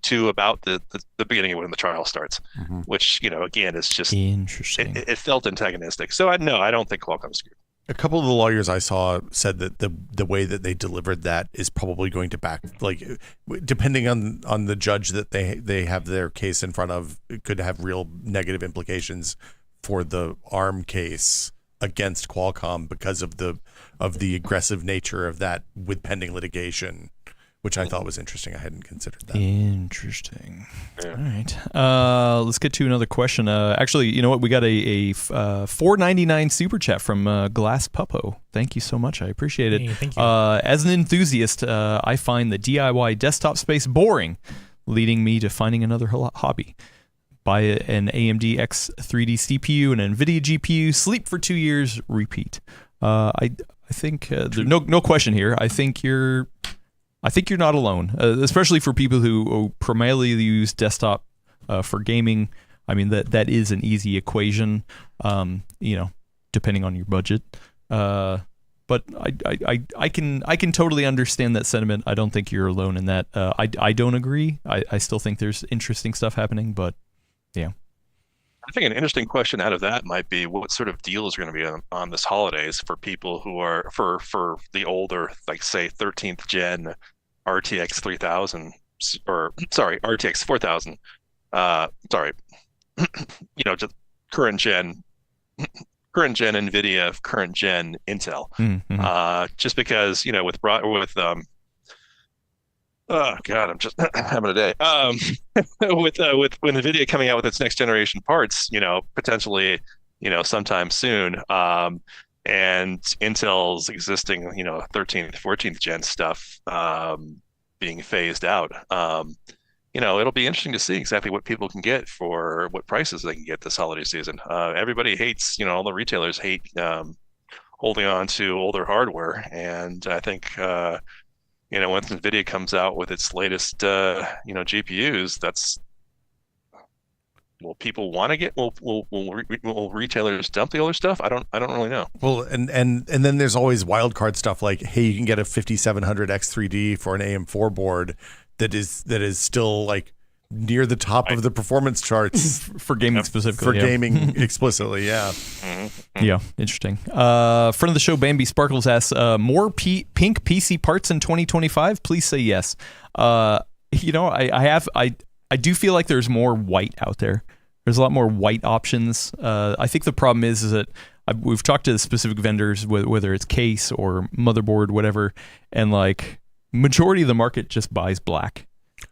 [SPEAKER 4] to about the beginning of when the trial starts, which again is just
[SPEAKER 1] interesting.
[SPEAKER 4] It felt antagonistic. So I don't think Qualcomm's screwed.
[SPEAKER 2] A couple of the lawyers I saw said that the way that they delivered that is probably going to depending on the judge that they have their case in front of, it could have real negative implications for the ARM case against Qualcomm because of the aggressive nature of that with pending litigation, which I thought was interesting. I hadn't considered that.
[SPEAKER 1] Interesting.
[SPEAKER 4] Yeah.
[SPEAKER 1] All right. Let's get to another question. Actually, you know what? We got a $4.99 super chat from Glass Puppo. Thank you so much. I appreciate it.
[SPEAKER 5] Hey, thank you.
[SPEAKER 1] As an enthusiast, I find the DIY desktop space boring, leading me to finding another hobby. Buy an AMD X3D CPU and an NVIDIA GPU, sleep for 2 years, repeat. I think there's no question here. I think you're not alone, especially for people who primarily use desktop for gaming. I mean, that is an easy equation, depending on your budget. But I can totally understand that sentiment. I don't think you're alone in that. I don't agree. I still think there's interesting stuff happening, but yeah.
[SPEAKER 4] I think an interesting question out of that might be what sort of deals are going to be on this holidays for people who are for the older, like say 13th gen RTX 3000 or sorry, RTX 4000. Just current gen NVIDIA, current gen Intel.
[SPEAKER 1] Mm-hmm.
[SPEAKER 4] Just because, oh God, I'm just having a day. With NVIDIA coming out with its next generation parts, potentially, sometime soon, and Intel's existing, 13th, 14th gen stuff being phased out. It'll be interesting to see exactly what people can get for what prices they can get this holiday season. Everybody hates, all the retailers hate holding on to older hardware, and I think. Once NVIDIA comes out with its latest, GPUs, will people want to get? Will retailers dump the older stuff? I don't really know.
[SPEAKER 2] Well, and then there's always wildcard stuff like, hey, you can get a 5700 X3D for an AM4 board that is still like near the top of the performance charts
[SPEAKER 1] for gaming specifically.
[SPEAKER 2] For gaming explicitly, yeah.
[SPEAKER 1] Mm-hmm. Yeah, interesting. Friend of the show, Bambi Sparkles asks, more pink PC parts in 2025? Please say yes. I do feel like there's more white out there. There's a lot more white options. I think the problem is that we've talked to specific vendors, whether it's case or motherboard, whatever, and like majority of the market just buys black.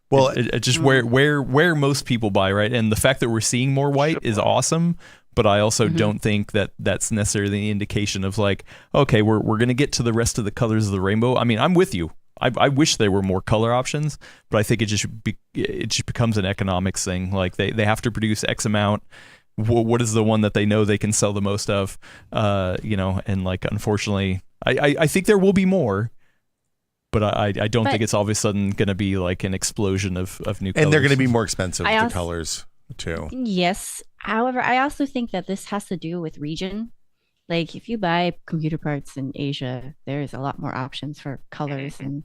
[SPEAKER 1] Well, it just where most people buy, right? And the fact that we're seeing more white is awesome, but I also don't think that that's necessarily an indication of like, okay, we're going to get to the rest of the colors of the rainbow. I mean, I'm with you. I wish there were more color options, but I think it just becomes an economics thing. Like they have to produce X amount. What is the one that they know they can sell the most of? And like, unfortunately, I think there will be more. But I don't think it's all of a sudden going to be like an explosion of new colors.
[SPEAKER 2] And they're going to be more expensive, the colors, too.
[SPEAKER 3] Yes. However, I also think that this has to do with region. Like, if you buy computer parts in Asia, there's a lot more options for colors and,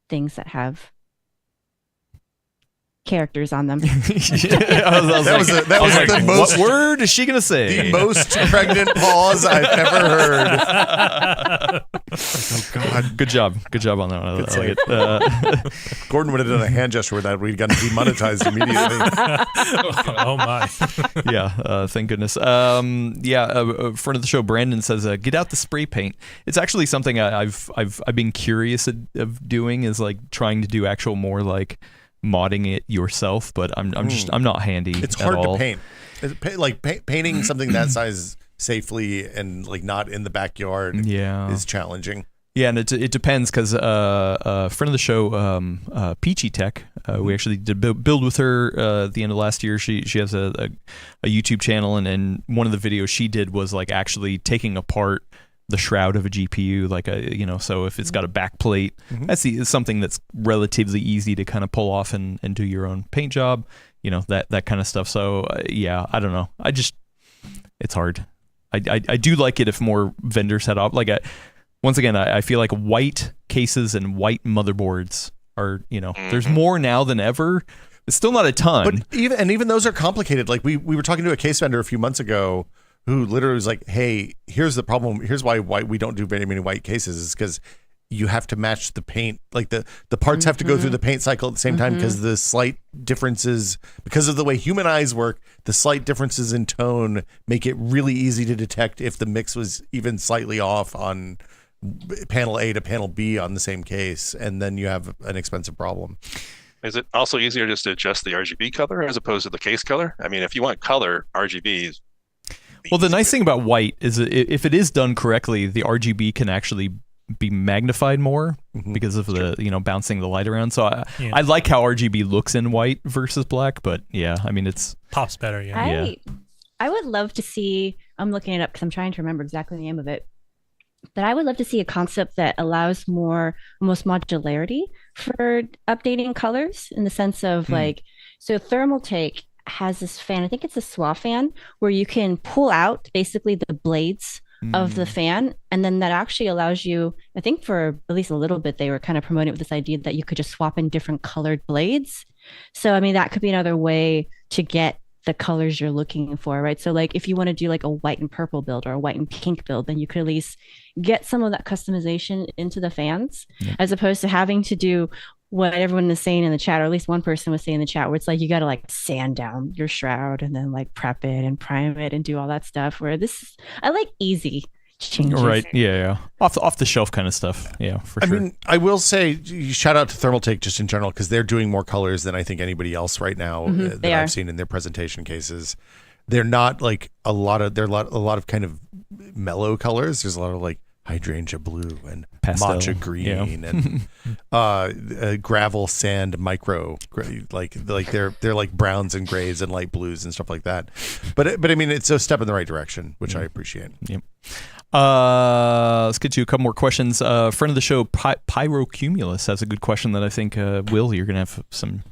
[SPEAKER 3] things that have characters on them.
[SPEAKER 2] That was the most.
[SPEAKER 1] What word is she gonna say?
[SPEAKER 2] The most pregnant pause I've ever heard. Oh God!
[SPEAKER 1] Good job on that one. I like it.
[SPEAKER 2] Gordon would have done a hand gesture with that. We'd gotten demonetized immediately.
[SPEAKER 5] Oh my!
[SPEAKER 1] Yeah, thank goodness. A friend of the show, Brandon says, "Get out the spray paint." It's actually something I've been curious of doing. Is like trying to do actual more like modding it yourself, but I'm not handy.
[SPEAKER 2] It's
[SPEAKER 1] at
[SPEAKER 2] hard
[SPEAKER 1] all.
[SPEAKER 2] to paint. Like painting something that size safely and like not in the backyard is challenging.
[SPEAKER 1] Yeah, and it depends because a friend of the show, Peachy Tech, we actually did build with her at the end of last year. She has a YouTube channel, and one of the videos she did was like actually taking apart the shroud of a GPU, like so if it's got a back plate, that's something that's relatively easy to kind of pull off and do your own paint job, that kind of stuff. So I don't know. It's hard. I do like it if more vendors had up. Like once again, I feel like white cases and white motherboards are, there's more now than ever. It's still not a ton,
[SPEAKER 2] but even those are complicated. Like we were talking to a case vendor a few months ago who literally was like, hey, here's the problem. Here's why we don't do very many white cases is because you have to match the paint. Like the parts have to go through the paint cycle at the same time because the slight differences, because of the way human eyes work, the slight differences in tone make it really easy to detect if the mix was even slightly off on panel A to panel B on the same case, and then you have an expensive problem.
[SPEAKER 4] Is it also easier just to adjust the RGB color as opposed to the case color? I mean, if you want color, RGB is
[SPEAKER 1] Well, the nice thing about white is that if it is done correctly, the RGB can actually be magnified more because of the bouncing the light around. So I like how RGB looks in white versus black, but yeah, I mean it's
[SPEAKER 5] pops better.
[SPEAKER 3] I would love to see. I'm looking it up because I'm trying to remember exactly the name of it. But I would love to see a concept that allows more almost modularity for updating colors in the sense of so Thermaltake has this fan, I think it's a SWA fan, where you can pull out basically the blades of the fan. And then that actually allows you, I think for at least a little bit, they were kind of promoting it with this idea that you could just swap in different colored blades. So, I mean, that could be another way to get the colors you're looking for, right? So like if you want to do like a white and purple build or a white and pink build, then you could at least get some of that customization into the fans as opposed to having to do what everyone is saying in the chat, or at least one person was saying in the chat, where it's like you got to like sand down your shroud and then like prep it and prime it and do all that stuff, where I like easy changes.
[SPEAKER 1] Right. Yeah. Off the shelf kind of stuff. Yeah, for sure.
[SPEAKER 2] I mean, I will say shout out to Thermaltake just in general, because they're doing more colors than I think anybody else right now that I've seen in their presentation cases. They're not like a lot of kind of mellow colors. There's a lot of like hydrangea blue and
[SPEAKER 1] pastel,
[SPEAKER 2] matcha green and gravel sand micro, like they're like browns and grays and light blues and stuff like that. But I mean, it's a step in the right direction, which I appreciate.
[SPEAKER 1] Yep. Let's get to a couple more questions. Friend of the show, Pyrocumulus, has a good question that I think Will, you're gonna have some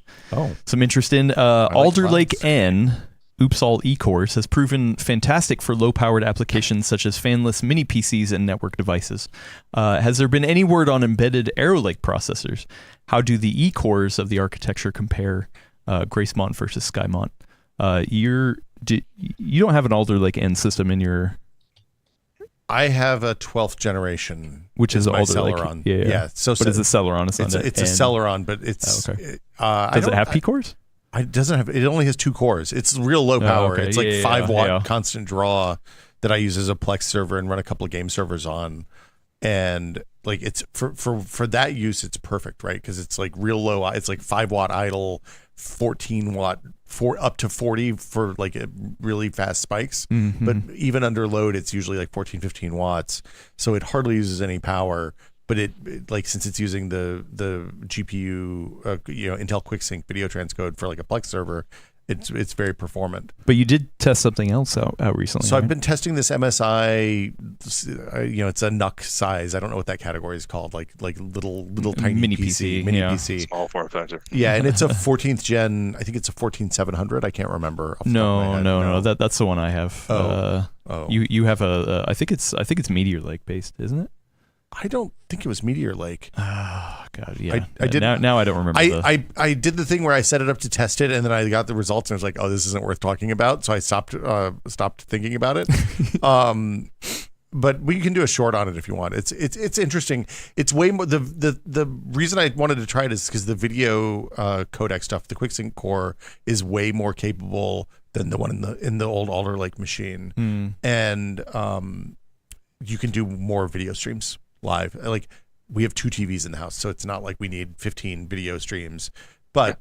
[SPEAKER 1] interest in. Alder Lake N. Oops All eCores has proven fantastic for low-powered applications such as fanless mini PCs and network devices. Has there been any word on embedded Arrow Lake processors? How do the eCores of the architecture compare Gracemont versus Skymont? You don't have an Alder Lake N system in your...
[SPEAKER 2] I have a 12th generation,
[SPEAKER 1] which is Alder
[SPEAKER 2] Celeron.
[SPEAKER 1] Lake. Yeah.
[SPEAKER 2] So,
[SPEAKER 1] but it's a Celeron. It's
[SPEAKER 2] a Celeron, but it's...
[SPEAKER 1] okay. Does it have P-cores?
[SPEAKER 2] It doesn't have. It only has 2 cores. It's real low power.
[SPEAKER 1] Okay.
[SPEAKER 2] It's like 5-watt constant draw that I use as a Plex server and run a couple of game servers on. And like it's for that use, it's perfect, right? Because it's like real low. It's like 5-watt idle, 14-watt, up to 40 for like really fast spikes. But even under load, it's usually like 14, 15 watts. So it hardly uses any power. But it like, since it's using the GPU, Intel QuickSync video transcode for like a Plex server, it's very performant.
[SPEAKER 1] But you did test something else out recently.
[SPEAKER 2] So I've been testing this MSI. It's a NUC size. I don't know what that category is called. Like little tiny
[SPEAKER 1] mini
[SPEAKER 2] PC,
[SPEAKER 1] PC.
[SPEAKER 4] Small form factor.
[SPEAKER 2] Yeah, and it's a 14th gen. I think it's a 14700. I can't remember.
[SPEAKER 1] No. That's the one I have.
[SPEAKER 2] Oh.
[SPEAKER 1] You have a. I think it's Meteor Lake based, isn't it?
[SPEAKER 2] I don't think it was Meteor Lake.
[SPEAKER 1] Oh God, yeah.
[SPEAKER 2] I did
[SPEAKER 1] now. I don't remember.
[SPEAKER 2] I did the thing where I set it up to test it, and then I got the results, and I was like, "Oh, this isn't worth talking about." So I stopped thinking about it. But we can do a short on it if you want. It's interesting. It's way more. The reason I wanted to try it is because the video codec stuff, the QuickSync core, is way more capable than the one in the old Alder Lake machine, and you can do more video streams live. Like we have 2 TVs in the house, so it's not like we need 15 video streams. But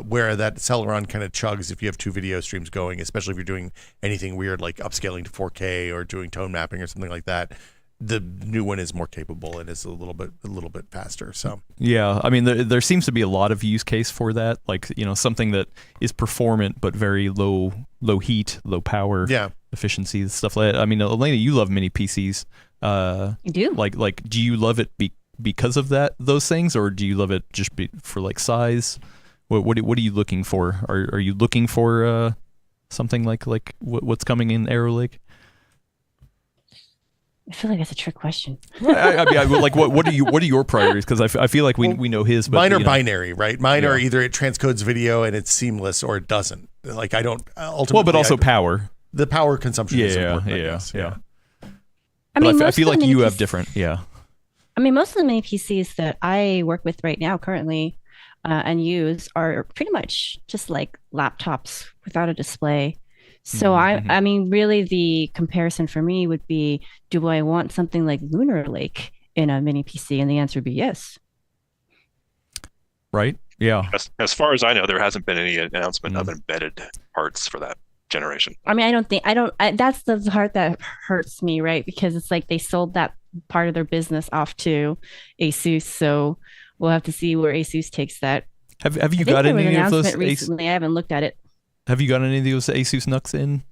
[SPEAKER 2] where that Celeron kind of chugs if you have 2 video streams going, especially if you're doing anything weird like upscaling to 4K or doing tone mapping or something like that, the new one is more capable and is a little bit faster. So
[SPEAKER 1] yeah, I mean there seems to be a lot of use case for that, like something that is performant but very low heat, low power, efficiency, stuff like that. I mean, Elena, you love mini PCs.
[SPEAKER 3] I do.
[SPEAKER 1] Like, do you love it because of those things, or do you love it just for like size? What are you looking for? Are you looking for something like what's coming in Arrow Lake?
[SPEAKER 3] I feel like that's a trick question.
[SPEAKER 1] I mean, like what are your priorities? Because I feel like we know his. But,
[SPEAKER 2] mine are binary, right? Mine are either it transcodes video and it's seamless, or it doesn't. Like I don't ultimately.
[SPEAKER 1] Well, but also power.
[SPEAKER 2] The power consumption is important.
[SPEAKER 1] Yeah.
[SPEAKER 3] I mean,
[SPEAKER 1] I feel like you have different. Yeah.
[SPEAKER 3] I mean, most of the mini PCs that I work with right now, currently, and use are pretty much just like laptops without a display. So I mean, really, the comparison for me would be, do I want something like Lunar Lake in a mini PC? And the answer would be yes.
[SPEAKER 1] Right? Yeah.
[SPEAKER 4] As far as I know, there hasn't been any announcement of embedded parts for that generation.
[SPEAKER 3] I mean, that's the part that hurts me, right? Because it's like they sold that part of their business off to ASUS. So we'll have to see where ASUS takes that.
[SPEAKER 1] Have you got any of those
[SPEAKER 3] recently? I haven't looked at it.
[SPEAKER 1] Have you got any of those ASUS NUCs in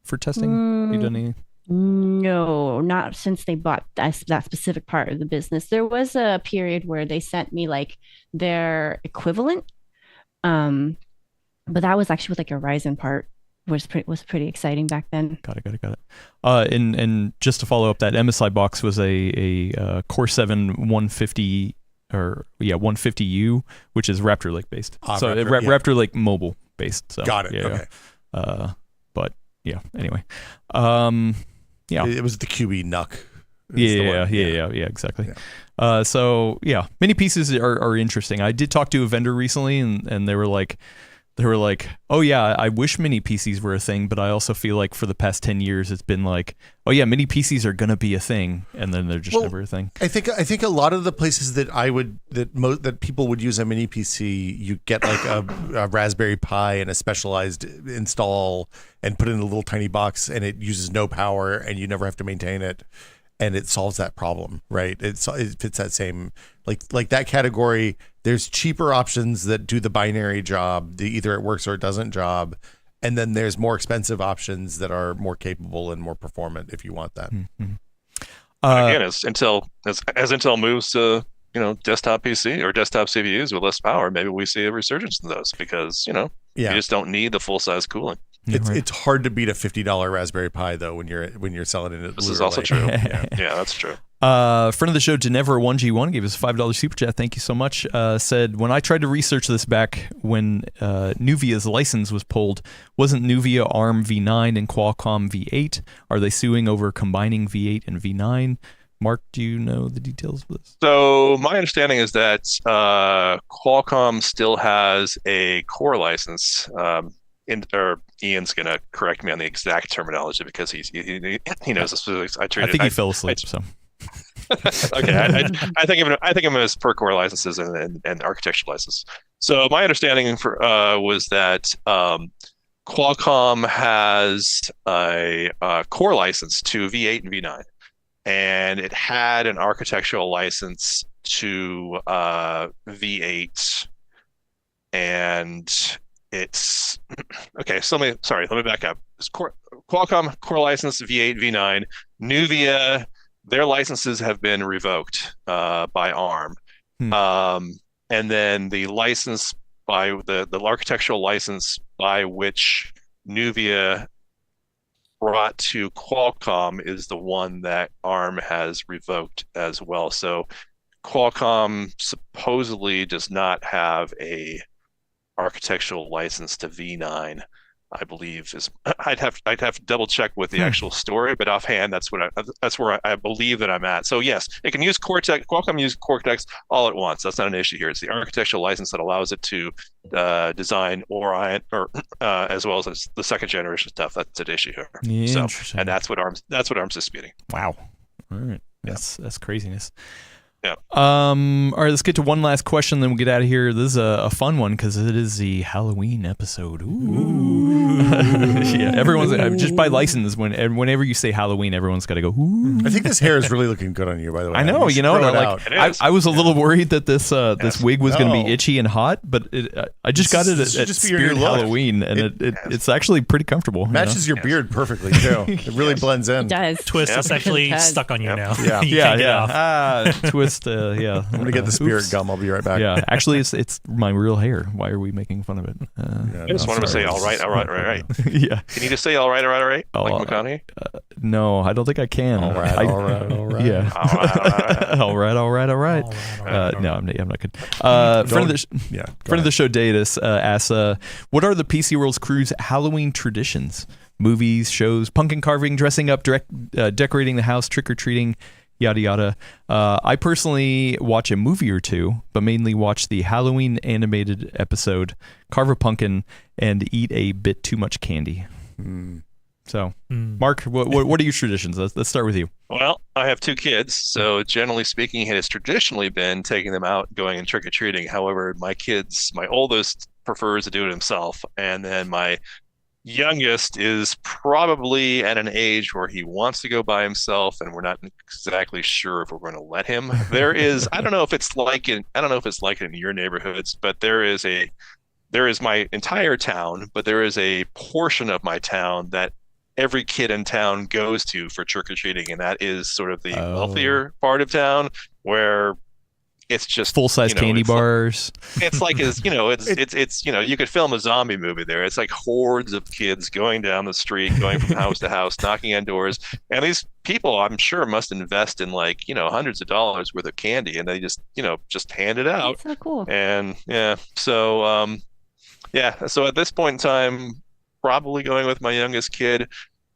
[SPEAKER 1] for testing? Have you done any?
[SPEAKER 3] No, not since they bought that specific part of the business. There was a period where they sent me like their equivalent, but that was actually with like a Ryzen part, was pretty exciting back then.
[SPEAKER 1] Got it. And just to follow up, that MSI box was a Core 7 150 150U, which is Raptor Lake based. Raptor Lake mobile based. So
[SPEAKER 2] got it. Okay.
[SPEAKER 1] But yeah. Anyway. Yeah.
[SPEAKER 2] It was the QE NUC.
[SPEAKER 1] Yeah, exactly. Yeah. So yeah, mini pieces are interesting. I did talk to a vendor recently, and they were like, oh yeah, I wish mini PCs were a thing, but I also feel like for the past 10 years it's been like, oh yeah, mini PCs are gonna be a thing, and then they're just never a thing.
[SPEAKER 2] I think a lot of the places that people would use a mini PC, you get like a Raspberry Pi and a specialized install, and put it in a little tiny box, and it uses no power, and you never have to maintain it. And it solves that problem, right? It fits that same, like that category. There's cheaper options that do the binary job, either it works or it doesn't job, and then there's more expensive options that are more capable and more performant if you want that.
[SPEAKER 4] Again, as Intel moves to desktop PC or desktop CPUs with less power, maybe we see a resurgence in those because you just don't need the full size cooling.
[SPEAKER 2] It's hard to beat a $50 Raspberry Pi though when you're selling it.
[SPEAKER 4] This is also true. Yeah, that's true.
[SPEAKER 1] Friend of the show, Geneva1G1 gave us a $5 super chat. Thank you so much. Said, when I tried to research this back when Nuvia's license was pulled, wasn't Nuvia ARM v9 and Qualcomm v8? Are they suing over combining v8 and v9? Mark, do you know the details of this?
[SPEAKER 4] So my understanding is that Qualcomm still has a core license. Ian's going to correct me on the exact terminology because he knows the specifics. I think
[SPEAKER 1] he fell asleep. So
[SPEAKER 4] okay, I think of him as per core licenses and architecture license. So my understanding was that Qualcomm has a core license to V8 and V9, and it had an architectural license to V8, and it's okay. So let me back up. Qualcomm core license V8, V9. Nuvia, their licenses have been revoked by ARM, and then the license by the architectural license by which Nuvia brought to Qualcomm is the one that ARM has revoked as well. So Qualcomm supposedly does not have a architectural license to V9, I believe. I'd have to double check with the actual story, but offhand, that's where I believe that I'm at. So yes, it can use Cortex. Qualcomm use Cortex all at once. That's not an issue here. It's the architectural license that allows it to design Orion or as well as the second generation stuff. That's an issue here.
[SPEAKER 1] Yeah,
[SPEAKER 4] and that's what ARM's disputing.
[SPEAKER 1] Wow. All right. That's craziness.
[SPEAKER 4] Yeah.
[SPEAKER 1] All right, let's get to one last question, then we'll get out of here. This is a fun one because it is the Halloween episode. Ooh. Yeah, everyone's just by license. Whenever you say Halloween, everyone's got to go. Ooh.
[SPEAKER 2] I think this hair is really looking good on you, by the way.
[SPEAKER 1] I know, I was a little worried that this wig was going to be itchy and hot, but I just got it at Spirit Halloween, and it's actually pretty comfortable.
[SPEAKER 2] Matches your beard perfectly too. It really blends in.
[SPEAKER 3] It does.
[SPEAKER 5] Twist is actually stuck on you now.
[SPEAKER 2] Yeah,
[SPEAKER 5] you can't get off.
[SPEAKER 1] Twist. Yeah,
[SPEAKER 2] I'm gonna get the spirit gum. I'll be right back.
[SPEAKER 1] Yeah, actually, it's my real hair. Why are we making fun of it?
[SPEAKER 4] I just wanted to say all right.
[SPEAKER 1] Yeah.
[SPEAKER 4] Can you just say all right, like McConaughey?
[SPEAKER 1] No, I don't think I can.
[SPEAKER 2] All right.
[SPEAKER 1] Yeah. All right. No, I'm not good. Friend of the show, Datus asks, what are the PC World's crew's Halloween traditions? Movies, shows, pumpkin carving, dressing up, decorating the house, trick or treating. Yada yada. I personally watch a movie or two, but mainly watch the Halloween animated episode, carve a pumpkin, and eat a bit too much candy. So, Mark, what are your traditions? Let's start with you.
[SPEAKER 4] Well, I have 2 kids, so generally speaking, it has traditionally been taking them out, going and trick-or-treating. However, my oldest prefers to do it himself, and then my youngest is probably at an age where he wants to go by himself, and we're not exactly sure if we're going to let him. I don't know if it's like it in your neighborhoods, but there is my entire town, but there is a portion of my town that every kid in town goes to for trick-or-treating, and that is sort of the wealthier part of town where it's just
[SPEAKER 1] full-size candy bars.
[SPEAKER 4] It's like it's you could film a zombie movie there. It's like hordes of kids going down the street, going from house to house, knocking on doors, and these people, I'm sure, must invest in hundreds of dollars worth of candy, and they just hand it out.
[SPEAKER 3] That's so cool.
[SPEAKER 4] And so so at this point in time, probably going with my youngest kid.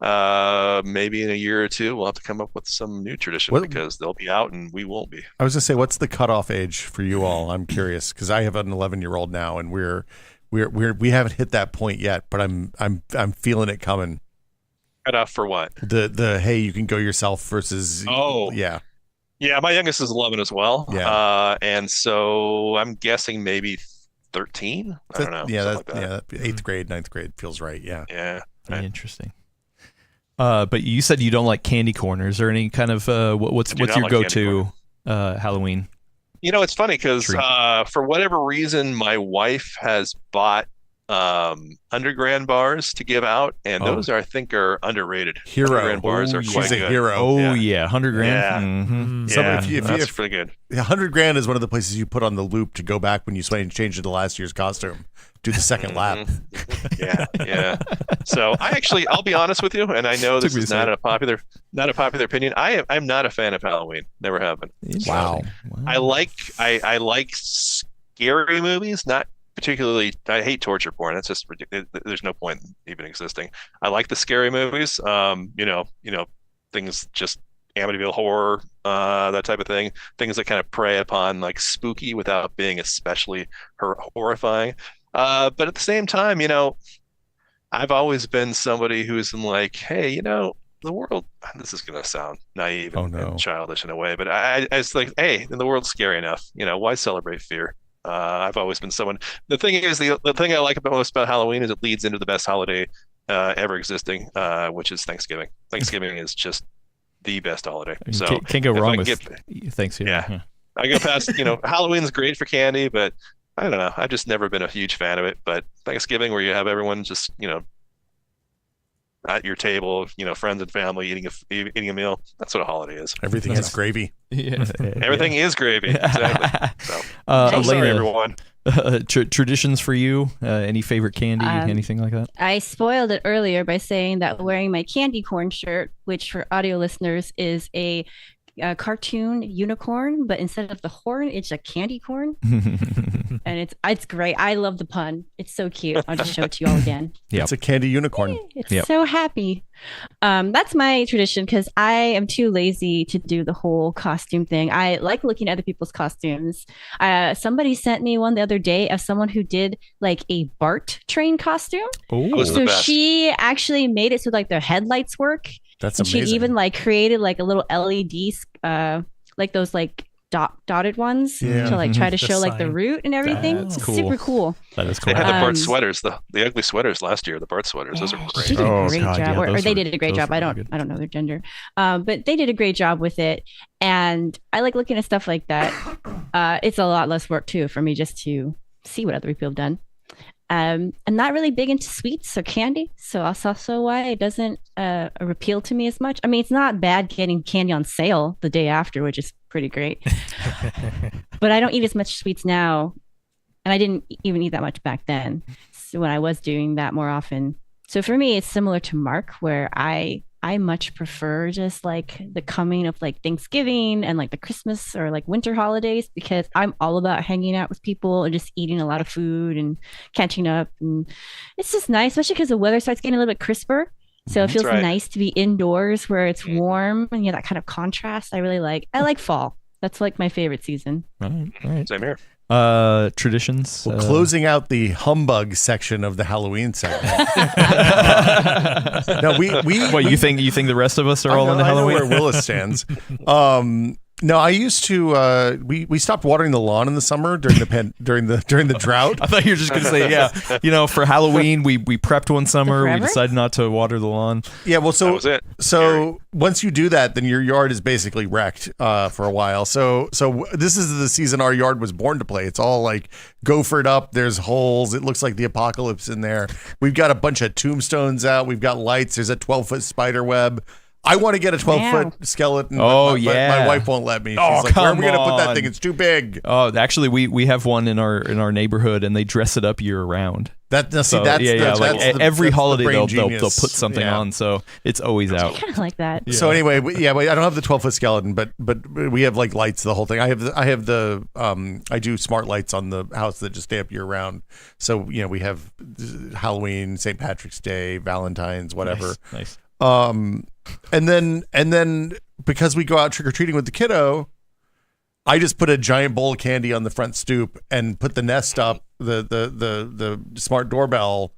[SPEAKER 4] Maybe in a year or 2, we'll have to come up with some new tradition because they'll be out and we won't be.
[SPEAKER 2] I was gonna say, what's the cutoff age for you all? I'm curious because I have an 11-year-old now, and we haven't hit that point yet, but I'm feeling it coming.
[SPEAKER 4] Cutoff for what?
[SPEAKER 2] The hey, you can go yourself versus
[SPEAKER 4] yeah. My youngest is 11 as well.
[SPEAKER 2] Yeah,
[SPEAKER 4] and so I'm guessing maybe 13. I don't know.
[SPEAKER 2] Yeah, that 8th grade, 9th grade feels right. Yeah.
[SPEAKER 4] Yeah.
[SPEAKER 1] Very interesting. But you said you don't like candy corn. Is there any kind of what's your go-to Halloween?
[SPEAKER 4] It's funny because for whatever reason, my wife has bought $100 bars to give out, and those I think are underrated.
[SPEAKER 2] Hero
[SPEAKER 4] bars are quite
[SPEAKER 2] she's a
[SPEAKER 4] good.
[SPEAKER 2] hero.
[SPEAKER 1] Oh yeah, $100.
[SPEAKER 4] Yeah.
[SPEAKER 1] Mm-hmm.
[SPEAKER 4] That's pretty good.
[SPEAKER 2] $100 is one of the places you put on the loop to go back when you change into last year's costume. Do the second lap.
[SPEAKER 4] Yeah. So I'll be honest with you, and I know this is not a popular opinion. I'm not a fan of Halloween. Never have been.
[SPEAKER 2] Wow.
[SPEAKER 4] I like scary movies, not particularly. I hate torture porn. That's just ridiculous. There's no point in even existing. I like the scary movies. Things just Amityville Horror, that type of thing. Things that kind of prey upon like spooky without being especially horrifying. But at the same time, I've always been somebody who's been like, hey, the world, this is going to sound naive and childish in a way, but I was like, hey, the world's scary enough. Why celebrate fear? I've always been someone. The thing is, the thing I like most about Halloween is it leads into the best holiday ever existing, which is Thanksgiving. Thanksgiving is just the best holiday. So
[SPEAKER 1] can't go wrong with Thanksgiving.
[SPEAKER 4] Yeah. I go past, Halloween's great for candy, but I don't know. I've just never been a huge fan of it. But Thanksgiving, where you have everyone just, at your table, friends and family eating a meal, that's what a holiday is.
[SPEAKER 2] Everything is gravy.
[SPEAKER 1] Yeah.
[SPEAKER 4] Everything is gravy. Exactly. So,
[SPEAKER 1] Elena,
[SPEAKER 4] sorry, everyone.
[SPEAKER 1] Traditions for you? Any favorite candy? Anything like that?
[SPEAKER 3] I spoiled it earlier by saying that wearing my candy corn shirt, which for audio listeners is a cartoon unicorn, but instead of the horn, it's a candy corn. And it's great. I love the pun. It's so cute. I'll just show it to you all again.
[SPEAKER 2] It's a candy unicorn.
[SPEAKER 3] It's so happy. That's my tradition because I am too lazy to do the whole costume thing. I like looking at other people's costumes. Somebody sent me one the other day of someone who did like a BART train costume.
[SPEAKER 1] Oh,
[SPEAKER 3] so she actually made it so like their headlights work.
[SPEAKER 2] That's
[SPEAKER 3] and
[SPEAKER 2] amazing.
[SPEAKER 3] She even like created like a little LEDs, like those like dotted ones to like try to show like the route and everything.
[SPEAKER 1] That's
[SPEAKER 3] it's
[SPEAKER 1] cool.
[SPEAKER 3] super cool.
[SPEAKER 1] That is cool.
[SPEAKER 4] They had the BART sweaters, the ugly sweaters last year. The BART sweaters, those are great.
[SPEAKER 3] She did a great job,
[SPEAKER 1] yeah,
[SPEAKER 3] or they did a great job. I don't know their gender, but they did a great job with it. And I like looking at stuff like that. It's a lot less work too for me just to see what other people have done. I'm not really big into sweets or candy, so that's also why it doesn't appeal to me as much. I mean, it's not bad getting candy on sale the day after, which is pretty great. But I don't eat as much sweets now, and I didn't even eat that much back then. So when I was doing that more often, so for me, it's similar to Mark, where I much prefer just like the coming of like Thanksgiving and like the Christmas or like winter holidays, because I'm all about hanging out with people and just eating a lot of food and catching up. And it's just nice, especially because the weather starts getting a little bit crisper. So it feels nice to be indoors where it's warm and that kind of contrast. I like fall. That's like my favorite season.
[SPEAKER 1] Right.
[SPEAKER 4] Same here.
[SPEAKER 1] Traditions.
[SPEAKER 2] Well, closing out the humbug section of the Halloween segment. No,
[SPEAKER 1] What you think the rest of us are all into
[SPEAKER 2] I know
[SPEAKER 1] Halloween?
[SPEAKER 2] where Willis stands. No, I used to. We stopped watering the lawn in the summer during the drought.
[SPEAKER 1] I thought you were just going to say, yeah, for Halloween, we prepped one summer. We
[SPEAKER 3] forever?
[SPEAKER 1] decided not to water the lawn.
[SPEAKER 2] Yeah, well,
[SPEAKER 4] That was it.
[SPEAKER 2] So once you do that, then your yard is basically wrecked for a while. So this is the season our yard was born to play. It's all like gophered up. There's holes. It looks like the apocalypse in there. We've got a bunch of tombstones out. We've got lights. There's a 12-foot spider web. I want to get a 12-foot skeleton.
[SPEAKER 1] Oh,
[SPEAKER 2] but
[SPEAKER 1] yeah.
[SPEAKER 2] my wife won't let me. She's
[SPEAKER 1] Oh,
[SPEAKER 2] like, where are
[SPEAKER 1] come
[SPEAKER 2] we going to put that
[SPEAKER 1] on.
[SPEAKER 2] thing? It's too big.
[SPEAKER 1] Oh, actually, we have one in our neighborhood, and they dress it up year round.
[SPEAKER 2] That's
[SPEAKER 1] Like every holiday they'll put something
[SPEAKER 2] Yeah.
[SPEAKER 1] on, so it's always out.
[SPEAKER 3] Kind of like that.
[SPEAKER 2] So anyway, I don't have the 12-foot skeleton, but we have like lights, the whole thing. I have the I do smart lights on the house that just stay up year round. So we have Halloween, St. Patrick's Day, Valentine's, whatever.
[SPEAKER 1] Nice.
[SPEAKER 2] And then because we go out trick or treating with the kiddo, I just put a giant bowl of candy on the front stoop and put the Nest up, the smart doorbell,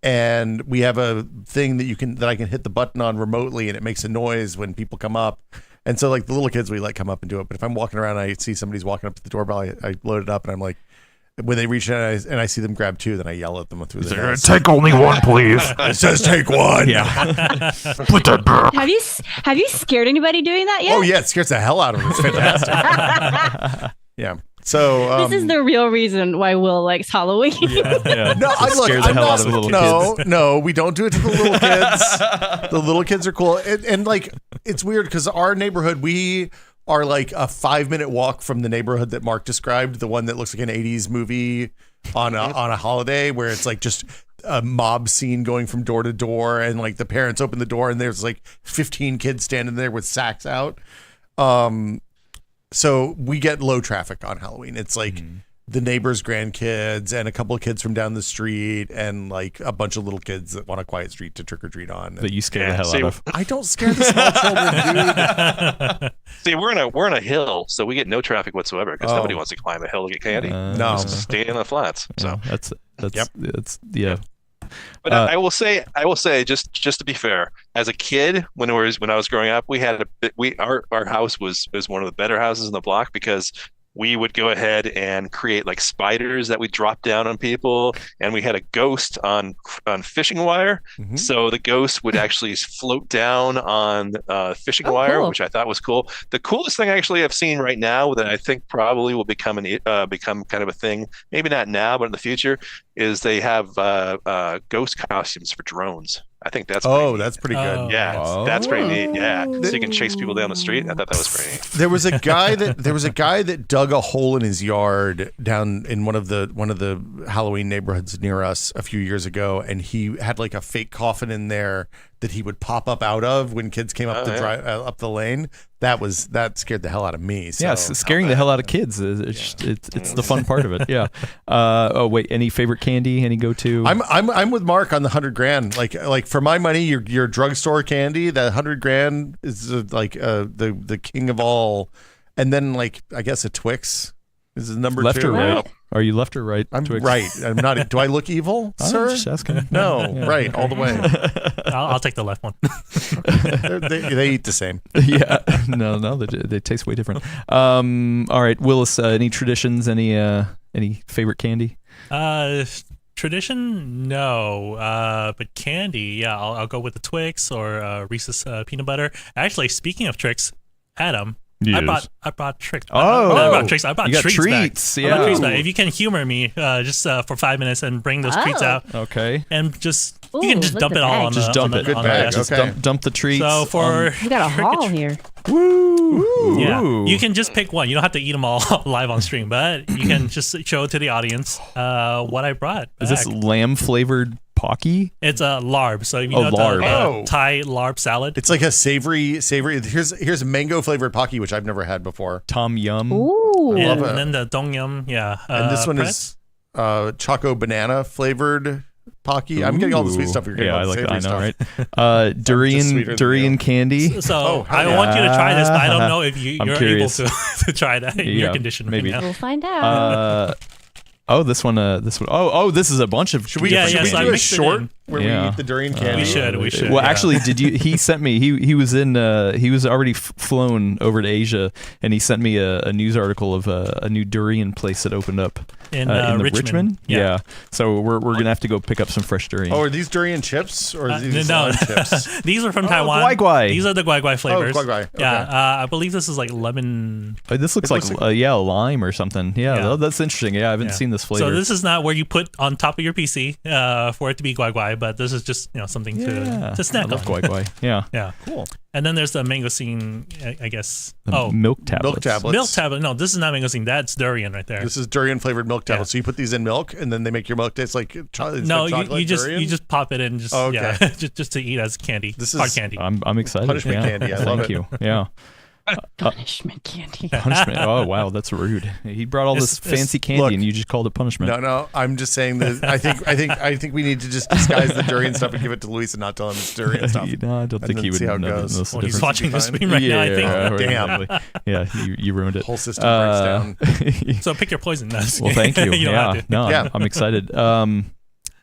[SPEAKER 2] and we have a thing that I can hit the button on remotely, and it makes a noise when people come up. And so like the little kids, we let come up and do it. But if I'm walking around and I see somebody's walking up to the doorbell, I load it up and I'm like, when they reach in and I see them grab two, then I yell at them through the nose.
[SPEAKER 6] Take only one, please.
[SPEAKER 2] It says take one.
[SPEAKER 1] Yeah.
[SPEAKER 6] Put that back.
[SPEAKER 3] Have you scared anybody doing that yet?
[SPEAKER 2] Oh yeah, it scares the hell out of them. It's fantastic. Yeah. So
[SPEAKER 3] This is the real reason why Will likes Halloween.
[SPEAKER 1] Yeah.
[SPEAKER 2] No,
[SPEAKER 1] Scare the hell out of the little kids.
[SPEAKER 2] No, we don't do it to the little kids. The little kids are cool, and like it's weird because our neighborhood, we are like a 5-minute walk from the neighborhood that Mark described, the one that looks like an 80s movie on a holiday where it's like just a mob scene going from door to door, and like the parents open the door and there's like 15 kids standing there with sacks out. So we get low traffic on Halloween. It's like the neighbors' grandkids and a couple of kids from down the street and like a bunch of little kids that want a quiet street to trick or treat on.
[SPEAKER 1] That you scare the hell out of.
[SPEAKER 2] I don't scare the small children, dude.
[SPEAKER 4] See, we're in a hill, so we get no traffic whatsoever because nobody wants to climb a hill to get candy.
[SPEAKER 2] No.
[SPEAKER 4] Just stay in the flats. So
[SPEAKER 1] that's
[SPEAKER 2] Yep.
[SPEAKER 1] yeah.
[SPEAKER 4] But I will say, just to be fair, as a kid, when I was growing up, we had our house was one of the better houses in the block because we would go ahead and create like spiders that we drop down on people, and we had a ghost on fishing wire. So the ghost would actually float down on fishing wire,
[SPEAKER 3] cool.
[SPEAKER 4] which I thought was cool. The coolest thing actually I've seen right now that I think probably will become kind of a thing, maybe not now, but in the future, is they have ghost costumes for drones. I think that's pretty neat.
[SPEAKER 2] That's pretty good.
[SPEAKER 5] Oh.
[SPEAKER 4] Yeah, that's pretty neat. Yeah, so you can chase people down the street. I thought that was pretty neat.
[SPEAKER 2] There was a guy that dug a hole in his yard down in one of the Halloween neighborhoods near us a few years ago, and he had like a fake coffin in there that he would pop up out of when kids came up up the lane. That scared the hell out of me. So.
[SPEAKER 1] Yeah, scaring the hell out of kids. It's the fun part of it. Yeah. Oh wait, any favorite candy? Any go to?
[SPEAKER 2] I'm with Mark on the $100,000. Like for my money, your drugstore candy, that $100,000 is the king of all. And then like I guess a Twix is number
[SPEAKER 1] left
[SPEAKER 2] 2.
[SPEAKER 1] or right? Are you left or right?
[SPEAKER 2] I'm
[SPEAKER 1] Twix?
[SPEAKER 2] right. I'm not. Do I look evil, sir?
[SPEAKER 1] Just asking.
[SPEAKER 2] No,
[SPEAKER 1] Yeah.
[SPEAKER 2] right, all the way.
[SPEAKER 5] I'll take the left one.
[SPEAKER 2] They eat the same.
[SPEAKER 1] Yeah. No, they taste way different. All right, Willis. Any traditions? Any favorite candy?
[SPEAKER 5] Tradition, no. But candy, yeah, I'll go with the Twix or Reese's peanut butter. Actually, speaking of tricks, Adam.
[SPEAKER 1] Yes.
[SPEAKER 5] I brought tricks.
[SPEAKER 1] Oh,
[SPEAKER 5] I brought tricks. I brought
[SPEAKER 1] you got
[SPEAKER 5] treats.
[SPEAKER 1] treats.
[SPEAKER 5] Back.
[SPEAKER 1] Yeah.
[SPEAKER 5] I brought treats back. If you can humor me, just for 5 minutes and bring those treats out,
[SPEAKER 1] Okay.
[SPEAKER 5] and just
[SPEAKER 3] Ooh,
[SPEAKER 5] you can just
[SPEAKER 3] look
[SPEAKER 5] dump
[SPEAKER 3] at
[SPEAKER 5] it all
[SPEAKER 3] that.
[SPEAKER 5] on
[SPEAKER 1] Just
[SPEAKER 5] the
[SPEAKER 1] dump
[SPEAKER 5] on
[SPEAKER 1] it.
[SPEAKER 5] the,
[SPEAKER 2] Good
[SPEAKER 5] on
[SPEAKER 2] bag,
[SPEAKER 5] the
[SPEAKER 1] Just
[SPEAKER 2] okay.
[SPEAKER 1] dump the treats.
[SPEAKER 5] So for
[SPEAKER 3] We got a
[SPEAKER 5] trick or
[SPEAKER 3] haul
[SPEAKER 5] treat-
[SPEAKER 3] here.
[SPEAKER 1] Woo.
[SPEAKER 5] Yeah,
[SPEAKER 1] Ooh.
[SPEAKER 5] you can just pick one. You don't have to eat them all live on stream, but you can just show it to the audience what I brought.
[SPEAKER 1] Is this
[SPEAKER 5] back.
[SPEAKER 1] lamb flavored Pocky?
[SPEAKER 5] It's a larb. So you
[SPEAKER 1] Oh,
[SPEAKER 5] know
[SPEAKER 1] larb.
[SPEAKER 5] the Thai larb salad.
[SPEAKER 2] It's like a savory. Here's mango flavored Pocky, which I've never had before.
[SPEAKER 1] Tom Yum.
[SPEAKER 3] Ooh.
[SPEAKER 2] love
[SPEAKER 5] and
[SPEAKER 2] it.
[SPEAKER 5] then the dong yum, yeah.
[SPEAKER 2] And this one
[SPEAKER 5] bread.
[SPEAKER 2] is choco banana flavored Pocky. I'm getting all the sweet stuff you're getting.
[SPEAKER 1] Yeah,
[SPEAKER 2] all
[SPEAKER 1] I
[SPEAKER 2] the
[SPEAKER 1] like that. I
[SPEAKER 2] savory
[SPEAKER 1] know,
[SPEAKER 2] stuff.
[SPEAKER 1] right?
[SPEAKER 2] sweeter than
[SPEAKER 1] Durian
[SPEAKER 2] you.
[SPEAKER 1] candy.
[SPEAKER 5] So
[SPEAKER 2] how
[SPEAKER 5] I
[SPEAKER 2] do
[SPEAKER 5] want you to try this, but I don't know if
[SPEAKER 1] I'm
[SPEAKER 5] you're able
[SPEAKER 1] curious.
[SPEAKER 5] to try that in your
[SPEAKER 1] Yeah,
[SPEAKER 5] condition
[SPEAKER 1] maybe.
[SPEAKER 5] right now.
[SPEAKER 3] We'll find out.
[SPEAKER 1] This one. Oh, this is a bunch of.
[SPEAKER 2] Should we,
[SPEAKER 5] Yeah,
[SPEAKER 2] should
[SPEAKER 5] yes,
[SPEAKER 2] we
[SPEAKER 5] I
[SPEAKER 2] do a
[SPEAKER 5] mixed it
[SPEAKER 2] short
[SPEAKER 5] in.
[SPEAKER 2] where
[SPEAKER 1] Yeah.
[SPEAKER 2] we eat the durian candy?
[SPEAKER 5] We should.
[SPEAKER 1] Well,
[SPEAKER 5] yeah.
[SPEAKER 1] actually, he sent me. He was in. He was already flown over to Asia, and he sent me a news article of a new durian place that opened up
[SPEAKER 5] in
[SPEAKER 1] the
[SPEAKER 5] Richmond.
[SPEAKER 1] Yeah. So we're gonna have to go pick up some fresh durian.
[SPEAKER 2] Oh, are these durian chips or are these
[SPEAKER 5] no,
[SPEAKER 2] lime chips?
[SPEAKER 5] these are from Taiwan.
[SPEAKER 1] guai guai.
[SPEAKER 5] These are the guai guai flavors.
[SPEAKER 2] Oh, guai guai. Okay.
[SPEAKER 5] Yeah, I believe this is like lemon.
[SPEAKER 1] This looks
[SPEAKER 2] It
[SPEAKER 1] like,
[SPEAKER 2] looks like-
[SPEAKER 1] lime or something. Yeah,
[SPEAKER 5] Yeah.
[SPEAKER 1] that's interesting. Yeah, I haven't
[SPEAKER 5] Yeah.
[SPEAKER 1] seen this flavor.
[SPEAKER 5] So this is not where you put on top of your PC for it to be guai guai, but this is just something to snack
[SPEAKER 1] I love
[SPEAKER 5] on.
[SPEAKER 1] guai guai. Yeah.
[SPEAKER 5] Yeah,
[SPEAKER 2] Cool.
[SPEAKER 5] and then there's the mangosteen, I guess.
[SPEAKER 1] The milk tablets.
[SPEAKER 2] Milk tablets.
[SPEAKER 5] Milk tablet. No, this is not mangosteen. That's durian right there.
[SPEAKER 2] This is durian flavored milk tablets.
[SPEAKER 5] Yeah.
[SPEAKER 2] So you put these in milk, and then they make your milk taste like chocolate.
[SPEAKER 5] No,
[SPEAKER 2] like chocolate
[SPEAKER 5] you just
[SPEAKER 2] durian?
[SPEAKER 5] you just pop it in, just
[SPEAKER 2] Oh, okay.
[SPEAKER 5] yeah, just to eat as candy.
[SPEAKER 2] This
[SPEAKER 5] hard
[SPEAKER 2] is-
[SPEAKER 5] candy.
[SPEAKER 1] I'm excited.
[SPEAKER 2] Punishment
[SPEAKER 1] yeah.
[SPEAKER 2] candy. I love
[SPEAKER 1] Thank
[SPEAKER 2] it.
[SPEAKER 1] you. Yeah.
[SPEAKER 3] Punishment candy.
[SPEAKER 1] Punishment. Oh wow, that's rude. He brought all this
[SPEAKER 5] It's-
[SPEAKER 1] fancy candy,
[SPEAKER 2] look.
[SPEAKER 1] and you just called it punishment.
[SPEAKER 2] No. I'm just saying that I think we need to just disguise the durian stuff and give it to Luis and not tell him it's durian stuff.
[SPEAKER 1] No, I don't
[SPEAKER 2] And
[SPEAKER 1] think
[SPEAKER 2] then
[SPEAKER 1] he would
[SPEAKER 2] see how it
[SPEAKER 1] know
[SPEAKER 2] goes.
[SPEAKER 1] those
[SPEAKER 5] Well, he's
[SPEAKER 1] differences.
[SPEAKER 5] watching the
[SPEAKER 2] fine.
[SPEAKER 5] screen right now. I think.
[SPEAKER 1] Yeah, yeah, you ruined it.
[SPEAKER 2] Whole system breaks down.
[SPEAKER 5] So pick your poison. No,
[SPEAKER 1] Well, thank you.
[SPEAKER 5] don't
[SPEAKER 1] Yeah,
[SPEAKER 5] have to.
[SPEAKER 1] no,
[SPEAKER 2] Yeah.
[SPEAKER 1] I'm excited. And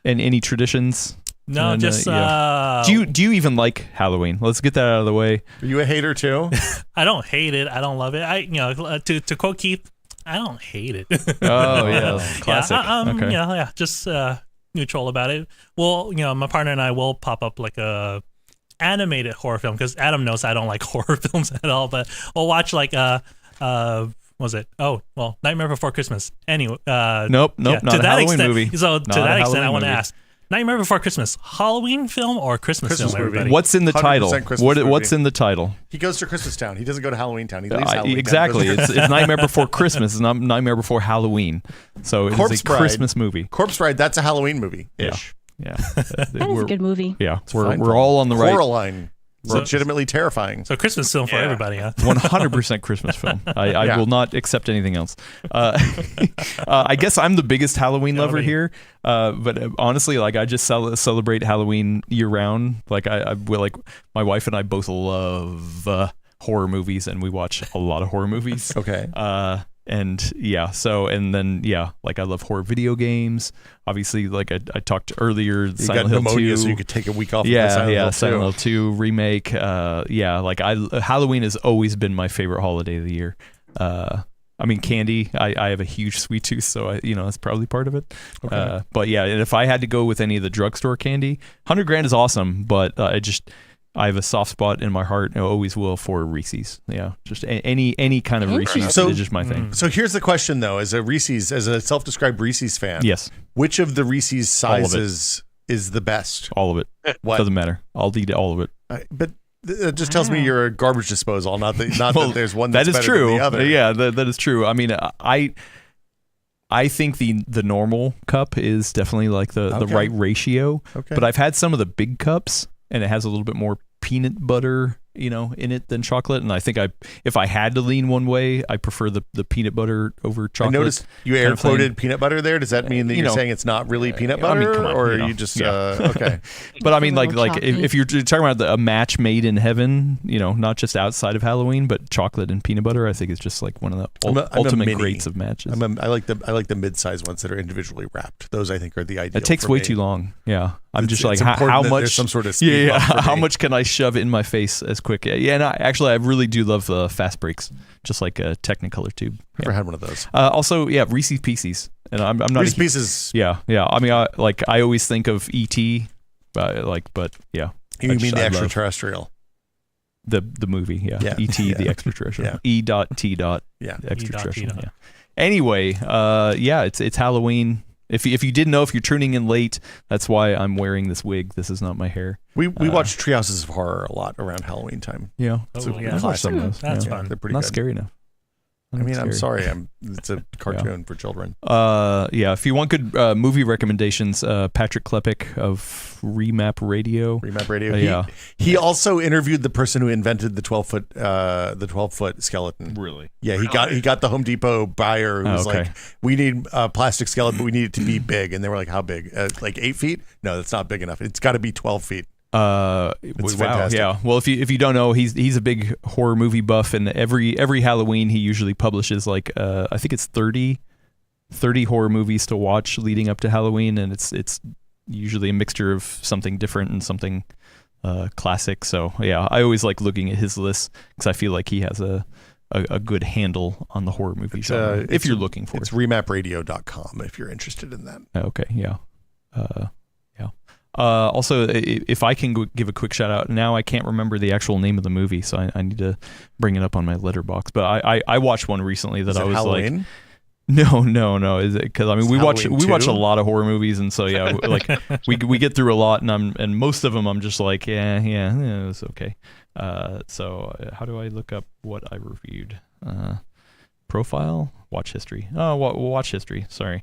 [SPEAKER 1] any traditions?
[SPEAKER 5] No,
[SPEAKER 1] And,
[SPEAKER 5] just
[SPEAKER 1] Do you even like Halloween? Let's get that out of the way.
[SPEAKER 2] Are you a hater too?
[SPEAKER 5] I don't hate it. I don't love it. To quote Keith, I don't hate it.
[SPEAKER 1] Oh yeah, classic.
[SPEAKER 5] Yeah, just neutral about it. Well, my partner and I will pop up like a animated horror film because Adam knows I don't like horror films at all. But we'll watch like what was it? Oh, well, Nightmare Before Christmas. Anyway,
[SPEAKER 1] Nope,
[SPEAKER 5] yeah,
[SPEAKER 1] not
[SPEAKER 5] to
[SPEAKER 1] a
[SPEAKER 5] that
[SPEAKER 1] Halloween
[SPEAKER 5] extent,
[SPEAKER 1] movie.
[SPEAKER 5] So to
[SPEAKER 1] Not a
[SPEAKER 5] that extent, I
[SPEAKER 1] Halloween
[SPEAKER 5] want to
[SPEAKER 1] movie.
[SPEAKER 5] ask: Nightmare Before Christmas, Halloween film or Christmas
[SPEAKER 2] Christmas
[SPEAKER 5] film?
[SPEAKER 2] movie.
[SPEAKER 5] Everybody,
[SPEAKER 1] What's in the
[SPEAKER 2] 100%
[SPEAKER 1] title?
[SPEAKER 2] Christmas
[SPEAKER 1] What's
[SPEAKER 2] movie.
[SPEAKER 1] in the title?
[SPEAKER 2] He goes to Christmas Town. He doesn't go to Halloween Town. He leaves Halloween
[SPEAKER 1] Exactly.
[SPEAKER 2] Town.
[SPEAKER 1] It's Nightmare Before Christmas. It's not Nightmare Before Halloween. So it's
[SPEAKER 2] Corpse
[SPEAKER 1] a
[SPEAKER 2] Bride.
[SPEAKER 1] Christmas movie.
[SPEAKER 2] Corpse Bride. That's a Halloween movie ish.
[SPEAKER 1] Yeah,
[SPEAKER 3] That is a good movie.
[SPEAKER 1] Yeah,
[SPEAKER 2] It's a fine
[SPEAKER 1] we're
[SPEAKER 2] film.
[SPEAKER 1] all on the right.
[SPEAKER 2] Coraline.
[SPEAKER 5] So-
[SPEAKER 2] Legitimately terrifying.
[SPEAKER 5] so Christmas film for everybody, huh?
[SPEAKER 1] 100% Christmas film. I
[SPEAKER 2] Yeah.
[SPEAKER 1] will not accept anything else. I guess I'm the biggest Halloween lover
[SPEAKER 5] me.
[SPEAKER 1] here. But honestly, like I just celebrate Halloween year round. Like I will, like my wife and I both love horror movies, and we watch a lot of horror movies.
[SPEAKER 2] Okay.
[SPEAKER 1] And yeah, like I love horror video games. Obviously, like I talked earlier,
[SPEAKER 2] You
[SPEAKER 1] Silent
[SPEAKER 2] got
[SPEAKER 1] Hill
[SPEAKER 2] pneumonia,
[SPEAKER 1] 2.
[SPEAKER 2] so you could take a week off. of Silent Hill
[SPEAKER 1] Silent
[SPEAKER 2] 2.
[SPEAKER 1] Hill 2 remake. Like Halloween has always been my favorite holiday of the year. I mean, candy. I have a huge sweet tooth, so that's probably part of it.
[SPEAKER 2] Okay.
[SPEAKER 1] But yeah, and if I had to go with any of the drugstore candy, 100 grand is awesome, but I have a soft spot in my heart, and I always will, for Reese's. Yeah, just any kind of Reese's
[SPEAKER 2] So-
[SPEAKER 1] is just my thing.
[SPEAKER 2] So here's the question, though: as a self-described Reese's fan,
[SPEAKER 1] Yes,
[SPEAKER 2] which of the Reese's
[SPEAKER 1] All of it.
[SPEAKER 2] sizes is the best?
[SPEAKER 1] all of it.
[SPEAKER 2] What?
[SPEAKER 1] Doesn't matter. I'll eat all of it.
[SPEAKER 2] But it just tells me you're a garbage disposal, not that there's one that's
[SPEAKER 1] that is
[SPEAKER 2] better
[SPEAKER 1] true.
[SPEAKER 2] than the other.
[SPEAKER 1] Yeah, that is true. I mean, I think the normal cup is definitely like the
[SPEAKER 2] Okay.
[SPEAKER 1] right ratio.
[SPEAKER 2] Okay.
[SPEAKER 1] But I've had some of the big cups, and it has a little bit more peanut butter, in it than chocolate. And I think if I had to lean one way, I prefer the peanut butter over
[SPEAKER 2] I
[SPEAKER 1] chocolate.
[SPEAKER 2] noticed you
[SPEAKER 1] kind
[SPEAKER 2] air
[SPEAKER 1] of thing.
[SPEAKER 2] quoted peanut butter there. Does that mean that you're saying it's not really peanut
[SPEAKER 1] I mean,
[SPEAKER 2] butter,
[SPEAKER 1] come on,
[SPEAKER 2] or
[SPEAKER 1] you know,
[SPEAKER 2] you just
[SPEAKER 1] yeah.
[SPEAKER 2] okay?
[SPEAKER 1] But I mean,
[SPEAKER 3] A little
[SPEAKER 1] like if
[SPEAKER 3] chalky.
[SPEAKER 1] you're talking about a match made in heaven, not just outside of Halloween, but chocolate and peanut butter, I think is just like one of the
[SPEAKER 2] I'm a
[SPEAKER 1] ultimate
[SPEAKER 2] mini.
[SPEAKER 1] greats of matches.
[SPEAKER 2] I like the mid-sized ones that are individually wrapped. Those I think are the ideal.
[SPEAKER 1] It takes
[SPEAKER 2] for
[SPEAKER 1] way
[SPEAKER 2] me.
[SPEAKER 1] too long. Yeah, I'm
[SPEAKER 2] It's-
[SPEAKER 1] just like
[SPEAKER 2] it's
[SPEAKER 1] how
[SPEAKER 2] important that
[SPEAKER 1] much
[SPEAKER 2] there's some sort of speed
[SPEAKER 1] yeah,
[SPEAKER 2] bump for
[SPEAKER 1] how
[SPEAKER 2] me.
[SPEAKER 1] much can I shove in my face as quick? Yeah, and actually, I really do love fast breaks, just like a Technicolor tube.
[SPEAKER 2] Never
[SPEAKER 1] Yeah.
[SPEAKER 2] had one of those.
[SPEAKER 1] Also, yeah, Reese's Pieces, and I'm not
[SPEAKER 2] Reese's
[SPEAKER 1] a,
[SPEAKER 2] Pieces.
[SPEAKER 1] Yeah. I mean, I always think of E.T. But yeah,
[SPEAKER 2] You mean the
[SPEAKER 1] I love
[SPEAKER 2] extraterrestrial?
[SPEAKER 1] the movie? Yeah,
[SPEAKER 2] Yeah.
[SPEAKER 1] E.T.
[SPEAKER 2] Yeah.
[SPEAKER 1] the extraterrestrial.
[SPEAKER 2] Yeah.
[SPEAKER 1] E.T.
[SPEAKER 2] Yeah.
[SPEAKER 1] extraterrestrial.
[SPEAKER 5] E.T.
[SPEAKER 1] Yeah. Anyway, it's Halloween. If you didn't know, if you're tuning in late, that's why I'm wearing this wig. This is not my hair.
[SPEAKER 2] We watch Treehouses of Horror a lot around Halloween time.
[SPEAKER 1] Yeah.
[SPEAKER 5] Oh,
[SPEAKER 2] So
[SPEAKER 5] yeah.
[SPEAKER 1] I've watched some of those.
[SPEAKER 5] That's
[SPEAKER 1] yeah.
[SPEAKER 5] fun.
[SPEAKER 2] They're pretty
[SPEAKER 1] Not
[SPEAKER 2] good.
[SPEAKER 1] scary enough.
[SPEAKER 2] I mean, I'm
[SPEAKER 1] scary.
[SPEAKER 2] sorry. It's a cartoon for children.
[SPEAKER 1] Yeah. If you want good movie recommendations, Patrick Klepek of Remap Radio.
[SPEAKER 2] Remap Radio.
[SPEAKER 1] Yeah.
[SPEAKER 2] He also interviewed the person who invented the 12-foot skeleton.
[SPEAKER 1] Really?
[SPEAKER 2] Yeah. He got the Home Depot buyer who was like, we need a plastic skeleton, but we need it to be big. And they were like, how big? Like 8 feet? No, that's not big enough. It's got to be 12 feet.
[SPEAKER 1] Wow,
[SPEAKER 2] fantastic.
[SPEAKER 1] yeah. Well, if you don't know, he's a big horror movie buff, and every Halloween he usually publishes like I think it's 30 horror movies to watch leading up to Halloween, and it's usually a mixture of something different and something classic. So yeah, I always like looking at his list because I feel like he has a good handle on the horror movie genre. If you're looking for
[SPEAKER 2] it's
[SPEAKER 1] it,
[SPEAKER 2] remapradio.com if you're interested in that.
[SPEAKER 1] Okay, yeah. Also, if I can give a quick shout out, now I can't remember the actual name of the movie, so I need to bring it up on my letterbox. But I watched one recently that I was
[SPEAKER 2] Halloween?
[SPEAKER 1] like, no, is it? Because I mean we watch a lot of horror movies, and so yeah, like we get through a lot, and most of them I'm just like yeah, it's okay. So how do I look up what I reviewed? Profile, watch history. Oh, watch history. Sorry,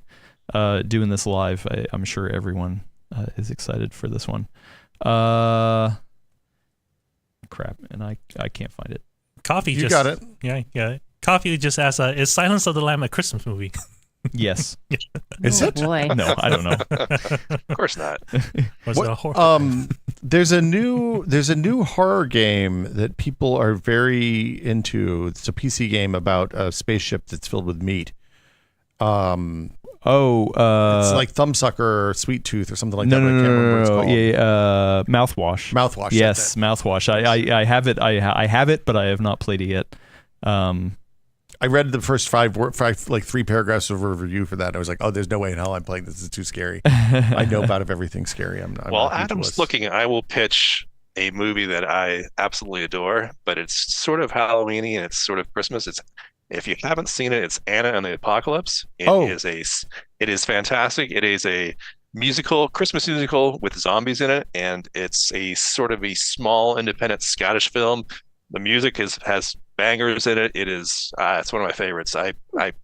[SPEAKER 1] doing this live. I'm sure everyone is excited for this one. Crap, and I can't find it.
[SPEAKER 5] Coffee
[SPEAKER 2] You
[SPEAKER 5] just
[SPEAKER 2] got it.
[SPEAKER 5] Yeah. Coffee just asked, is Silence of the Lamb a Christmas movie?
[SPEAKER 1] Yes.
[SPEAKER 2] Is it?
[SPEAKER 3] Boy.
[SPEAKER 1] No, I don't know.
[SPEAKER 4] Of course not.
[SPEAKER 5] Was it a horror?
[SPEAKER 2] There's a new horror game that people are very into. It's a PC game about a spaceship that's filled with meat. It's like Thumbsucker or Sweet Tooth or something like that. I can't remember what it's called.
[SPEAKER 1] Yeah, Mouthwash.
[SPEAKER 2] Mouthwash.
[SPEAKER 1] Yes, Mouthwash. I have it. I have it, but I have not played it yet.
[SPEAKER 2] I read the first five like 3 paragraphs of a review for that. And I was like, oh, there's no way in hell I'm playing this. It's too scary. I know about everything scary. I'm
[SPEAKER 4] Well,
[SPEAKER 2] not
[SPEAKER 4] Adam's looking. I will pitch a movie that I absolutely adore, but it's sort of Halloweeny and it's sort of Christmas. If you haven't seen it, it's Anna and the Apocalypse. It is fantastic. It is a Christmas musical with zombies in it, and it's a sort of a small independent Scottish film. The music has bangers in it. It's one of my favorites. I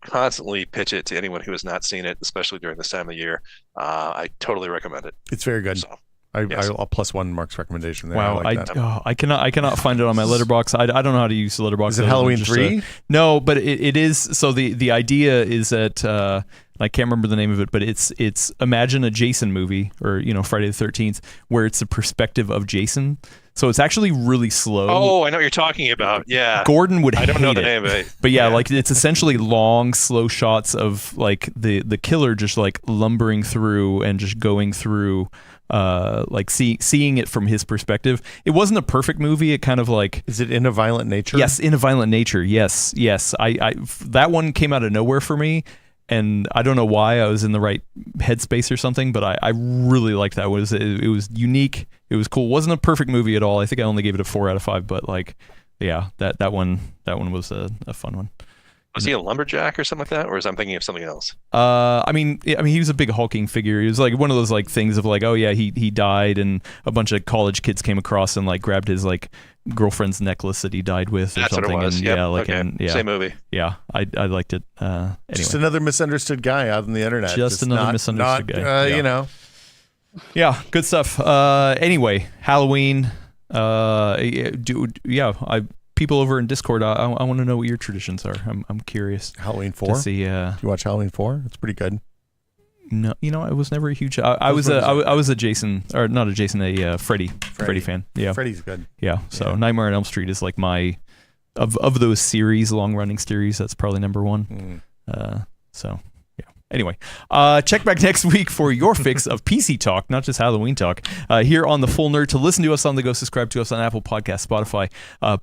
[SPEAKER 4] constantly pitch it to anyone who has not seen it, especially during this time of year. I totally recommend it.
[SPEAKER 2] It's very good.
[SPEAKER 4] So,
[SPEAKER 2] I'll +1 Mark's recommendation there.
[SPEAKER 1] Wow,
[SPEAKER 2] I like that.
[SPEAKER 1] I cannot find it on my letterbox. I don't know how to use letterbox.
[SPEAKER 2] Is it Halloween 3?
[SPEAKER 1] No, but it is. So the idea is that I can't remember the name of it, but it's imagine a Jason movie or Friday the 13th where it's the perspective of Jason. So it's actually really slow.
[SPEAKER 4] Oh, I know what you're talking about. Yeah,
[SPEAKER 1] Gordon would.
[SPEAKER 4] I don't know the
[SPEAKER 1] hate
[SPEAKER 4] name of it,
[SPEAKER 1] but yeah, like it's essentially long, slow shots of like the killer just like lumbering through and just going through. Like seeing it from his perspective. It wasn't a perfect movie. It kind of like,
[SPEAKER 2] is it In a Violent Nature?
[SPEAKER 1] Yes, In a Violent Nature. Yes. I that one came out of nowhere for me, and I don't know why. I was in the right headspace or something, but I really liked that. It was unique. It was cool. It wasn't a perfect movie at all. I think I only gave it a 4 out of 5. But like, yeah, that one was a fun one.
[SPEAKER 4] Was he a lumberjack or something like that, or I'm thinking of something else?
[SPEAKER 1] I mean, he was a big hulking figure. He was like one of those like things of like, oh yeah, he died, and a bunch of college kids came across and like grabbed his like girlfriend's necklace that he died with or
[SPEAKER 4] That's
[SPEAKER 1] something.
[SPEAKER 4] What it was.
[SPEAKER 1] And
[SPEAKER 4] yep.
[SPEAKER 1] yeah, like
[SPEAKER 4] okay. Same movie.
[SPEAKER 1] Yeah, I liked it. Anyway.
[SPEAKER 2] Just another misunderstood guy out on the internet.
[SPEAKER 1] Just another misunderstood guy.
[SPEAKER 2] Yeah.
[SPEAKER 1] Yeah, good stuff. Anyway, Halloween. People over in Discord, I want to know what your traditions are. I'm curious.
[SPEAKER 2] Halloween 4.
[SPEAKER 1] To see,
[SPEAKER 2] do you watch Halloween 4? It's pretty good.
[SPEAKER 1] No, I was never a huge. I was a Jason, or not a Jason, a Freddy fan. Yeah,
[SPEAKER 2] Freddy's good.
[SPEAKER 1] Yeah, so Nightmare on Elm Street is like my of those series, long running series. That's probably number 1. So. Anyway, check back next week for your fix of PC talk, not just Halloween talk, here on The Full Nerd. To listen to us on the go, subscribe to us on Apple Podcasts, Spotify,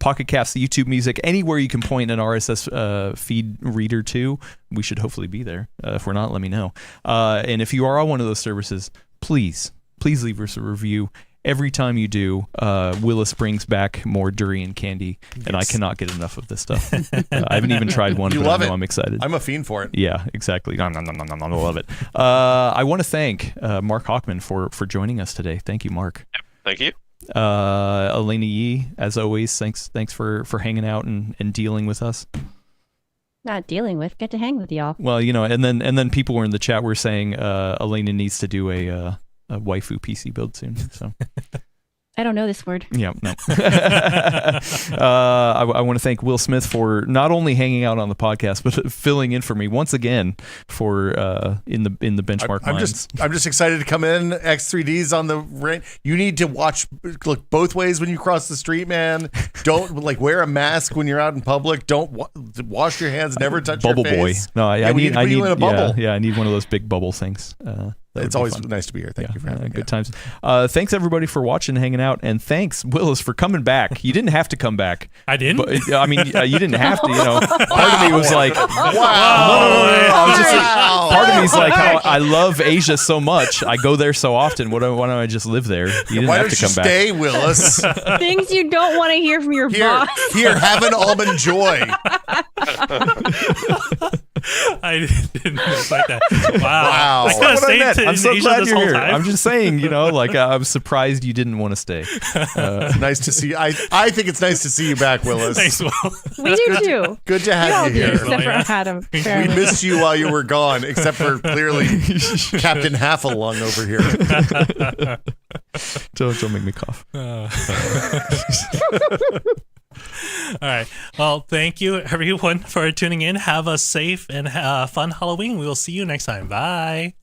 [SPEAKER 1] Pocket Casts, YouTube Music, anywhere you can point an RSS feed reader to. We should hopefully be there. If we're not, let me know. And if you are on one of those services, please leave us a review. Every time you do, Willis brings back more durian candy, and I cannot get enough of this stuff. I haven't even tried one, but I know I'm excited.
[SPEAKER 2] I'm a fiend for it.
[SPEAKER 1] Yeah, exactly. I love it. I want to thank Mark Hockman for joining us today. Thank you, Mark.
[SPEAKER 4] Thank you.
[SPEAKER 1] Elena Yee, as always, thanks for hanging out and dealing with us.
[SPEAKER 3] Not dealing with. Get to hang with y'all.
[SPEAKER 1] Well, and then people were in the chat were saying Elena needs to do a waifu PC build soon. So.
[SPEAKER 3] I don't know this word.
[SPEAKER 1] Yeah, no. I want to thank Will Smith for not only hanging out on the podcast, but filling in for me once again for in the benchmark lines.
[SPEAKER 2] I'm just excited to come in. X3D's on the rain. You need to look both ways when you cross the street, man. Don't wear a mask when you're out in public. Don't wash your hands. Never touch
[SPEAKER 1] bubble
[SPEAKER 2] your face.
[SPEAKER 1] Boy. No, I need
[SPEAKER 2] you in a bubble.
[SPEAKER 1] Yeah, I need one of those big bubble things.
[SPEAKER 2] It's always nice to be here. Thank you for having me.
[SPEAKER 1] Good times. Thanks everybody for watching, hanging out, and thanks Willis for coming back. You didn't have to come back.
[SPEAKER 5] I didn't.
[SPEAKER 1] But, you didn't have to. Part of me was like,
[SPEAKER 2] wow.
[SPEAKER 1] No. I was just part of me is like, I love Asia so much. I go there so often. Why don't I just live there? You didn't have to come back.
[SPEAKER 2] Stay, Willis?
[SPEAKER 3] Things you don't want to hear from your boss.
[SPEAKER 2] Here, have an almond joy.
[SPEAKER 5] I didn't expect that.
[SPEAKER 2] Wow.
[SPEAKER 5] I could have stayed
[SPEAKER 1] I'm so
[SPEAKER 5] Asia
[SPEAKER 1] glad
[SPEAKER 5] this
[SPEAKER 1] you're
[SPEAKER 5] whole
[SPEAKER 1] here.
[SPEAKER 5] time.
[SPEAKER 1] I'm just saying, I'm surprised you didn't want to stay.
[SPEAKER 2] It's nice to see. I think it's nice to see you back, Willis.
[SPEAKER 5] Thanks, Will.
[SPEAKER 3] We do too.
[SPEAKER 2] Good to
[SPEAKER 3] We all
[SPEAKER 2] have you
[SPEAKER 3] do,
[SPEAKER 2] here.
[SPEAKER 3] except for Adam.
[SPEAKER 2] We
[SPEAKER 3] apparently.
[SPEAKER 2] missed you while you were gone, except for clearly Captain Half-a-Lung over here.
[SPEAKER 1] Don't make me cough.
[SPEAKER 5] All right. Well, thank you everyone for tuning in. Have a safe and fun Halloween. We will see you next time. Bye.